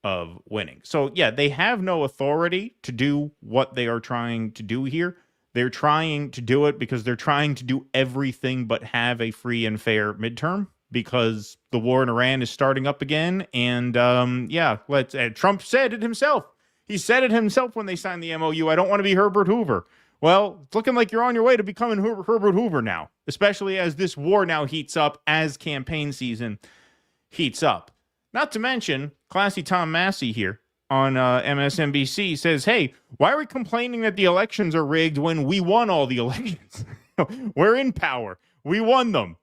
of winning. So, yeah, they have no authority to do what they are trying to do here. They're trying to do it because they're trying to do everything but have a free and fair midterm, because the war in Iran is starting up again. And, Trump said it himself. He said it himself when they signed the MOU. I don't want to be Herbert Hoover. Well, it's looking like you're on your way to becoming Herbert Hoover now, especially as this war now heats up, as campaign season heats up. Not to mention, classy Tom Massey here on MSNBC says, hey, why are we complaining that the elections are rigged when we won all the elections? We're in power. We won them.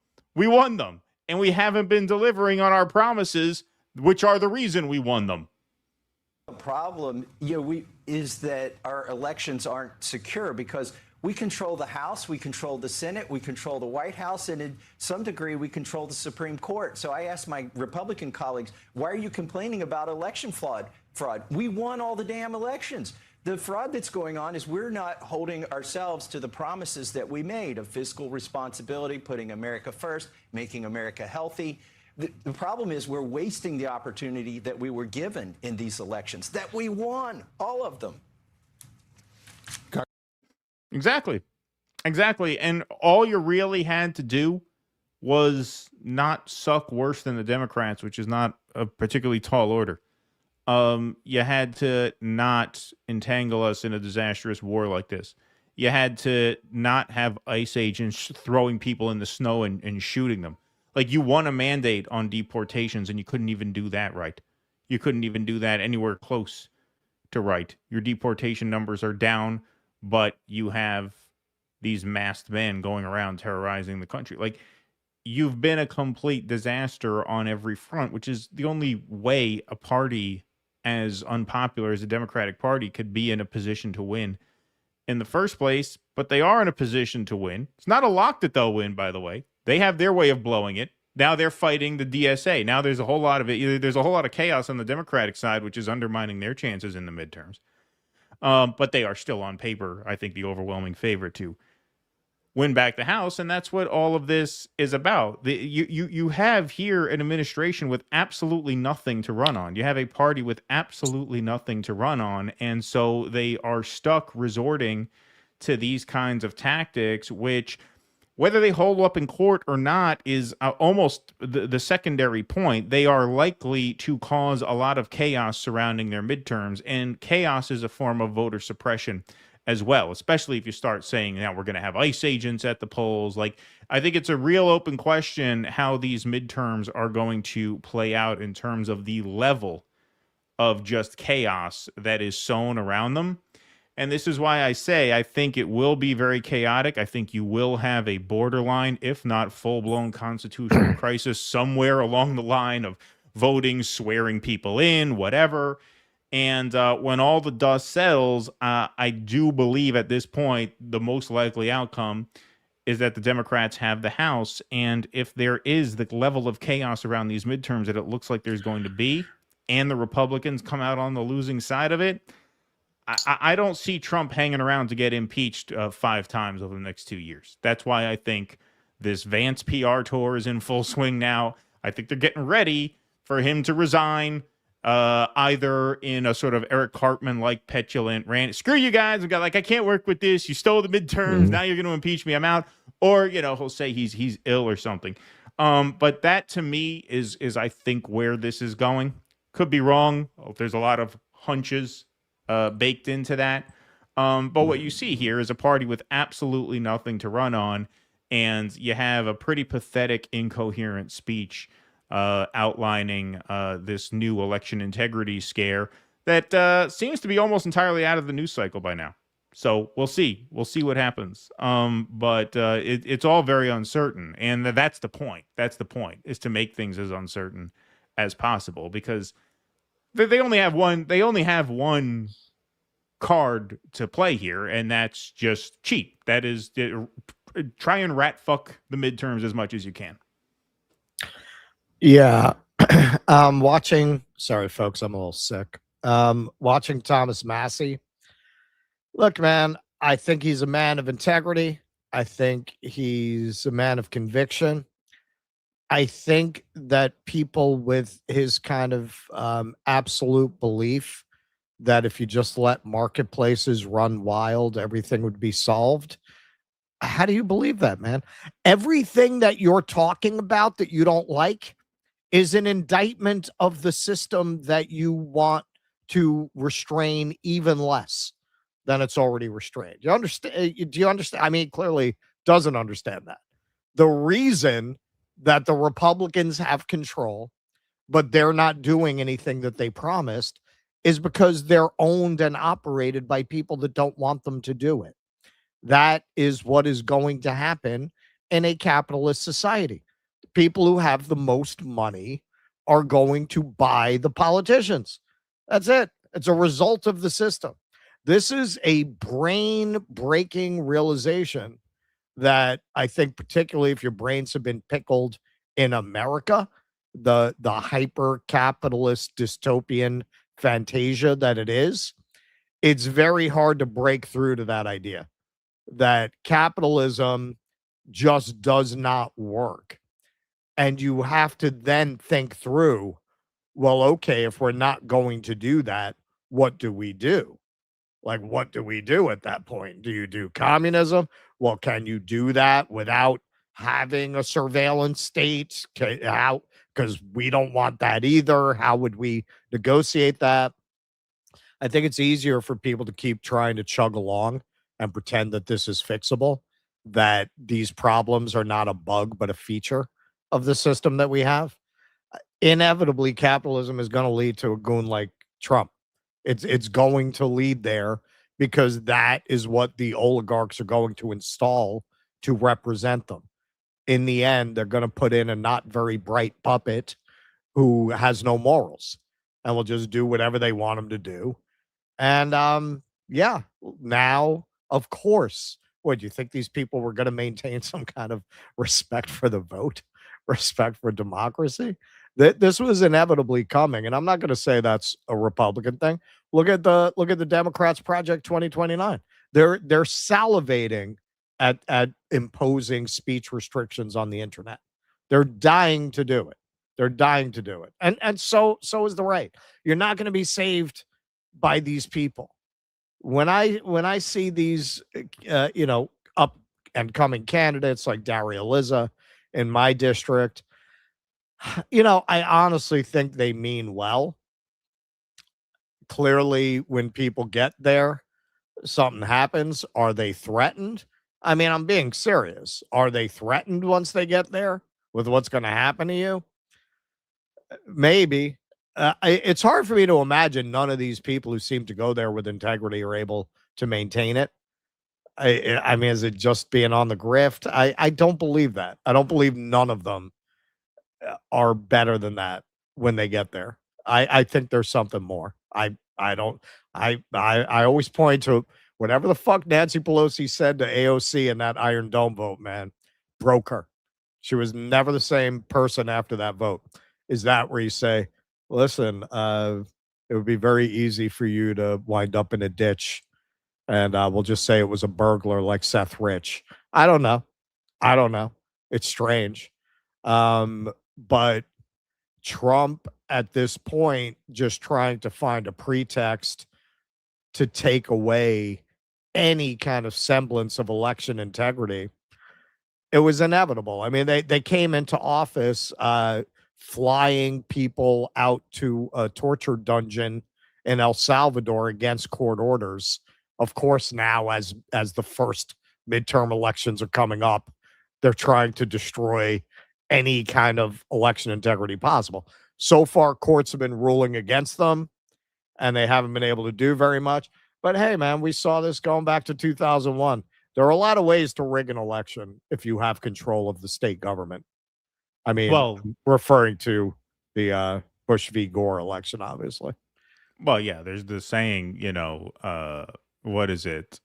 And we haven't been delivering on our promises, which are the reason we won them. The problem, is that our elections aren't secure because We control the House, we control the Senate, we control the White House, and in some degree, we control the Supreme Court. So I asked my Republican colleagues, why are you complaining about election fraud? We won all the damn elections. The fraud that's going on is we're not holding ourselves to the promises that we made of fiscal responsibility, putting America first, making America healthy. The problem is we're wasting the opportunity that we were given in these elections, that we won, all of them. Exactly. And all you really had to do was not suck worse than the Democrats, which is not a particularly tall order. You had to not entangle us in a disastrous war like this. You had to not have ICE agents throwing people in the snow and shooting them. Like, you won a mandate on deportations, and you couldn't even do that right. You couldn't even do that anywhere close to right. Your deportation numbers are down, but you have these masked men going around terrorizing the country. Like, you've been a complete disaster on every front, which is the only way a party as unpopular as the Democratic Party could be in a position to win in the first place. But they are in a position to win. It's not a lock that they'll win, by the way. They have their way of blowing it. Now they're fighting the DSA. Now there's a whole lot of it. There's a whole lot of chaos on the Democratic side, which is undermining their chances in the midterms. But they are still on paper, I think, the overwhelming favorite to win back the House, and that's what all of this is about. You have here an administration with absolutely nothing to run on. You have a party with absolutely nothing to run on, and so they are stuck resorting to these kinds of tactics, which, whether they hold up in court or not, is almost the secondary point. They are likely to cause a lot of chaos surrounding their midterms, and chaos is a form of voter suppression as well, especially if you start saying, now we're going to have ICE agents at the polls. Like, I think it's a real open question how these midterms are going to play out in terms of the level of just chaos that is sown around them. And this is why I say I think it will be very chaotic. I think you will have a borderline, if not full-blown constitutional crisis somewhere along the line of voting, swearing people in, whatever. And when all the dust settles, I do believe at this point the most likely outcome is that the Democrats have the House. And if there is the level of chaos around these midterms that it looks like there's going to be, and the Republicans come out on the losing side of it, I don't see Trump hanging around to get impeached 5 times over the next 2 years. That's why I think this Vance PR tour is in full swing now. I think they're getting ready for him to resign, either in a sort of Eric Cartman-like petulant rant, screw you guys, I can't work with this, you stole the midterms, now you're going to impeach me, I'm out. Or, he'll say he's ill or something. But that, to me, is I think where this is going. Could be wrong. There's a lot of hunches baked into that. But what you see here is a party with absolutely nothing to run on, and you have a pretty pathetic, incoherent speech outlining this new election integrity scare that seems to be almost entirely out of the news cycle by now. So we'll see. We'll see what happens. But it's all very uncertain, and that's the point. That's the point, is to make things as uncertain as possible, because they only have one. They only have one card to play here, and that's just cheat. That is, try and rat fuck the midterms as much as you can. Yeah. Watching, sorry folks, I'm a little sick. Watching Thomas Massey. Look, man, I think he's a man of integrity. I think he's a man of conviction. I think that people with his kind of absolute belief that if you just let marketplaces run wild, everything would be solved. How do you believe that, man? Everything that you're talking about that you don't like is an indictment of the system that you want to restrain even less than it's already restrained. You understand? Do you understand? I mean, clearly doesn't understand that. The reason that the Republicans have control, but they're not doing anything that they promised, is because they're owned and operated by people that don't want them to do it. That is what is going to happen in a capitalist society. The people who have the most money are going to buy the politicians. That's it. It's a result of the system. This is a brain-breaking realization that I think, particularly if your brains have been pickled in America, the hyper-capitalist dystopian fantasia that it is, it's very hard to break through to that idea that capitalism just does not work. And you have to then think through, well, okay, if we're not going to do that, what do we do? Like, what do we do at that point? Do you do communism? Well, can you do that without having a surveillance state? How? Because we don't want that either. How would we negotiate that? I think it's easier for people to keep trying to chug along and pretend that this is fixable, that these problems are not a bug, but a feature of the system that we have. Inevitably, capitalism is going to lead to a goon like Trump. It's going to lead there because that is what the oligarchs are going to install to represent them. In the end, they're going to put in a not very bright puppet who has no morals and will just do whatever they want him to do. And yeah, now, of course, what do you think these people were going to maintain some kind of respect for the vote, respect for democracy? This was inevitably coming, and I'm not going to say that's a Republican thing. Look at the Democrats' Project 2029. They're salivating at imposing speech restrictions on the internet. They're dying to do it. They're dying to do it. And so is the right. You're not going to be saved by these people. When I see these up and coming candidates like Daria Liza in my district, I honestly think they mean well. Clearly, when people get there, something happens. Are they threatened? I mean, I'm being serious. Are they threatened once they get there with what's going to happen to you? Maybe. It's hard for me to imagine none of these people who seem to go there with integrity are able to maintain it. I mean, is it just being on the grift? I don't believe that. I don't believe none of them are better than that when they get there. I think there's something more. I always point to whatever the fuck Nancy Pelosi said to AOC in that Iron Dome vote, man, broke her. She was never the same person after that vote. Is that where you say, listen, it would be very easy for you to wind up in a ditch and we'll just say it was a burglar like Seth Rich. I don't know. It's strange. But Trump at this point just trying to find a pretext to take away any kind of semblance of election integrity. It was inevitable. I mean, they came into office flying people out to a torture dungeon in El Salvador against court orders. Of course, now as the first midterm elections are coming up, they're trying to destroy any kind of election integrity possible. So far, courts have been ruling against them, and they haven't been able to do very much. But hey, man, we saw this going back to 2001. There are a lot of ways to rig an election if you have control of the state government. I mean, I'm referring to the Bush v. Gore election, obviously. Well, yeah, there's the saying, what is it?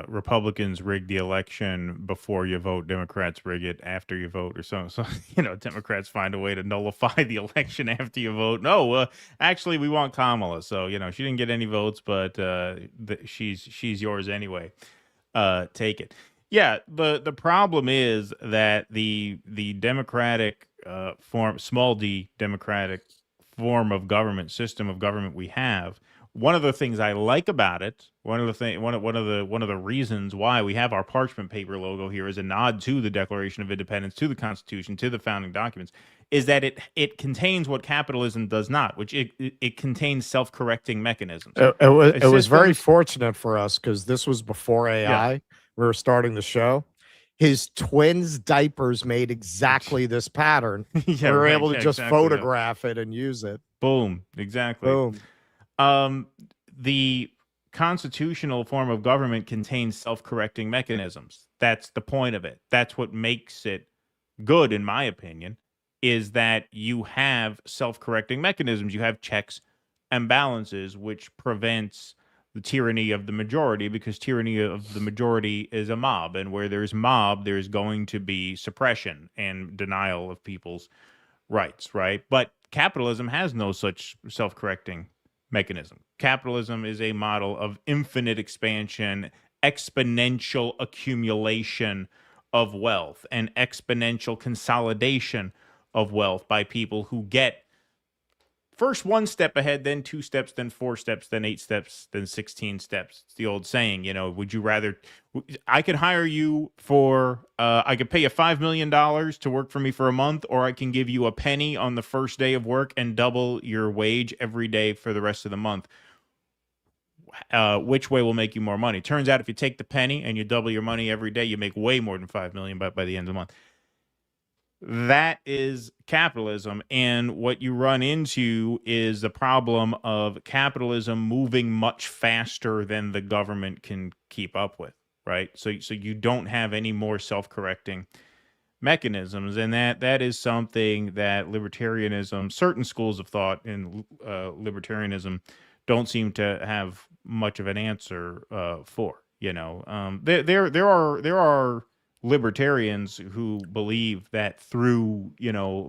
Republicans rig the election before you vote. Democrats rig it after you vote or something. So, Democrats find a way to nullify the election after you vote. No, actually, we want Kamala. So, she didn't get any votes, but she's yours anyway. Take it. Yeah, the problem is that the democratic small d democratic form of government, system of government we have, one of the things I like about it, one of the reasons why we have our parchment paper logo here as a nod to the Declaration of Independence, to the Constitution, to the founding documents, is that it contains what capitalism does not, which it contains self-correcting mechanisms. It was very fortunate for us because this was before AI. Yeah. We were starting the show. His twins' diapers made exactly this pattern. Yeah, we were able to just photograph it and use it. Boom. Exactly. Boom. The constitutional form of government contains self-correcting mechanisms. That's the point of it. That's what makes it good, in my opinion, is that you have self-correcting mechanisms. You have checks and balances, which prevents the tyranny of the majority, because tyranny of the majority is a mob, and where there's mob, there's going to be suppression and denial of people's rights, right? But capitalism has no such self-correcting mechanism. Capitalism is a model of infinite expansion, exponential accumulation of wealth, and exponential consolidation of wealth by people who get first one step ahead, then 2 steps, then 4 steps, then 8 steps, then 16 steps. It's the old saying, would you rather, I could hire you for, I could pay you $5 million to work for me for a month, or I can give you a penny on the first day of work and double your wage every day for the rest of the month. Which way will make you more money? Turns out if you take the penny and you double your money every day, you make way more than $5 million by the end of the month. That is capitalism, and what you run into is the problem of capitalism moving much faster than the government can keep up with, right? So you don't have any more self-correcting mechanisms, and that is something that libertarianism, certain schools of thought in libertarianism, don't seem to have much of an answer for. There are libertarians who believe that through,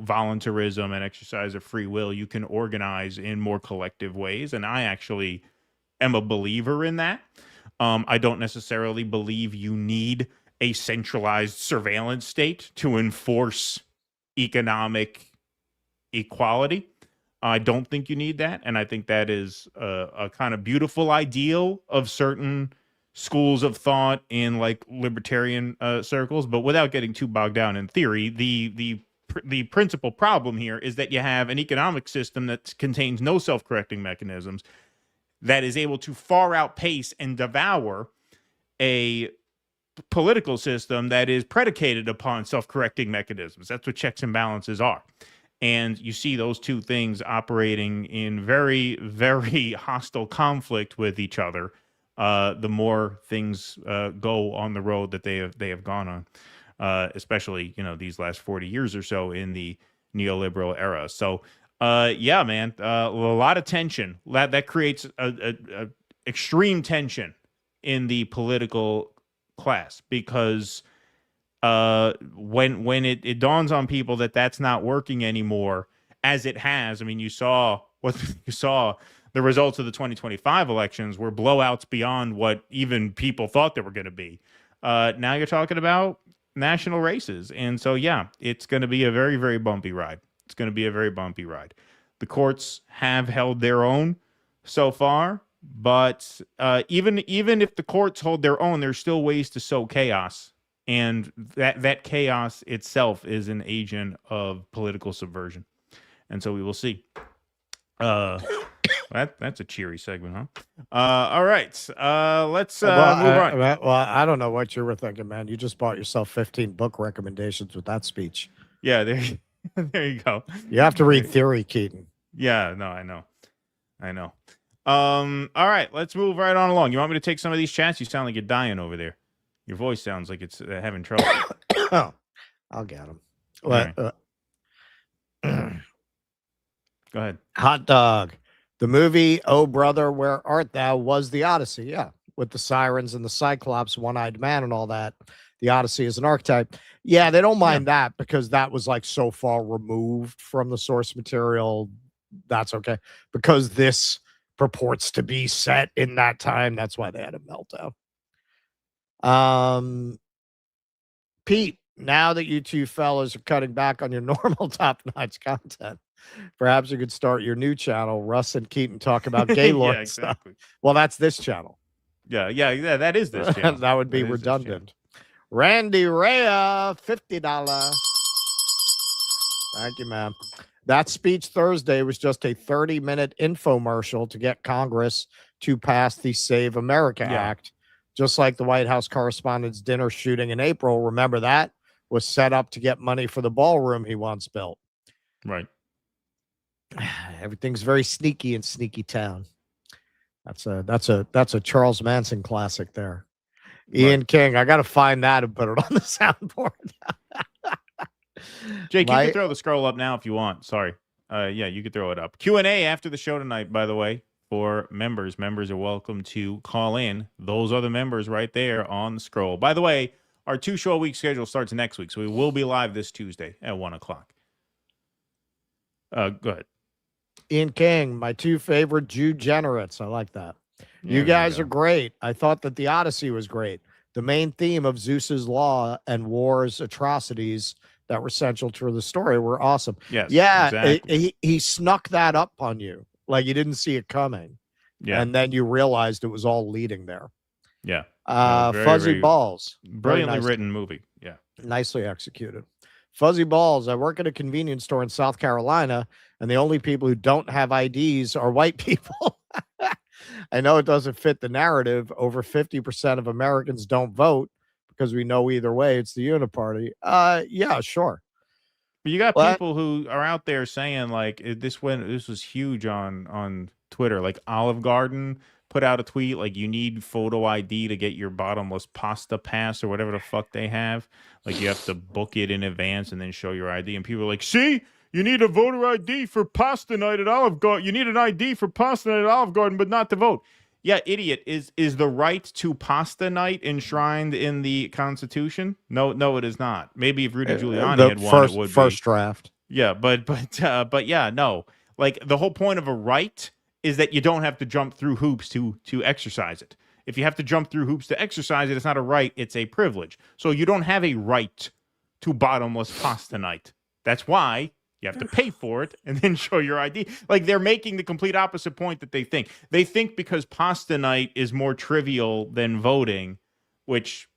voluntarism and exercise of free will, you can organize in more collective ways. And I actually am a believer in that. I don't necessarily believe you need a centralized surveillance state to enforce economic equality. I don't think you need that. And I think that is a kind of beautiful ideal of certain schools of thought in like libertarian circles, but without getting too bogged down in theory, the principal problem here is that you have an economic system that contains no self-correcting mechanisms, that is able to far outpace and devour a political system that is predicated upon self-correcting mechanisms. That's what checks and balances are. And you see those two things operating in very, very hostile conflict with each other. The more things go on the road that they have gone on, especially these last 40 years or so in the neoliberal era. So yeah, man, a lot of tension that creates a extreme tension in the political class, because when it dawns on people that that's not working anymore, as it has. I mean, you saw the results of the 2025 elections were blowouts beyond what even people thought they were going to be. Now you're talking about national races. And so, yeah, it's going to be a very, very bumpy ride. It's going to be a very bumpy ride. The courts have held their own so far, but even if the courts hold their own, there's still ways to sow chaos. And that chaos itself is an agent of political subversion. And so we will see. That's a cheery segment, huh? All right. Let's move on. Well, I don't know what you were thinking, man. You just bought yourself 15 book recommendations with that speech. Yeah, there you go. You have to read theory, Keaton. Yeah, no, I know. All right, let's move right on along. You want me to take some of these chats? You sound like you're dying over there. Your voice sounds like it's having trouble. Oh, I'll get them. Right. Go ahead. Hot dog. The movie Oh Brother, Where Art Thou was the Odyssey. Yeah, with the sirens and the Cyclops, one-eyed man and all that. The Odyssey is an archetype. Yeah, they don't mind that because that was like so far removed from the source material. That's okay. Because this purports to be set in that time. That's why they had a meltdown. Pete, now that you two fellas are cutting back on your normal top-notch content, perhaps you could start your new channel, Russ and Keaton Talk About Gaylord Yeah, exactly. stuff. Well, that's this channel. Yeah, that is this channel. That would be redundant. Randy Rea, $50. Thank you, ma'am. That speech Thursday was just a 30-minute infomercial to get Congress to pass the Save America Act, just like the White House correspondent's dinner shooting in April. Remember that? Was set up to get money for the ballroom he once built. Right. Everything's very sneaky in Sneaky Town. That's a Charles Manson classic there. Ian King, I got to find that and put it on the soundboard. Jake, you can throw the scroll up now if you want. Sorry. Yeah, you can throw it up. Q&A after the show tonight, by the way. for members. Members are welcome to call in. Those are the members right there on the scroll. By the way, our 2-show-a-week schedule starts next week, so we will be live this Tuesday at 1 o'clock. Go ahead. Ian King, my 2 favorite Jew-generates. I like that. You guys are great. I thought that the Odyssey was great. The main theme of Zeus's law and war's atrocities that were central to the story were awesome. Yes, yeah, exactly. he snuck that up on you. Like you didn't see it coming. Yeah. And then you realized it was all leading there. Yeah. Fuzzy Balls. Brilliantly written movie. Yeah. Nicely executed. Fuzzy Balls. I work at a convenience store in South Carolina, and the only people who don't have IDs are white people. I know it doesn't fit the narrative. Over 50% of Americans don't vote because we know either way it's the uniparty. Yeah, sure. But you got people who are out there saying like this was huge on Twitter. Like Olive Garden put out a tweet like you need photo ID to get your bottomless pasta pass or whatever the fuck they have. Like you have to book it in advance and then show your ID. And people are like, see, you need a voter ID for pasta night at Olive Garden. You need an ID for pasta night at Olive Garden, but not to vote. Yeah, idiot. Is the right to pasta night enshrined in the Constitution? No, it is not. Maybe if Rudy Giuliani had won, it would be. First draft. Yeah, but yeah, no. Like the whole point of a right is that you don't have to jump through hoops to exercise it. If you have to jump through hoops to exercise it, it's not a right, it's a privilege. So you don't have a right to bottomless pasta night. That's why you have to pay for it and then show your ID. Like they're making the complete opposite point that they think. They think because pasta night is more trivial than voting, which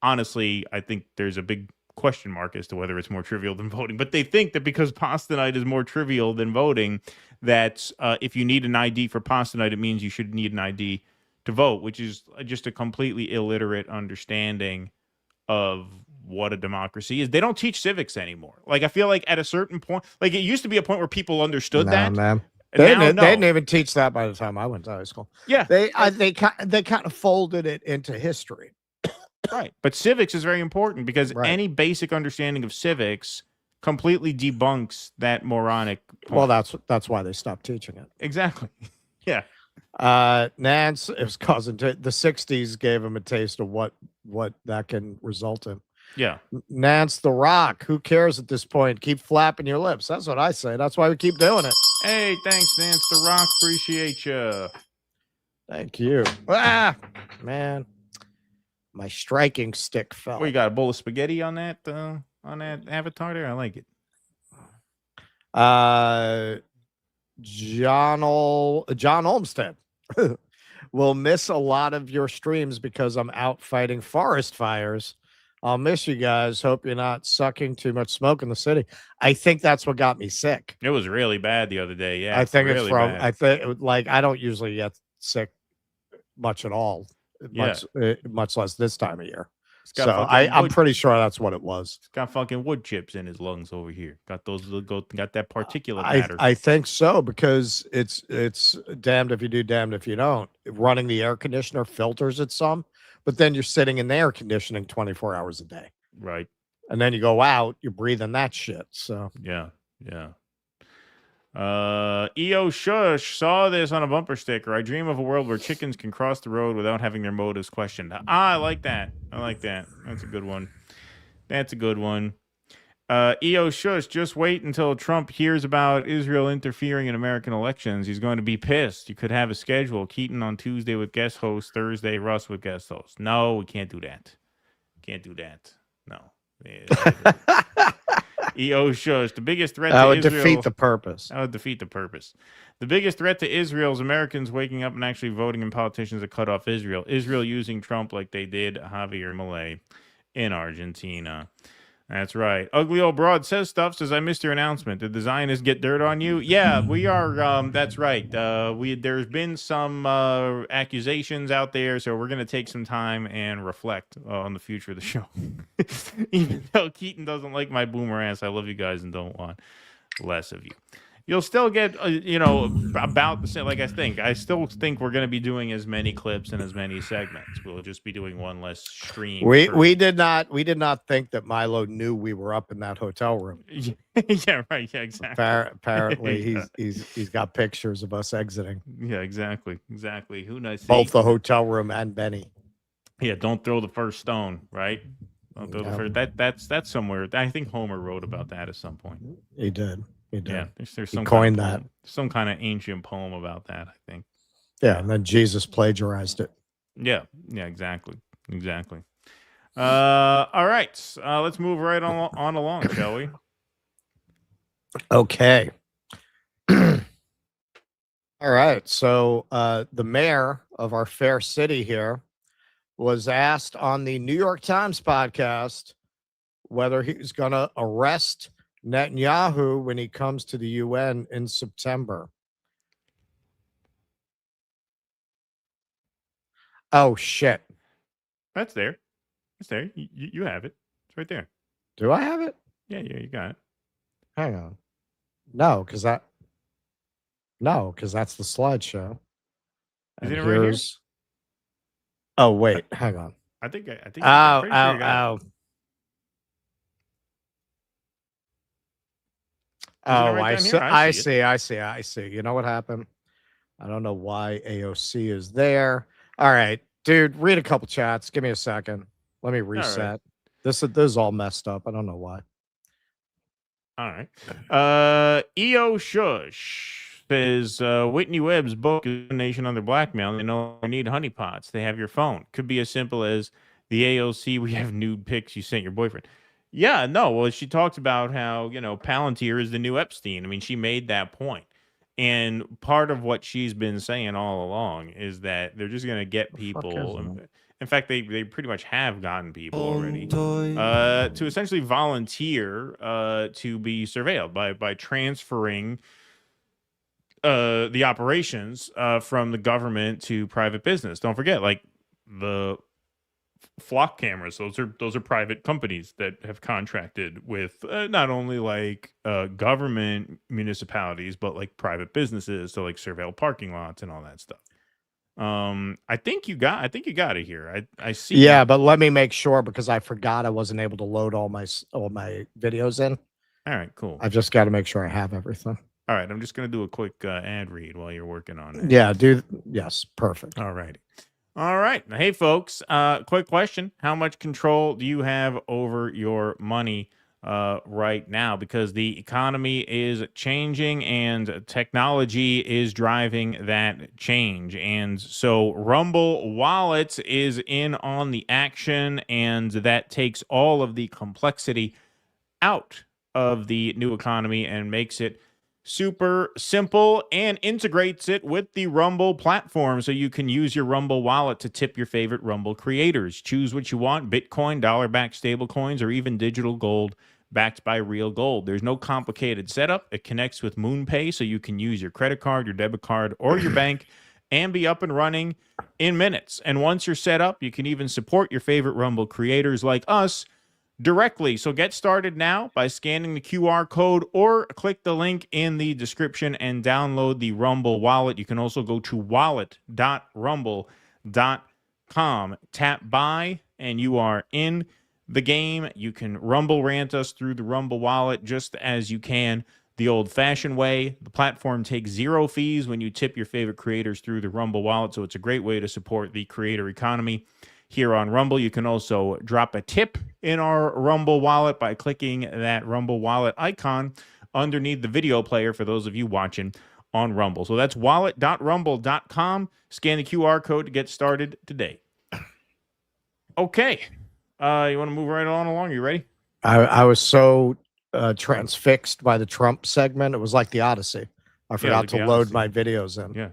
honestly, I think there's a big question mark as to whether it's more trivial than voting. But they think that because pasta night is more trivial than voting, that if you need an ID for pasta night, it means you should need an ID to vote, which is just a completely illiterate understanding of what a democracy is. They don't teach civics anymore. Like I feel like at a certain point, like it used to be a point where people understood that. Man. They didn't even teach that by the time I went to high school. Yeah, they kind of folded it into history. Right, but civics is very important because any basic understanding of civics completely debunks that moronic point. Well, that's why they stopped teaching it. Exactly. Yeah. Nance, it was causing the 60s gave him a taste of what that can result in. Yeah. Nance the Rock. Who cares at this point? Keep flapping your lips. That's what I say. That's why we keep doing it. Hey, thanks, Nance the Rock. Appreciate you. Thank you. Ah, man, my striking stick fell. Well, you got a bowl of spaghetti on that avatar there. I like it. John Olmsted will miss a lot of your streams because I'm out fighting forest fires. I'll miss you guys. Hope you're not sucking too much smoke in the city. I think that's what got me sick. It was really bad the other day. Yeah, I think really it's from. bad. I think like I don't usually get sick much at all. Much less this time of year. So I'm pretty sure that's what it was. It's got fucking wood chips in his lungs over here. Got that particulate matter. I think so because it's damned if you do, damned if you don't. Running the air conditioner filters it some, but then you're sitting in the air conditioning 24 hours a day. Right. And then you go out, you're breathing that shit. So yeah. EO Shush saw this on a bumper sticker. I dream of a world where chickens can cross the road without having their motives questioned. I like that. That's a good one. EO Shush, just wait until Trump hears about Israel interfering in American elections. He's going to be pissed. You could have a schedule. Keaton on Tuesday with guest host, Thursday Russ with guest host. No, we can't do that. No. EO Shush, the biggest threat to Israel. That would defeat the purpose. The biggest threat to Israel is Americans waking up and actually voting in politicians that cut off Israel. Israel using Trump like they did Javier Milei in Argentina. That's right. Ugly Old Broad says, I missed your announcement. Did the Zionists get dirt on you? Yeah, we are. That's right. There's been some accusations out there, so we're going to take some time and reflect on the future of the show. Even though Keaton doesn't like my boomer ass, I love you guys and don't want less of you. you'll still get, about the same. Like I still think we're going to be doing as many clips and as many segments. We'll just be doing one less stream. We did not think that Milo knew we were up in that hotel room. Yeah, right. Yeah, exactly. Apparently, Yeah. he's got pictures of us exiting. Yeah, exactly. Who knows? Both the hotel room and Benny. Yeah, don't throw the first stone, right? Don't throw the first. That's somewhere. I think Homer wrote about that at some point. He did. Yeah, there's He some coined kind of that. poem, some kind of ancient poem about that, I think. Yeah, and then Jesus plagiarized it. Yeah, exactly. All right, let's move right on along, shall we? Okay. All right. So the mayor of our fair city here was asked on the New York Times podcast whether he's going to arrest Netanyahu when he comes to the UN in September. Oh, shit. That's there. It's there. You have it. It's right there. Do I have it? Yeah, you got it. Hang on. No, because that's the slideshow. Is And it right here? Oh, wait. Hang on. I think. I'm pretty sure you got it. Oh, right I down see. here? I see. You know what happened? I don't know why AOC is there. All right, dude, read a couple chats. Give me a second. Let me reset. This is all messed up. I don't know why. All right. EO Shush says Whitney Webb's book is a nation under blackmail. They no longer need honeypots. They have your phone. Could be as simple as the AOC. We have nude pics you sent your boyfriend. Yeah, no. Well, she talked about how, Palantir is the new Epstein. I mean, she made that point. And part of what she's been saying all along is that they're just going to get people. In fact, they pretty much have gotten people already to essentially volunteer to be surveilled by transferring the operations from the government to private business. Don't forget, like the flock cameras, those are private companies that have contracted with not only like government municipalities, but like private businesses to like surveil parking lots and all that stuff. I think you got it here. I see. Yeah, but let me make sure because I forgot I wasn't able to load all my videos in. All right, cool. I've just got to make sure I have everything. All right, I'm just gonna do a quick ad read while you're working on it. Yeah, dude. Yes, perfect. All righty. All right. Hey, folks, quick question. How much control do you have over your money right now? Because the economy is changing and technology is driving that change. And so Rumble Wallet is in on the action, and that takes all of the complexity out of the new economy and makes it super simple and integrates it with the Rumble platform so you can use your Rumble wallet to tip your favorite Rumble creators. Choose what you want: Bitcoin, dollar-backed stablecoins, or even digital gold backed by real gold. There's no complicated setup. It connects with MoonPay so you can use your credit card, your debit card, or your bank and be up and running in minutes. And once you're set up, you can even support your favorite Rumble creators like us directly. So get started now by scanning the QR code or click the link in the description and download the Rumble wallet. You can also go to wallet.rumble.com, tap buy, and you are in the game. You can Rumble rant us through the Rumble wallet just as you can the old-fashioned way. The platform takes 0 fees when you tip your favorite creators through the Rumble wallet, so it's a great way to support the creator economy here on Rumble. You can also drop a tip in our Rumble wallet by clicking that Rumble wallet icon underneath the video player for those of you watching on Rumble. So that's wallet.rumble.com. Scan the QR code to get started today. Okay. You want to move right on along? You ready? I was so transfixed by the Trump segment. It was like the Odyssey. I forgot to load my videos in.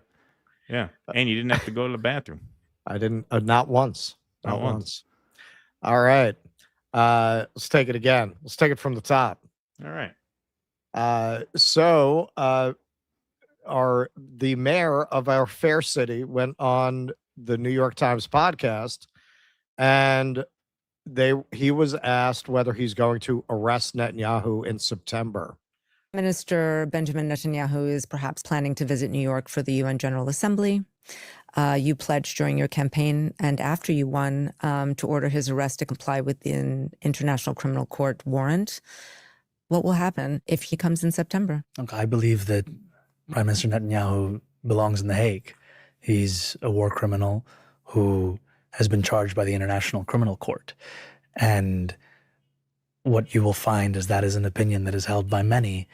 Yeah. And you didn't have to go to the bathroom. I didn't. Not once. Not once. All right. Let's take it again. Let's take it from the top. All right. So the mayor of our fair city went on the New York Times podcast, and he was asked whether he's going to arrest Netanyahu in September. Minister Benjamin Netanyahu is perhaps planning to visit New York for the UN General Assembly. You pledged during your campaign and after you won to order his arrest to comply with the International Criminal Court warrant. What will happen if he comes in September? Look, I believe that Prime Minister Netanyahu belongs in The Hague. He's a war criminal who has been charged by the International Criminal Court. And what you will find is that is an opinion that is held by many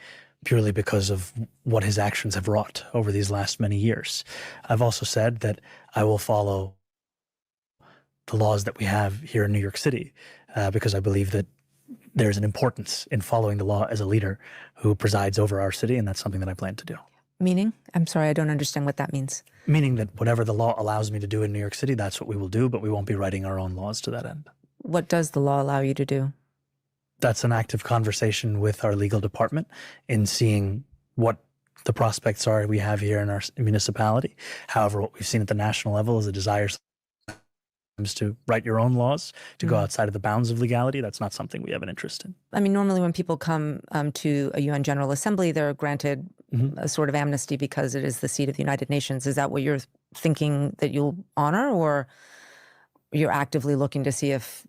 purely because of what his actions have wrought over these last many years. I've also said that I will follow the laws that we have here in New York City because I believe that there's an importance in following the law as a leader who presides over our city, and that's something that I plan to do. Meaning? I'm sorry, I don't understand what that means. Meaning that whatever the law allows me to do in New York City, that's what we will do, but we won't be writing our own laws to that end. What does the law allow you to do? That's an active conversation with our legal department in seeing what the prospects are we have here in our municipality. However, what we've seen at the national level is a desire to write your own laws, to go outside of the bounds of legality. That's not something we have an interest in. I mean, normally when people come to a UN General Assembly, they're granted a sort of amnesty because it is the seat of the United Nations. Is that what you're thinking that you'll honor, or you're actively looking to see if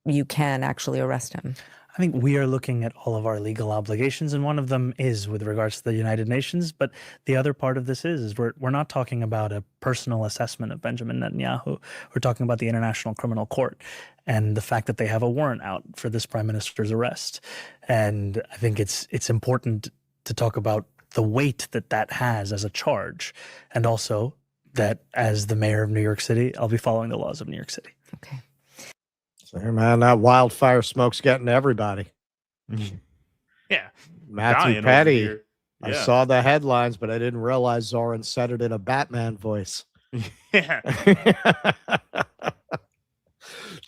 you can actually arrest him? I think we are looking at all of our legal obligations, and one of them is with regards to the United Nations. But the other part of this is we're not talking about a personal assessment of Benjamin Netanyahu. We're talking about the International Criminal Court and the fact that they have a warrant out for this prime minister's arrest. And I think it's important to talk about the weight that that has as a charge, and also that as the mayor of New York City, I'll be following the laws of New York City. Okay. So, man, that wildfire smoke's getting to everybody. Yeah. Matthew Dying Petty. over here. I Yeah. saw the headlines, but I didn't realize Zoran said it in a Batman voice. Yeah.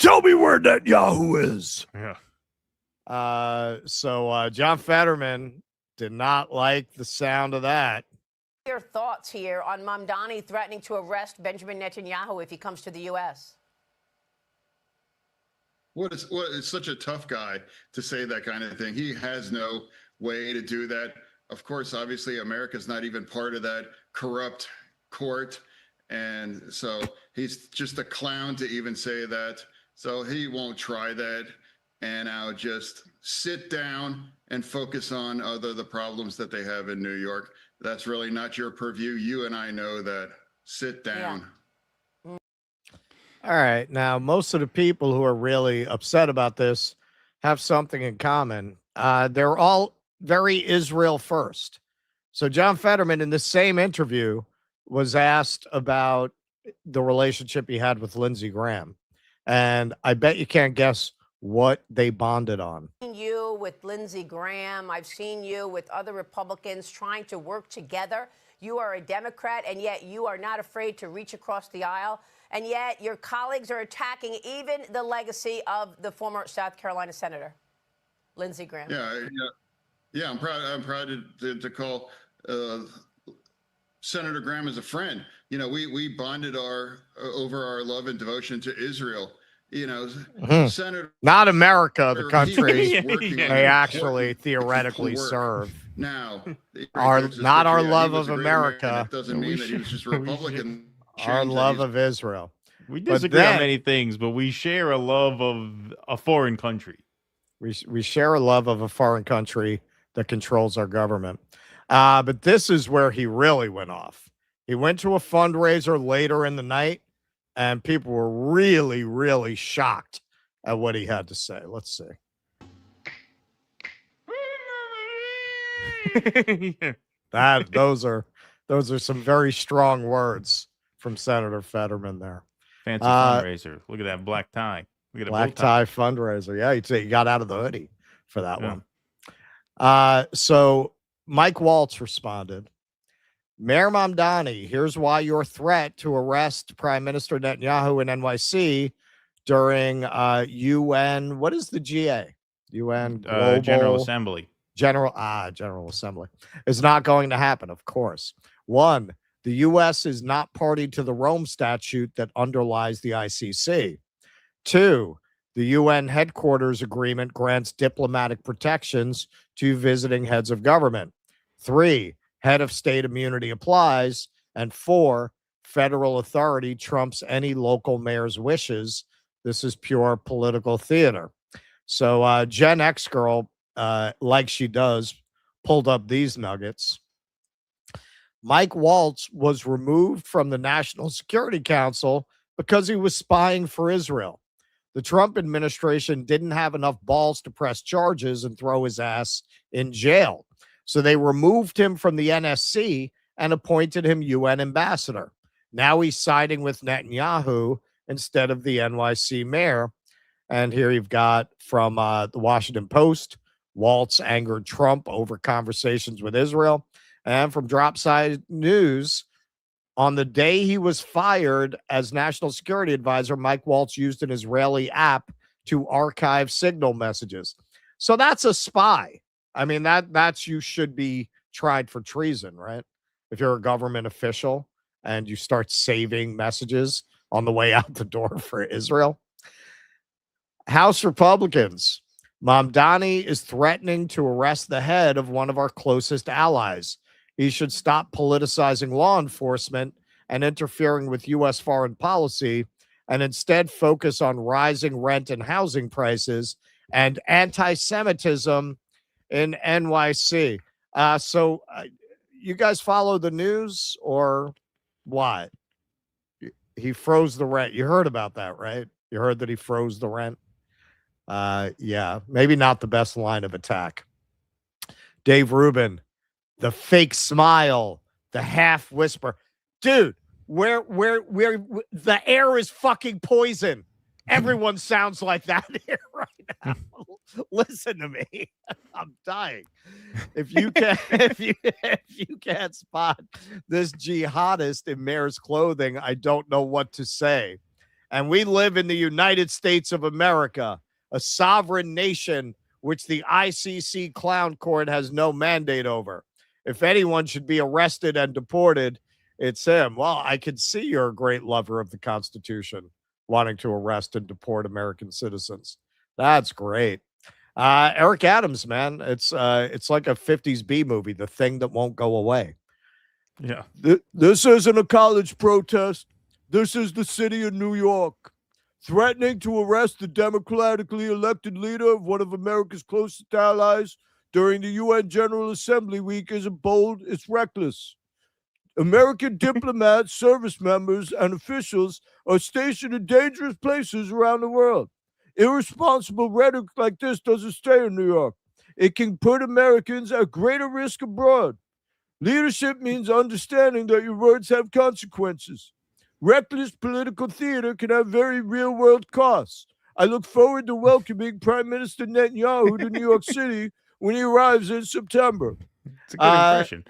Tell me where Netanyahu is. Yeah. So John Fetterman did not like the sound of that. Your thoughts here on Mamdani threatening to arrest Benjamin Netanyahu if he comes to the U.S.? It's such a tough guy to say that kind of thing. He has no way to do that. Of course, obviously, America's not even part of that corrupt court. And so he's just a clown to even say that. So he won't try that. And I'll just sit down and focus on the problems that they have in New York. That's really not your purview. You and I know that. Sit down. Yeah. All right. Now, most of the people who are really upset about this have something in common. They're all very Israel first. So John Fetterman, in the same interview, was asked about the relationship he had with Lindsey Graham. And I bet you can't guess what they bonded on. I've seen you with Lindsey Graham. I've seen you with other Republicans trying to work together. You are a Democrat, and yet you are not afraid to reach across the aisle. And yet your colleagues are attacking even the legacy of the former South Carolina Senator, Lindsey Graham. Yeah. I'm proud to call Senator Graham as a friend. You know, we bonded over our love and devotion to Israel. You know, Senator, not America, the country they they actually theoretically serve. Now, not our love of America. It doesn't mean that he was just a Republican. Our love of Israel. We disagree on many things, but we share a love of a foreign country. We share a love of a foreign country that controls our government. But this is where he really went off. He went to a fundraiser later in the night, and people were really, really shocked at what he had to say. Let's see. Those are some very strong words from Senator Fetterman there. Fancy fundraiser. Look at that black tie. Look at black tie fundraiser. Yeah, you'd say you got out of the hoodie for that one. So Mike Waltz responded, Mayor Mamdani, here's why your threat to arrest Prime Minister Netanyahu in NYC during UN, what is the GA? UN Global General Assembly. General Assembly is not going to happen, of course. One, the U.S. is not party to the Rome Statute that underlies the ICC. Two, the UN headquarters agreement grants diplomatic protections to visiting heads of government. 3, head of state immunity applies. And 4, federal authority trumps any local mayor's wishes. This is pure political theater. So Gen X girl, like she does, pulled up these nuggets. Mike Waltz was removed from the National Security Council because he was spying for Israel. The Trump administration didn't have enough balls to press charges and throw his ass in jail. So they removed him from the NSC and appointed him UN ambassador. Now he's siding with Netanyahu instead of the NYC mayor. And here you've got from the Washington Post, Waltz angered Trump over conversations with Israel. And from Dropside News, on the day he was fired as national security advisor, Mike Waltz used an Israeli app to archive signal messages. So that's a spy. I mean, that's you should be tried for treason, right? If you're a government official and you start saving messages on the way out the door for Israel. House Republicans, Mamdani is threatening to arrest the head of one of our closest allies. He should stop politicizing law enforcement and interfering with U.S. foreign policy and instead focus on rising rent and housing prices and anti-Semitism in NYC. So you guys follow the news or what? He froze the rent. You heard about that, right? You heard that he froze the rent? Yeah, maybe not the best line of attack. Dave Rubin, the fake smile, the half whisper. Dude, where the air is fucking poison. Everyone sounds like that here right now. Listen to me. I'm dying. If you can't spot this jihadist in mayor's clothing, I don't know what to say. And we live in the United States of America, a sovereign nation which the ICC clown court has no mandate over. If anyone should be arrested and deported, it's him. Well, I can see you're a great lover of the Constitution, wanting to arrest and deport American citizens. That's great. Eric Adams, man, it's like a 50s B movie, The Thing That Won't Go Away. Yeah. This isn't a college protest. This is the city of New York. Threatening to arrest the democratically elected leader of one of America's closest allies during the UN General Assembly week isn't bold, it's reckless. American diplomats, service members, and officials are stationed in dangerous places around the world. Irresponsible rhetoric like this doesn't stay in New York. It can put Americans at greater risk abroad. Leadership means understanding that your words have consequences. Reckless political theater can have very real-world costs. I look forward to welcoming Prime Minister Netanyahu to New York City when he arrives in September. It's a good impression.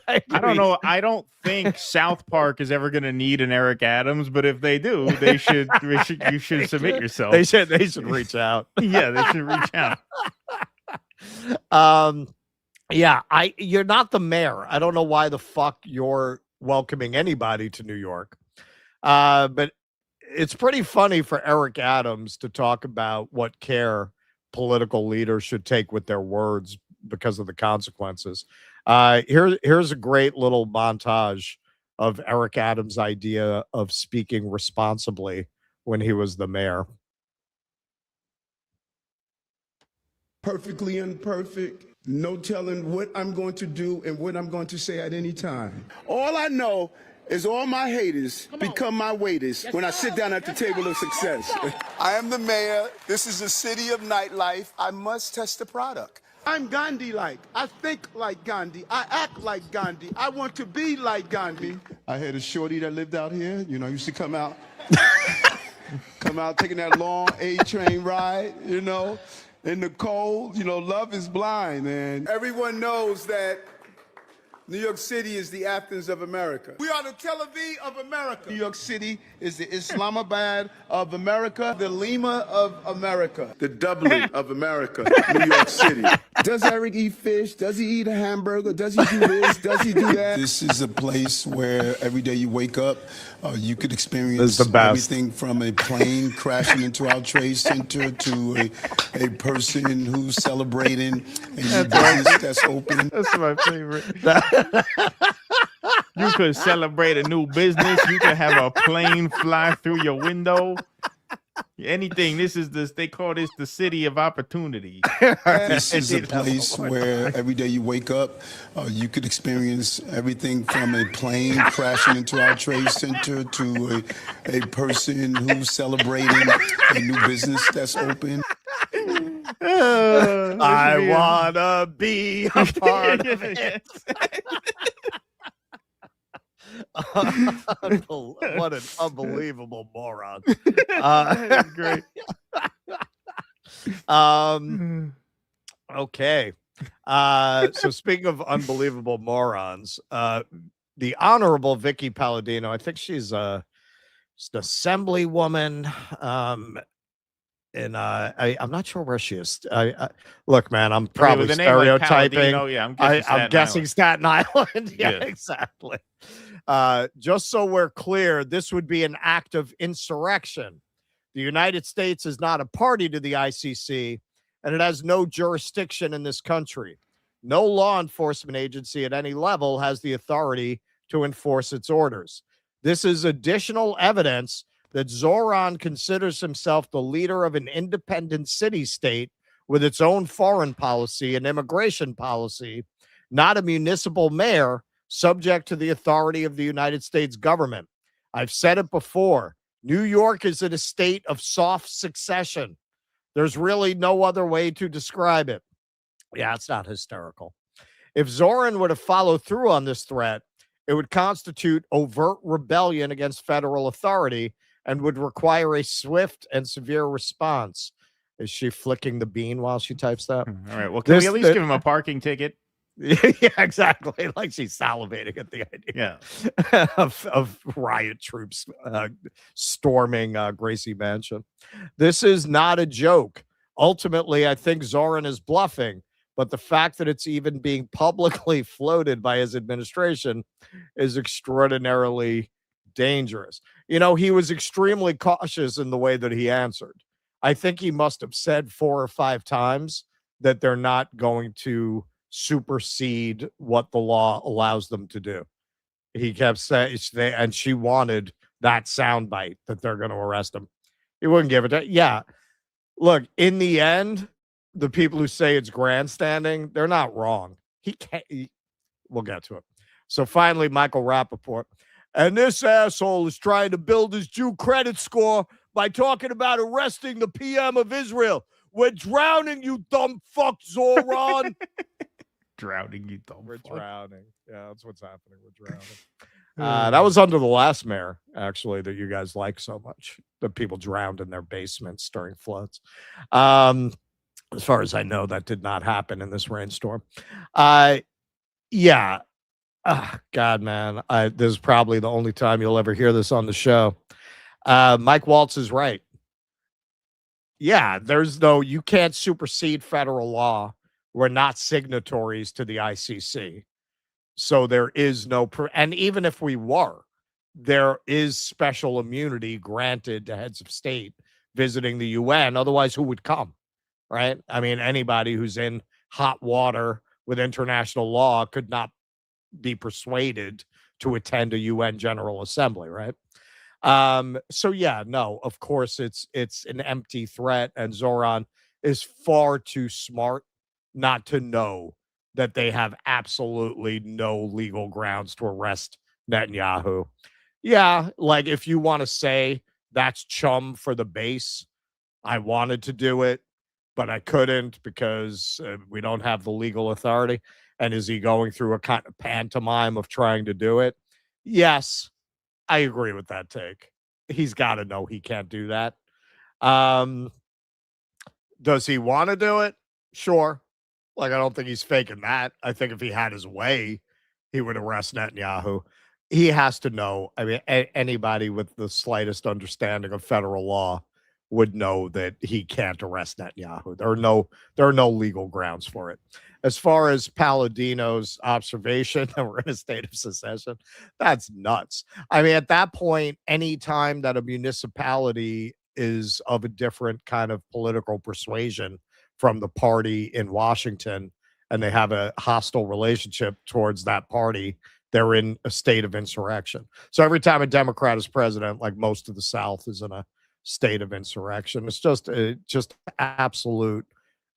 I don't know. I don't think South Park is ever going to need an Eric Adams, but if they do, you should submit yourself. They should reach out. Yeah, they should reach out. Yeah, you're not the mayor. I don't know why the fuck you're welcoming anybody to New York. But it's pretty funny for Eric Adams to talk about what care political leaders should take with their words because of the consequences. Here's a great little montage of Eric Adams' idea of speaking responsibly when he was the mayor. Perfectly imperfect, no telling what I'm going to do and what I'm going to say at any time. All I know is all my haters become my waiters when I sit down at the table of success. I am the mayor. This is a city of nightlife. I must test the product. I'm Gandhi-like. I think like Gandhi. I act like Gandhi. I want to be like Gandhi. I had a shorty that lived out here. You know, used to come out taking that long A-train ride, you know, in the cold. You know, love is blind, man. Everyone knows that New York City is the Athens of America. We are the Tel Aviv of America. New York City is the Islamabad of America, the Lima of America, the Dublin of America, New York City. Does Eric eat fish? Does he eat a hamburger? Does he do this? Does he do that? This is a place where every day you wake up, you could experience everything from a plane crashing into our trade center to a person who's celebrating a new business that's open. That's my favorite. You could celebrate a new business. You could have a plane fly through your window. Anything. They call this the city of opportunity. This is a place where every day you wake up, you could experience everything from a plane crashing into our trade center to a person who's celebrating a new business that's open. I wanna be a part of it. What an unbelievable moron. That's great. Okay. So speaking of unbelievable morons, the Honorable Vicky Palladino, I think she's just an assemblywoman. And I'm not sure where she is. Look, man, I'm probably with a name like stereotyping. Palladino, yeah, I'm guessing Staten Island. Yeah, Yeah. exactly. Just so we're clear, this would be an act of insurrection. The United States is not a party to the ICC, and it has no jurisdiction in this country. No law enforcement agency at any level has the authority to enforce its orders. This is additional evidence that Zohran considers himself the leader of an independent city-state with its own foreign policy and immigration policy, not a municipal mayor subject to the authority of the United States government. I've said it before. New York is in a state of soft succession. There's really no other way to describe it. Yeah, it's not hysterical. If Zohran were to follow through on this threat, it would constitute overt rebellion against federal authority and would require a swift and severe response. Is she flicking the bean while she types that? All right. Well, can we at least give him a parking ticket? Yeah, exactly. Like she's salivating at the idea of riot troops storming Gracie Mansion. This is not a joke. Ultimately, I think Zohran is bluffing, but the fact that it's even being publicly floated by his administration is extraordinarily dangerous. You know, he was extremely cautious in the way that he answered. I think he must have said 4 or 5 times that they're not going to supersede what the law allows them to do. He kept saying, and she wanted that soundbite that they're going to arrest him. He wouldn't give it to. Yeah. Look, in the end, the people who say it's grandstanding, they're not wrong. We'll get to it. So finally, Michael Rappaport. And this asshole is trying to build his Jew credit score by talking about arresting the PM of Israel. We're drowning, you dumb fuck, Zohran. Drowning, you dumb We're fuck. drowning. Yeah, that's what's happening. We're drowning. That was under the last mayor, actually, that you guys like so much. The people drowned in their basements during floods. As far as I know, that did not happen in this rainstorm. Yeah. God, man. This is probably the only time you'll ever hear this on the show. Mike Waltz is right. Yeah, you can't supersede federal law. We're not signatories to the ICC. So there is no, and even if we were, there is special immunity granted to heads of state visiting the UN. Otherwise, who would come, right? I mean, anybody who's in hot water with international law could not be persuaded to attend a UN General Assembly, right? So yeah, no, of course it's an empty threat, and Zohran is far too smart not to know that they have absolutely no legal grounds to arrest Netanyahu. Yeah, like if you want to say that's chum for the base, I wanted to do it, but I couldn't because we don't have the legal authority. And is he going through a kind of pantomime of trying to do it? Yes, I agree with that take. He's got to know he can't do that. Does he want to do it? Sure. Like, I don't think he's faking that. I think if he had his way, he would arrest Netanyahu. He has to know. I mean, anybody with the slightest understanding of federal law would know that he can't arrest Netanyahu. There are no legal grounds for it. As far as Palladino's observation that we're in a state of secession, that's nuts. I mean, at that point, any time that a municipality is of a different kind of political persuasion from the party in Washington, and they have a hostile relationship towards that party, they're in a state of insurrection. So every time a Democrat is president, like most of the South is in a state of insurrection. It's just absolute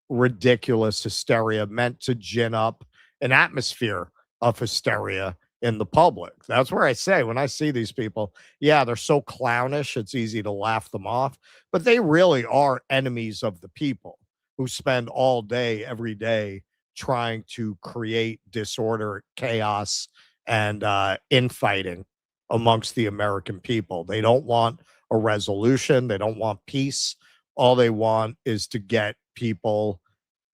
ridiculous hysteria meant to gin up an atmosphere of hysteria in the public. That's where I say, when I see these people, yeah, they're so clownish, it's easy to laugh them off, but they really are enemies of the people who spend all day, every day, trying to create disorder, chaos, and infighting amongst the American people. They don't want a resolution. They don't want peace. All they want is to get people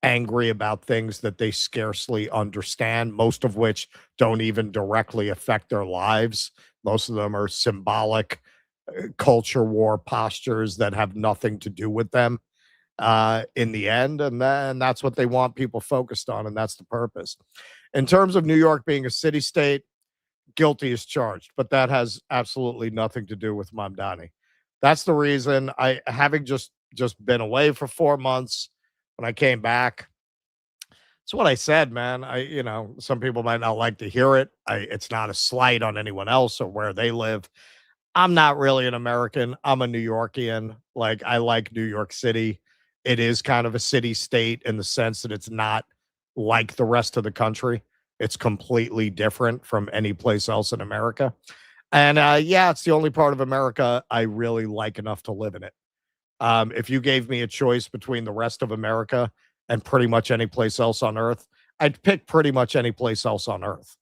angry about things that they scarcely understand, most of which don't even directly affect their lives. Most of them are symbolic culture war postures that have nothing to do with them in the end. And then that's what they want people focused on, and that's the purpose. In terms of New York being a city-state, guilty as charged, but that has absolutely nothing to do with Mamdani. That's the reason having just been away for 4 months, when I came back, it's what I said, man. Some people might not like to hear it. It's not a slight on anyone else or where they live. I'm not really an American. I'm a New Yorkian. Like, I like New York City. It is kind of a city state in the sense that it's not like the rest of the country. It's completely different from any place else in America. And yeah, it's the only part of America I really like enough to live in it. If you gave me a choice between the rest of America and pretty much any place else on earth, I'd pick pretty much any place else on earth.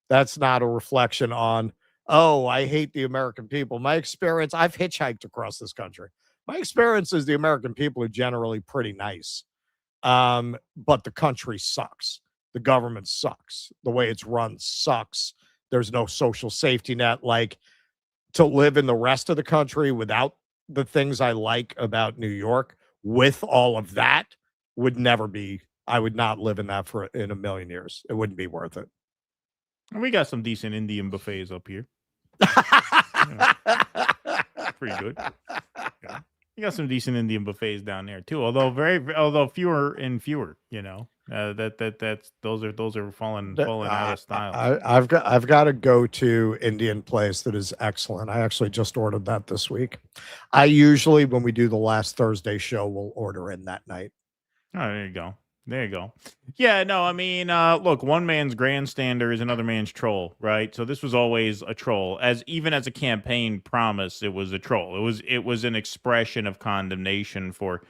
That's not a reflection on, oh, I hate the American people. My experience, I've hitchhiked across this country. My experience is the American people are generally pretty nice. But the country sucks. The government sucks. The way it's run sucks. There's no social safety net. Like, to live in the rest of the country without the things I like about New York, with all of that, would never be. I would not live in that in a million years. It wouldn't be worth it. We got some decent Indian buffets up here. Pretty good. Yeah. You got some decent Indian buffets down there too, although fewer and fewer. Those are falling out of style. I've got a go-to Indian place that is excellent. I actually just ordered that this week. I usually, when we do the last Thursday show, we'll order in that night. Oh, there you go. There you go. Yeah, no, I mean, look, one man's grandstander is another man's troll, right? So this was always a troll. Even as a campaign promise, it was a troll. It was an expression of condemnation for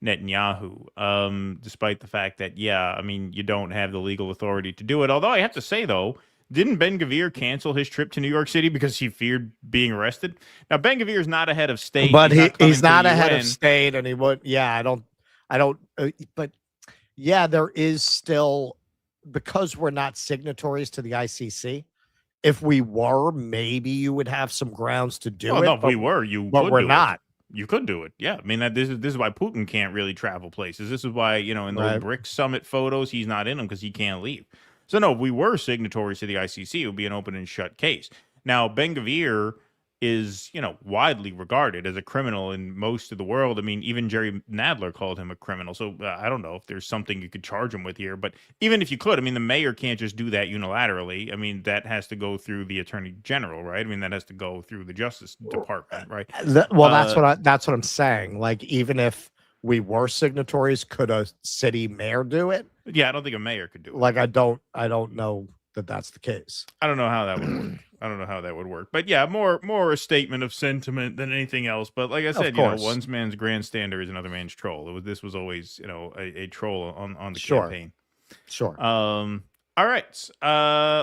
Netanyahu, despite the fact that, yeah, I mean, you don't have the legal authority to do it. Although I have to say, though, didn't Ben-Gvir cancel his trip to New York City because he feared being arrested? Now, Ben-Gvir is not a head of state. But he's not a head of state, and he would, yeah, I don't, but yeah, there is still, because we're not signatories to the ICC. If we were, maybe you would have some grounds to do it. No, if we were, but we're not. You could do it. Yeah. I mean, this is why Putin can't really travel places. This is why, in those BRICS summit photos, he's not in them because he can't leave. So no, if we were signatories to the ICC, it would be an open and shut case. Now, Ben-Gvir is, widely regarded as a criminal in most of the world. I mean, even Jerry Nadler called him a criminal. So I don't know if there's something you could charge him with here. But even if you could, I mean, the mayor can't just do that unilaterally. I mean, that has to go through the attorney general, right? I mean, that has to go through the Justice Department, right? That's what I'm saying. Like, even if we were signatories, could a city mayor do it? Yeah, I don't think a mayor could do it. Like, I don't know that that's the case. I don't know how that would work. I don't know how that would work. But yeah, more a statement of sentiment than anything else. But like I said, one man's grandstander is another man's troll. This was always, a troll on the campaign. Sure. All right.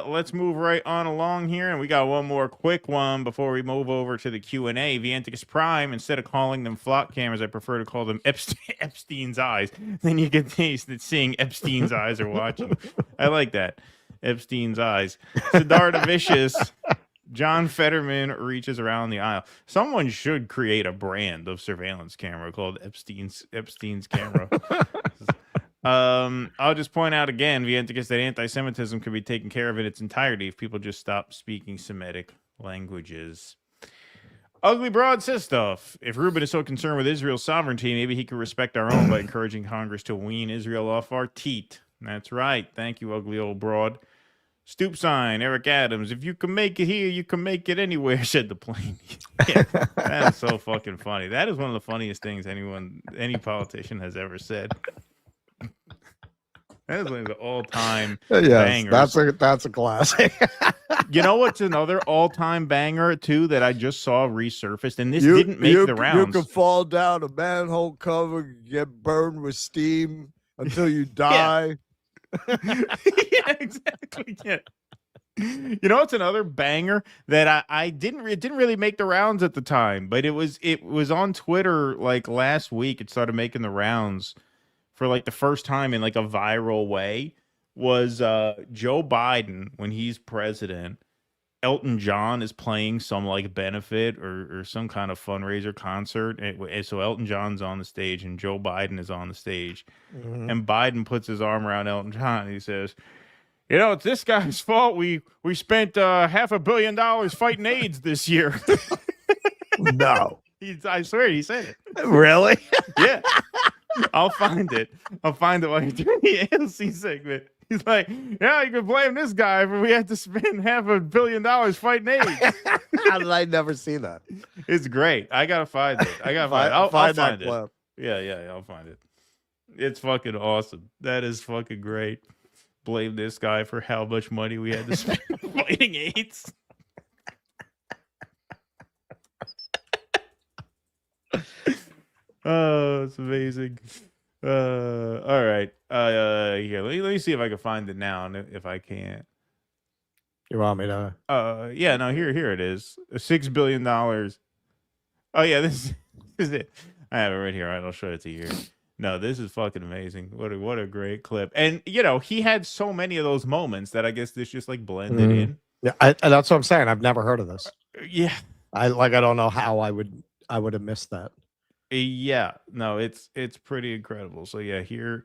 Let's move right on along here. And we got one more quick one before we move over to the Q&A. Vianticus Prime, instead of calling them flock cameras, I prefer to call them Epstein's eyes. Then you get taste that seeing Epstein's eyes are watching. I like that. Epstein's eyes. Siddhartha Vicious. John Fetterman reaches around the aisle. Someone should create a brand of surveillance camera called Epstein's camera. I'll just point out again, Vienticus, that anti-Semitism can be taken care of in its entirety if people just stop speaking Semitic languages. Ugly Broad says stuff. If Rubin is so concerned with Israel's sovereignty, maybe he could respect our own by encouraging Congress to wean Israel off our teat. That's right. Thank you, Ugly Old Broad. Stoop sign, Eric Adams. If you can make it here, you can make it anywhere, said the plane. Yeah, that is so fucking funny. That is one of the funniest things any politician has ever said. That is one of the all-time bangers. That's a classic. You know what's another all-time banger, too, that I just saw resurfaced? And this didn't make the rounds. You can fall down a manhole cover, get burned with steam until you die. Yeah, exactly. Yeah. You know, it's another banger that it didn't really make the rounds at the time, but it was on Twitter like last week. It started making the rounds for like the first time in like a viral way. Was Joe Biden, when he's president, Elton John is playing some like benefit or some kind of fundraiser concert. And so Elton John's on the stage and Joe Biden is on the stage. Mm-hmm. And Biden puts his arm around Elton John and he says, you know, it's this guy's fault. We spent $500 million fighting AIDS this year. No. I swear he said it. Really? Yeah. I'll find it while you're doing the AOC segment. He's like, yeah, you can blame this guy, but we had to spend $500 million fighting AIDS. How did I never see that? It's great. I gotta find it. I'll find it. Clip. Yeah, I'll find it. It's fucking awesome. That is fucking great. Blame this guy for how much money we had to spend fighting AIDS. Oh, it's amazing. All right. Here, let me see if I can find it now, and if I can't. You want me to? Yeah, no, here it is. $6 billion. Oh yeah, this is it. I have it right here. All right, I'll show it to you here. No, this is fucking amazing. What a great clip. And you know, he had so many of those moments that I guess this just like blended in. Yeah, that's what I'm saying. I've never heard of this. Yeah. I don't know how I would have missed that. Yeah, no, it's pretty incredible. So yeah, here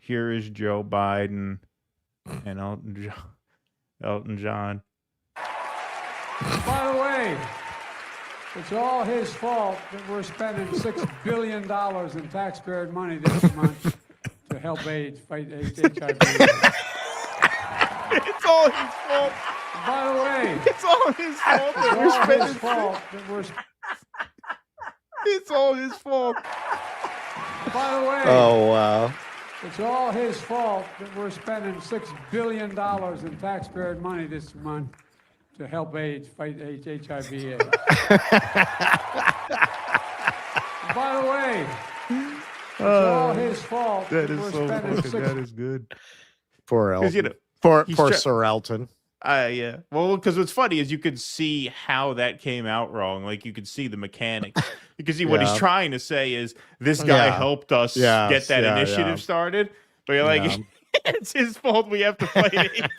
is Joe Biden and Elton John. By the way, it's all his fault that we're spending $6 billion in taxpayer money this month to help fight HIV. It's all his fault. By the way, it's all his fault that we're spending. It's all his fault. By the way. Oh, wow. It's all his fault that we're spending $6 billion in taxpayer money this month to help fight HIV. By the way, it's all his fault that we're spending that is good. Poor Elton. You know, poor Sir Elton. Yeah. Well, because what's funny is you could see how that came out wrong. Like you could see the mechanics. You can see what he's trying to say is this guy helped us get that initiative started. But you're like, it's his fault. We have to fight it.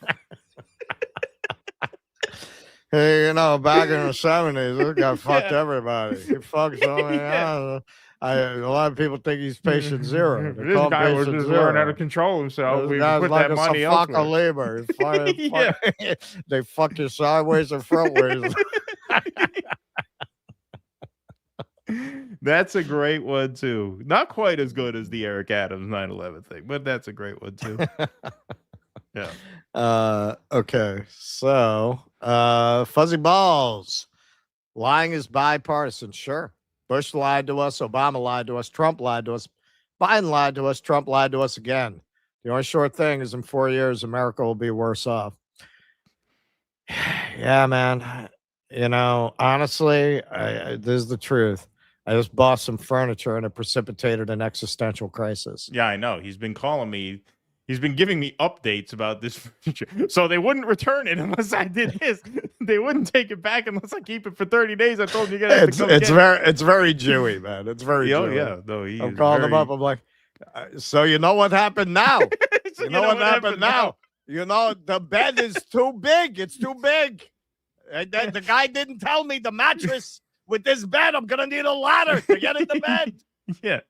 Hey, you know, back in the 70s, this guy fucked everybody. He fucked so many. A lot of people think he's patient zero. This guy was just learning how to control himself. We put like that money elsewhere. Labor. They fuck you sideways and frontways. That's a great one too. Not quite as good as the Eric Adams 9/11 thing, but that's a great one too. Yeah. Okay. So, fuzzy balls. Lying is bipartisan. Sure. Bush lied to us. Obama lied to us. Trump lied to us. Biden lied to us. Trump lied to us again. The only short thing is in 4 years, America will be worse off. Yeah, man. You know, honestly, this is the truth. I just bought some furniture and it precipitated an existential crisis. Yeah, I know. He's been calling me. He's been giving me updates about this furniture. So they wouldn't return it unless I did this. They wouldn't take it back unless I keep it for 30 days. I told you you're gonna have to come it's very Jewy, man. It's very Jewy. Yeah, no, I'm calling them up. I'm like, so you know what happened now? You know what happened now? The bed is too big. It's too big. And then the guy didn't tell me the mattress with this bed. I'm going to need a ladder to get in the bed. Yeah.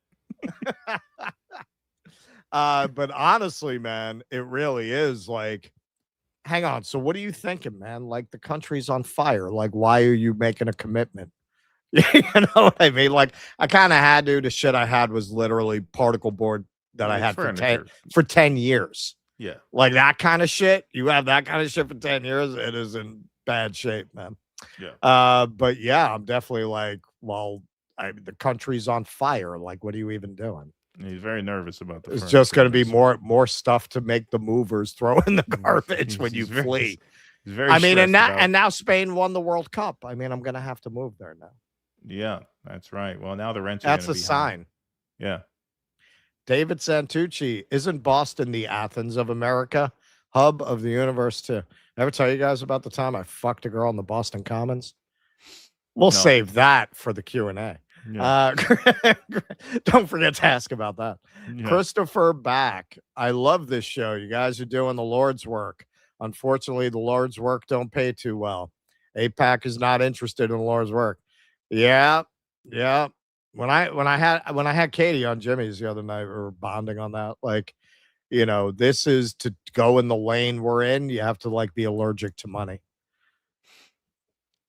But honestly, man, it really is like, hang on. So what are you thinking, man? Like the country's on fire. Like, why are you making a commitment? You know what I mean? Like I kind of had to. The shit I had was literally particle board that I It's had furniture. for 10 years. Yeah. Like that kind of shit. You have that kind of shit for 10 years. It is in bad shape, man. Yeah. But yeah, I'm definitely like, well, the country's on fire. Like, what are you even doing? He's very nervous about the It's furniture just going to be business. more stuff to make the movers throw in the garbage when you He's very- flee. He's very I mean, stressed about- and now Spain won the World Cup. I mean, I'm going to have to move there now. Yeah, that's right. Well, now the rents are That's gonna a be high. sign. Yeah. David Santucci, isn't Boston the Athens of America, hub of the universe too? Ever tell you guys about the time I fucked a girl in the Boston Commons? We'll No. save that for the Q&A. Yeah. Don't forget to ask about that. Yeah. Christopher Back, I love this show. You guys are doing the Lord's work. Unfortunately, the Lord's work don't pay too well. APAC is not interested in the Lord's work. Yeah. When I had Katie on Jimmy's the other night, we were bonding on that. Like, this is to go in the lane we're in. You have to like be allergic to money.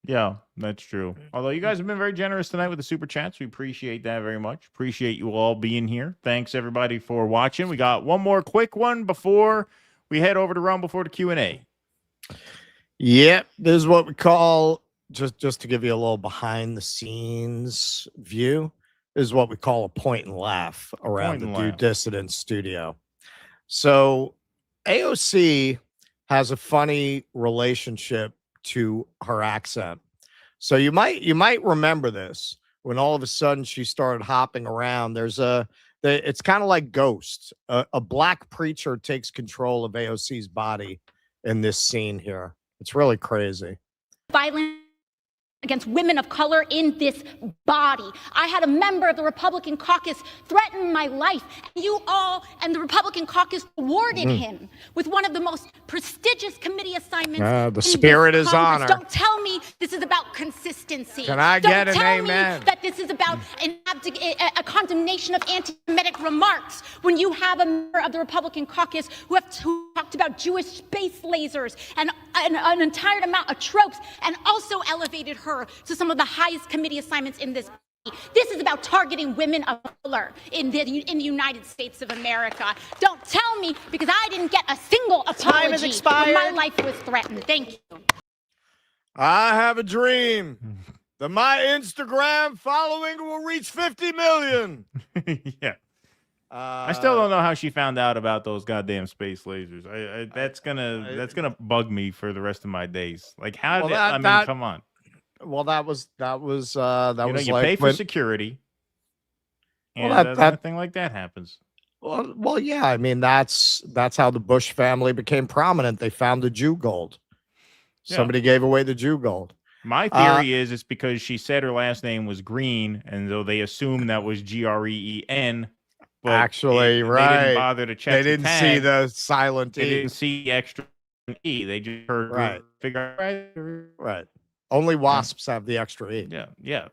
Yeah, that's true. Although you guys have been very generous tonight with the super chats. We appreciate that very much. Appreciate you all being here. Thanks everybody for watching. We got one more quick one before we head over to Rumble for the Q&A. Yep, this is what we call, just to give you a little behind the scenes view, is what we call a point and laugh around Point the and Due laugh. Dissident studio. So AOC has a funny relationship to her accent. So you might remember this when all of a sudden she started hopping around. It's kind of like Ghost. A black preacher takes control of AOC's body in this scene here. It's really crazy. Violence against women of color in this body. I had a member of the Republican caucus threaten my life. You all and the Republican caucus awarded him with one of the most prestigious committee assignments. The in this spirit is Congress. honor. Don't tell me this is about consistency. Can I Don't get an tell amen? me that this is about a condemnation of anti-Semitic remarks when you have a member of the Republican caucus who talked about Jewish space lasers and an entire amount of tropes and also elevated her to some of the highest committee assignments in this. This is about targeting women of color in the United States of America. Don't tell me, because I didn't get a single Time has apology expired. when my life was threatened. Thank you. I have a dream that my Instagram following will reach 50 million. Yeah. I still don't know how she found out about those goddamn space lasers. That's gonna bug me for the rest of my days. Like, how Well, did come on? Well, that was You like pay for when- security, Well, and that- nothing like that happens. Well, yeah. I mean, that's how the Bush family became prominent. They found the Jew gold. Yeah. Somebody gave away the Jew gold. My theory is it's because she said her last name was Green, and so they assumed that was Green. But Actually, they right. didn't bother to check. They the didn't tag. see the silent They E. didn't see extra E. They just heard Right. figure. Right. Only wasps have the extra E. Yeah.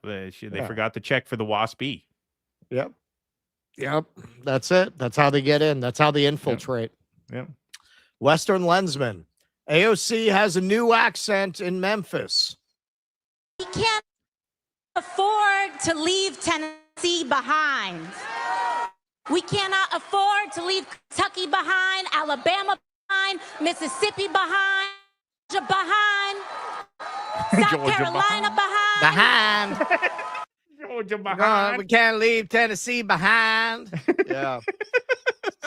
They Yeah. forgot to check for the wasp E. Yep. That's it. That's how they get in. That's how they infiltrate. Yep. Western Lensman. AOC has a new accent in Memphis. We can't afford to leave Tennessee behind. We cannot afford to leave Kentucky behind, Alabama behind, Mississippi behind, Georgia behind, South Georgia Carolina behind. Georgia We can't leave Tennessee behind. Yeah.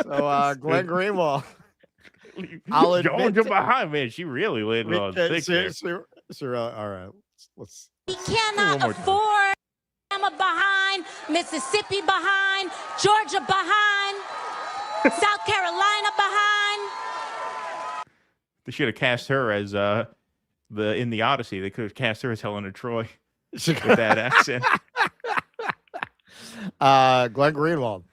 So Glenn Greenwald. I'll admit Georgia to- behind, man. She really laid it on thick there. All right. Let's We cannot one more time. afford Alabama behind, Mississippi behind, Georgia behind, South Carolina behind. They should have cast her as in the Odyssey. They could have cast her as Helena Troy with that accent. Glenn Greenwald.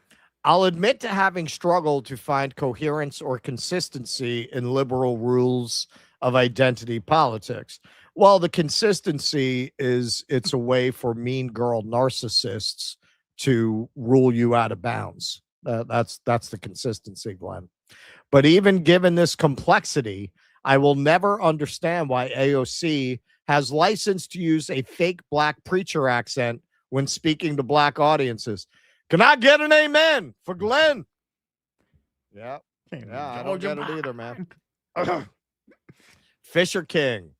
I'll admit to having struggled to find coherence or consistency in liberal rules of identity politics. Well, the consistency is it's a way for mean girl narcissists to rule you out of bounds. That's the consistency, Glenn. But even given this complexity, I will never understand why AOC has license to use a fake black preacher accent when speaking to black audiences. Can I get an amen for Glenn? Yeah, I don't get it either, man. Fisher King.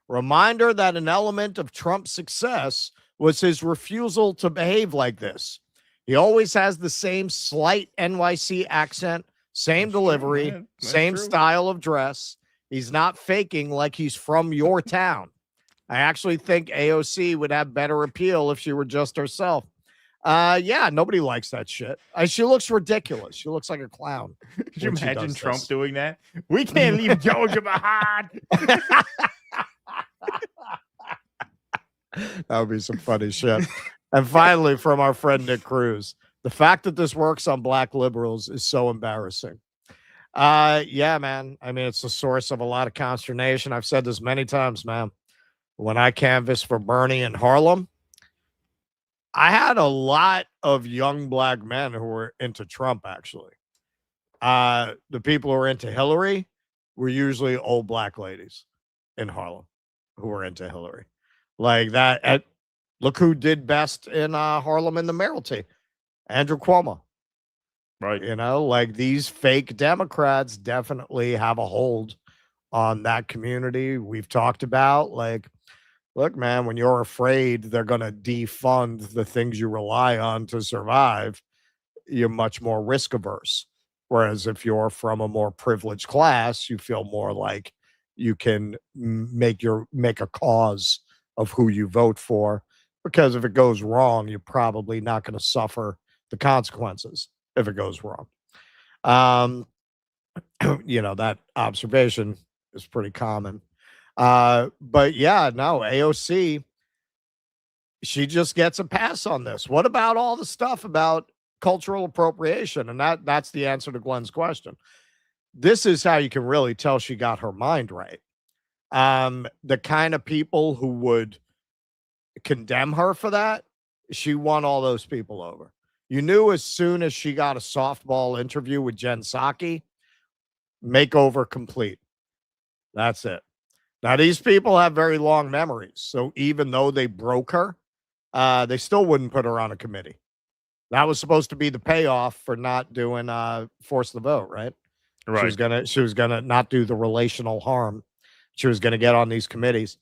Reminder that an element of Trump's success was his refusal to behave like this. He always has the same slight NYC accent, same delivery, same style of dress. He's not faking like he's from your town. I actually think AOC would have better appeal if she were just herself. Yeah, nobody likes that shit. She looks ridiculous. She looks like a clown. Could you imagine Trump doing that? We can't leave Georgia behind. That would be some funny shit. And finally, from our friend Nick Cruz, the fact that this works on black liberals is so embarrassing. Yeah, man. I mean, it's the source of a lot of consternation. I've said this many times, man. When I canvassed for Bernie in Harlem, I had a lot of young black men who were into Trump, actually. The people who were into Hillary were usually old black ladies in Harlem who were into Hillary. Like that. Look who did best in Harlem in the mayoralty. Andrew Cuomo. Right. You know, like these fake Democrats definitely have a hold on that community. We've talked about, like, look, man, when you're afraid they're going to defund the things you rely on to survive, you're much more risk averse. Whereas if you're from a more privileged class, you feel more like you can make a cause of who you vote for, because if it goes wrong, you're probably not going to suffer the consequences if it goes wrong. You know, that observation is pretty common. But yeah, no, AOC, she just gets a pass on this. What about all the stuff about cultural appropriation? And that's the answer to Glenn's question. This is how you can really tell she got her mind right. The kind of people who would condemn her for that, she won all those people over. You knew as soon as she got a softball interview with Jen Psaki, makeover complete. That's it. Now, these people have very long memories. So even though they broke her, they still wouldn't put her on a committee. That was supposed to be the payoff for not doing force the vote, right? Right. She was gonna not do the relational harm. She was gonna get on these committees.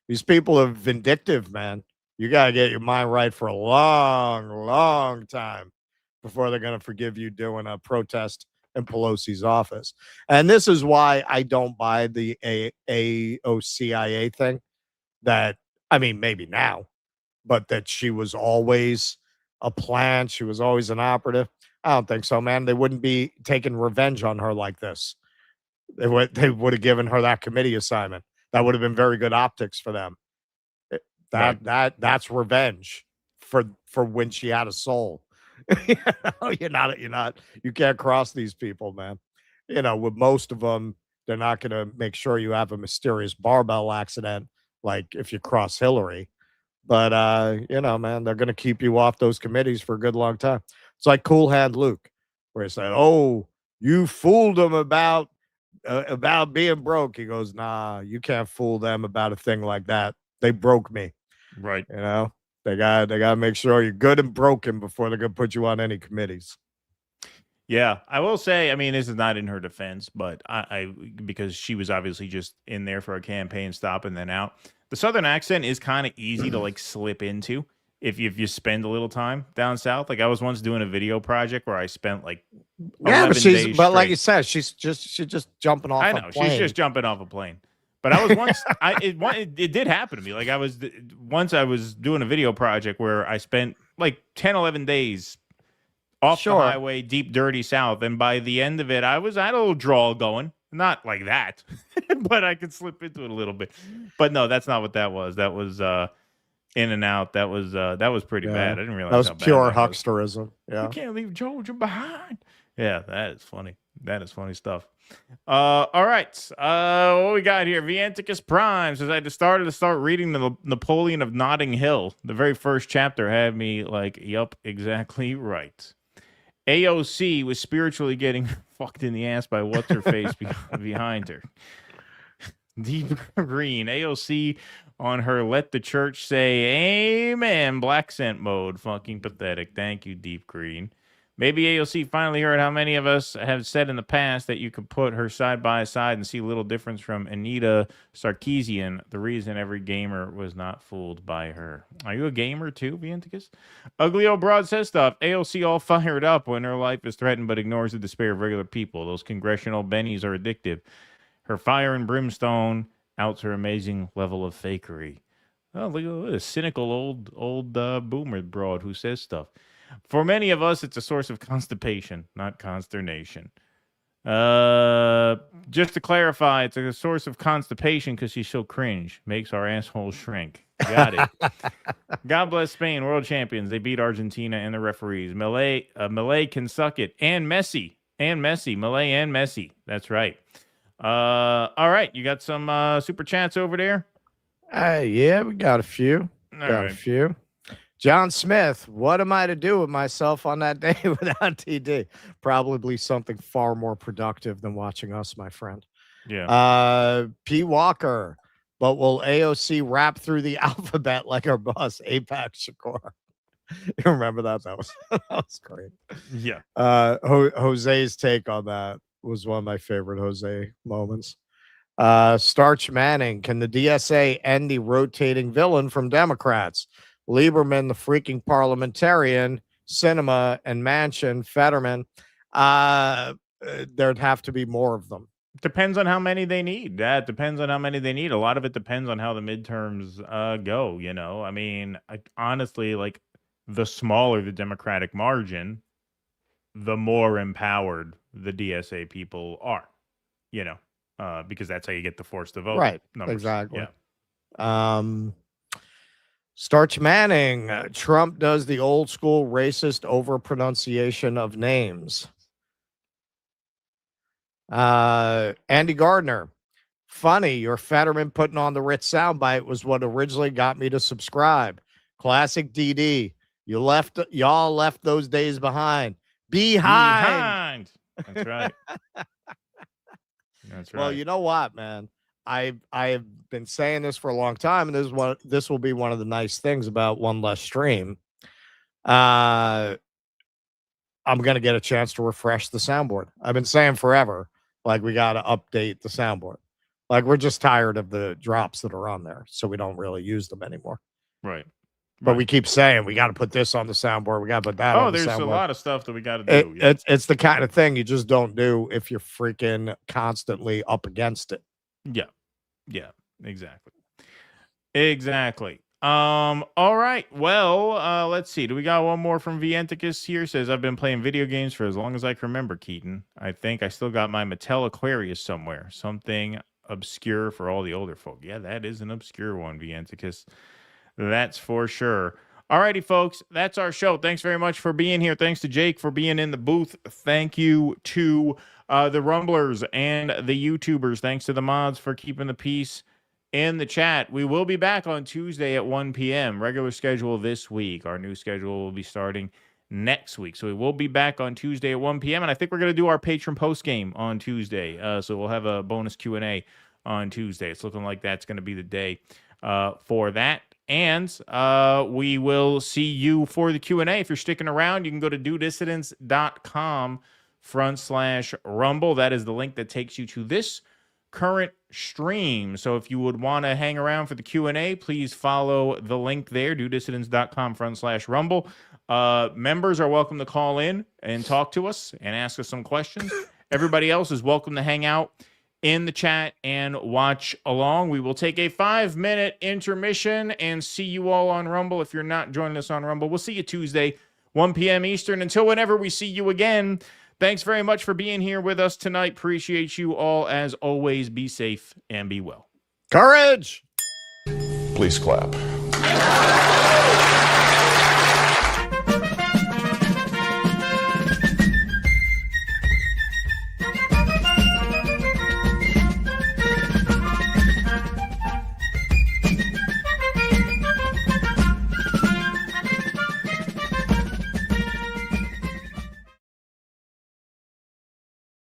These people are vindictive, man. You gotta get your mind right for a long, long time before they're gonna forgive you doing a protest in Pelosi's office. And this is why I don't buy the AOCIA thing. That, I mean, maybe now, but that she was always a plant. She was always an operative. I don't think so, man. They wouldn't be taking revenge on her like this. They would have given her that committee assignment. That would have been very good optics for them. That's revenge for when she had a soul. You can't cross these people, man. You know, with most of them, they're not going to make sure you have a mysterious barbell accident like if you cross Hillary. But you know, man, they're going to keep you off those committees for a good long time. It's like Cool Hand Luke, where he said, "Oh, you fooled them about being broke." He goes, "Nah, you can't fool them about a thing like that. They broke me." Right. You know, they got to make sure you're good and broken before they're going to put you on any committees. Yeah, I will say, I mean, this is not in her defense, but I because she was obviously just in there for a campaign stop and then out. The Southern accent is kind of easy to like slip into if you spend a little time down south. Like I was once doing a video project where I spent like 11 days but like straight. you said, she's just jumping off. I know a plane. she's just jumping off a plane. But I was once, it did happen to me. Like I was doing a video project where I spent like 10, 11 days off the highway, deep, dirty south. And by the end of it, I had a little drawl going. Not like that, but I could slip into it a little bit. But no, that's not what that was. That was in and out. That was pretty bad. I didn't realize that was how bad pure that was. hucksterism. Yeah. You can't leave Georgia behind. Yeah, that is funny. That is funny stuff. All right. What we got here? Vienticus Prime says I decided to start reading the Napoleon of Notting Hill. The very first chapter had me like, yup, exactly right. AOC was spiritually getting fucked in the ass by what's her face behind her. Deep Green, AOC on her Let the Church Say Amen black scent mode. Fucking pathetic. Thank you, Deep Green. Maybe AOC finally heard how many of us have said in the past that you could put her side by side and see little difference from Anita Sarkeesian, the reason every gamer was not fooled by her. Are you a gamer too, Vienticus? Ugly Old Broad says stuff. AOC all fired up when her life is threatened but ignores the despair of regular people. Those congressional bennies are addictive. Her fire and brimstone outs her amazing level of fakery. Oh, look at a cynical old boomer broad who says stuff. For many of us, it's a source of constipation, not consternation. Just to clarify, it's a source of constipation because she's so cringe. Makes our asshole shrink. Got it. God bless Spain, world champions. They beat Argentina and the referees. Malay can suck it. And Messi. Malay and Messi. That's right. All right. You got some super chats over there? Yeah, we got a few. A few. John Smith, what am I to do with myself on that day without TD? Probably something far more productive than watching us, my friend. Yeah. P. Walker, but will AOC rap through the alphabet like our boss, Apex Shakur? You remember that? That was great. Yeah. Jose's take on that was one of my favorite Jose moments. Starch Manning, can the DSA end the rotating villain from Democrats? Lieberman, the freaking parliamentarian, Cinema and Manchin, Fetterman. There'd have to be more of them. Depends on how many they need. That depends on how many they need. A lot of it depends on how the midterms go, you know. I mean, honestly, like, the smaller the Democratic margin, the more empowered the DSA people are, you know, because that's how you get the force to vote. Right, numbers. exactly. Yeah. Starch Manning, Trump does the old school racist over pronunciation of names. Andy Gardner, funny, your Fetterman putting on the Ritz soundbite was what originally got me to subscribe. Classic DD. Y'all left those days behind. Behind. That's right. That's right. Well, you know what, man? I've been saying this for a long time, and this will be one of the nice things about one less stream. I'm gonna get a chance to refresh the soundboard. I've been saying forever, like, we got to update the soundboard. Like, we're just tired of the drops that are on there, so we don't really use them anymore. Right. But we keep saying we got to put this on the soundboard. We got to put that on the soundboard. Oh, there's a lot of stuff that we got to do. It's the kind of thing you just don't do if you're freaking constantly up against it. Yeah, exactly. All right. Well, let's see. Do we got one more from Vienticus here? Says, I've been playing video games for as long as I can remember, Keaton. I think I still got my Mattel Aquarius somewhere. Something obscure for all the older folk. Yeah, that is an obscure one, Vienticus. That's for sure. All righty, folks. That's our show. Thanks very much for being here. Thanks to Jake for being in the booth. Thank you to the Rumblers and the YouTubers. Thanks to the mods for keeping the peace in the chat. We will be back on Tuesday at 1 p.m. Regular schedule this week. Our new schedule will be starting next week. So we will be back on Tuesday at 1 p.m. And I think we're going to do our patron post game on Tuesday. So we'll have a bonus Q&A on Tuesday. It's looking like that's going to be the day for that. And we will see you for the Q&A. If you're sticking around, you can go to dudissidents.com/rumble. That is the link that takes you to this current stream. So if you would want to hang around for the Q&A, please follow the link there, dudissidents.com/rumble. Members are welcome to call in and talk to us and ask us some questions. Everybody else is welcome to hang out in the chat and watch along. We will take a 5-minute intermission and see you all on Rumble. If you're not joining us on Rumble, we'll see you Tuesday, 1 p.m. Eastern. Until whenever we see you again, thanks very much for being here with us tonight. Appreciate you all. As always, be safe and be well. Courage! Please clap.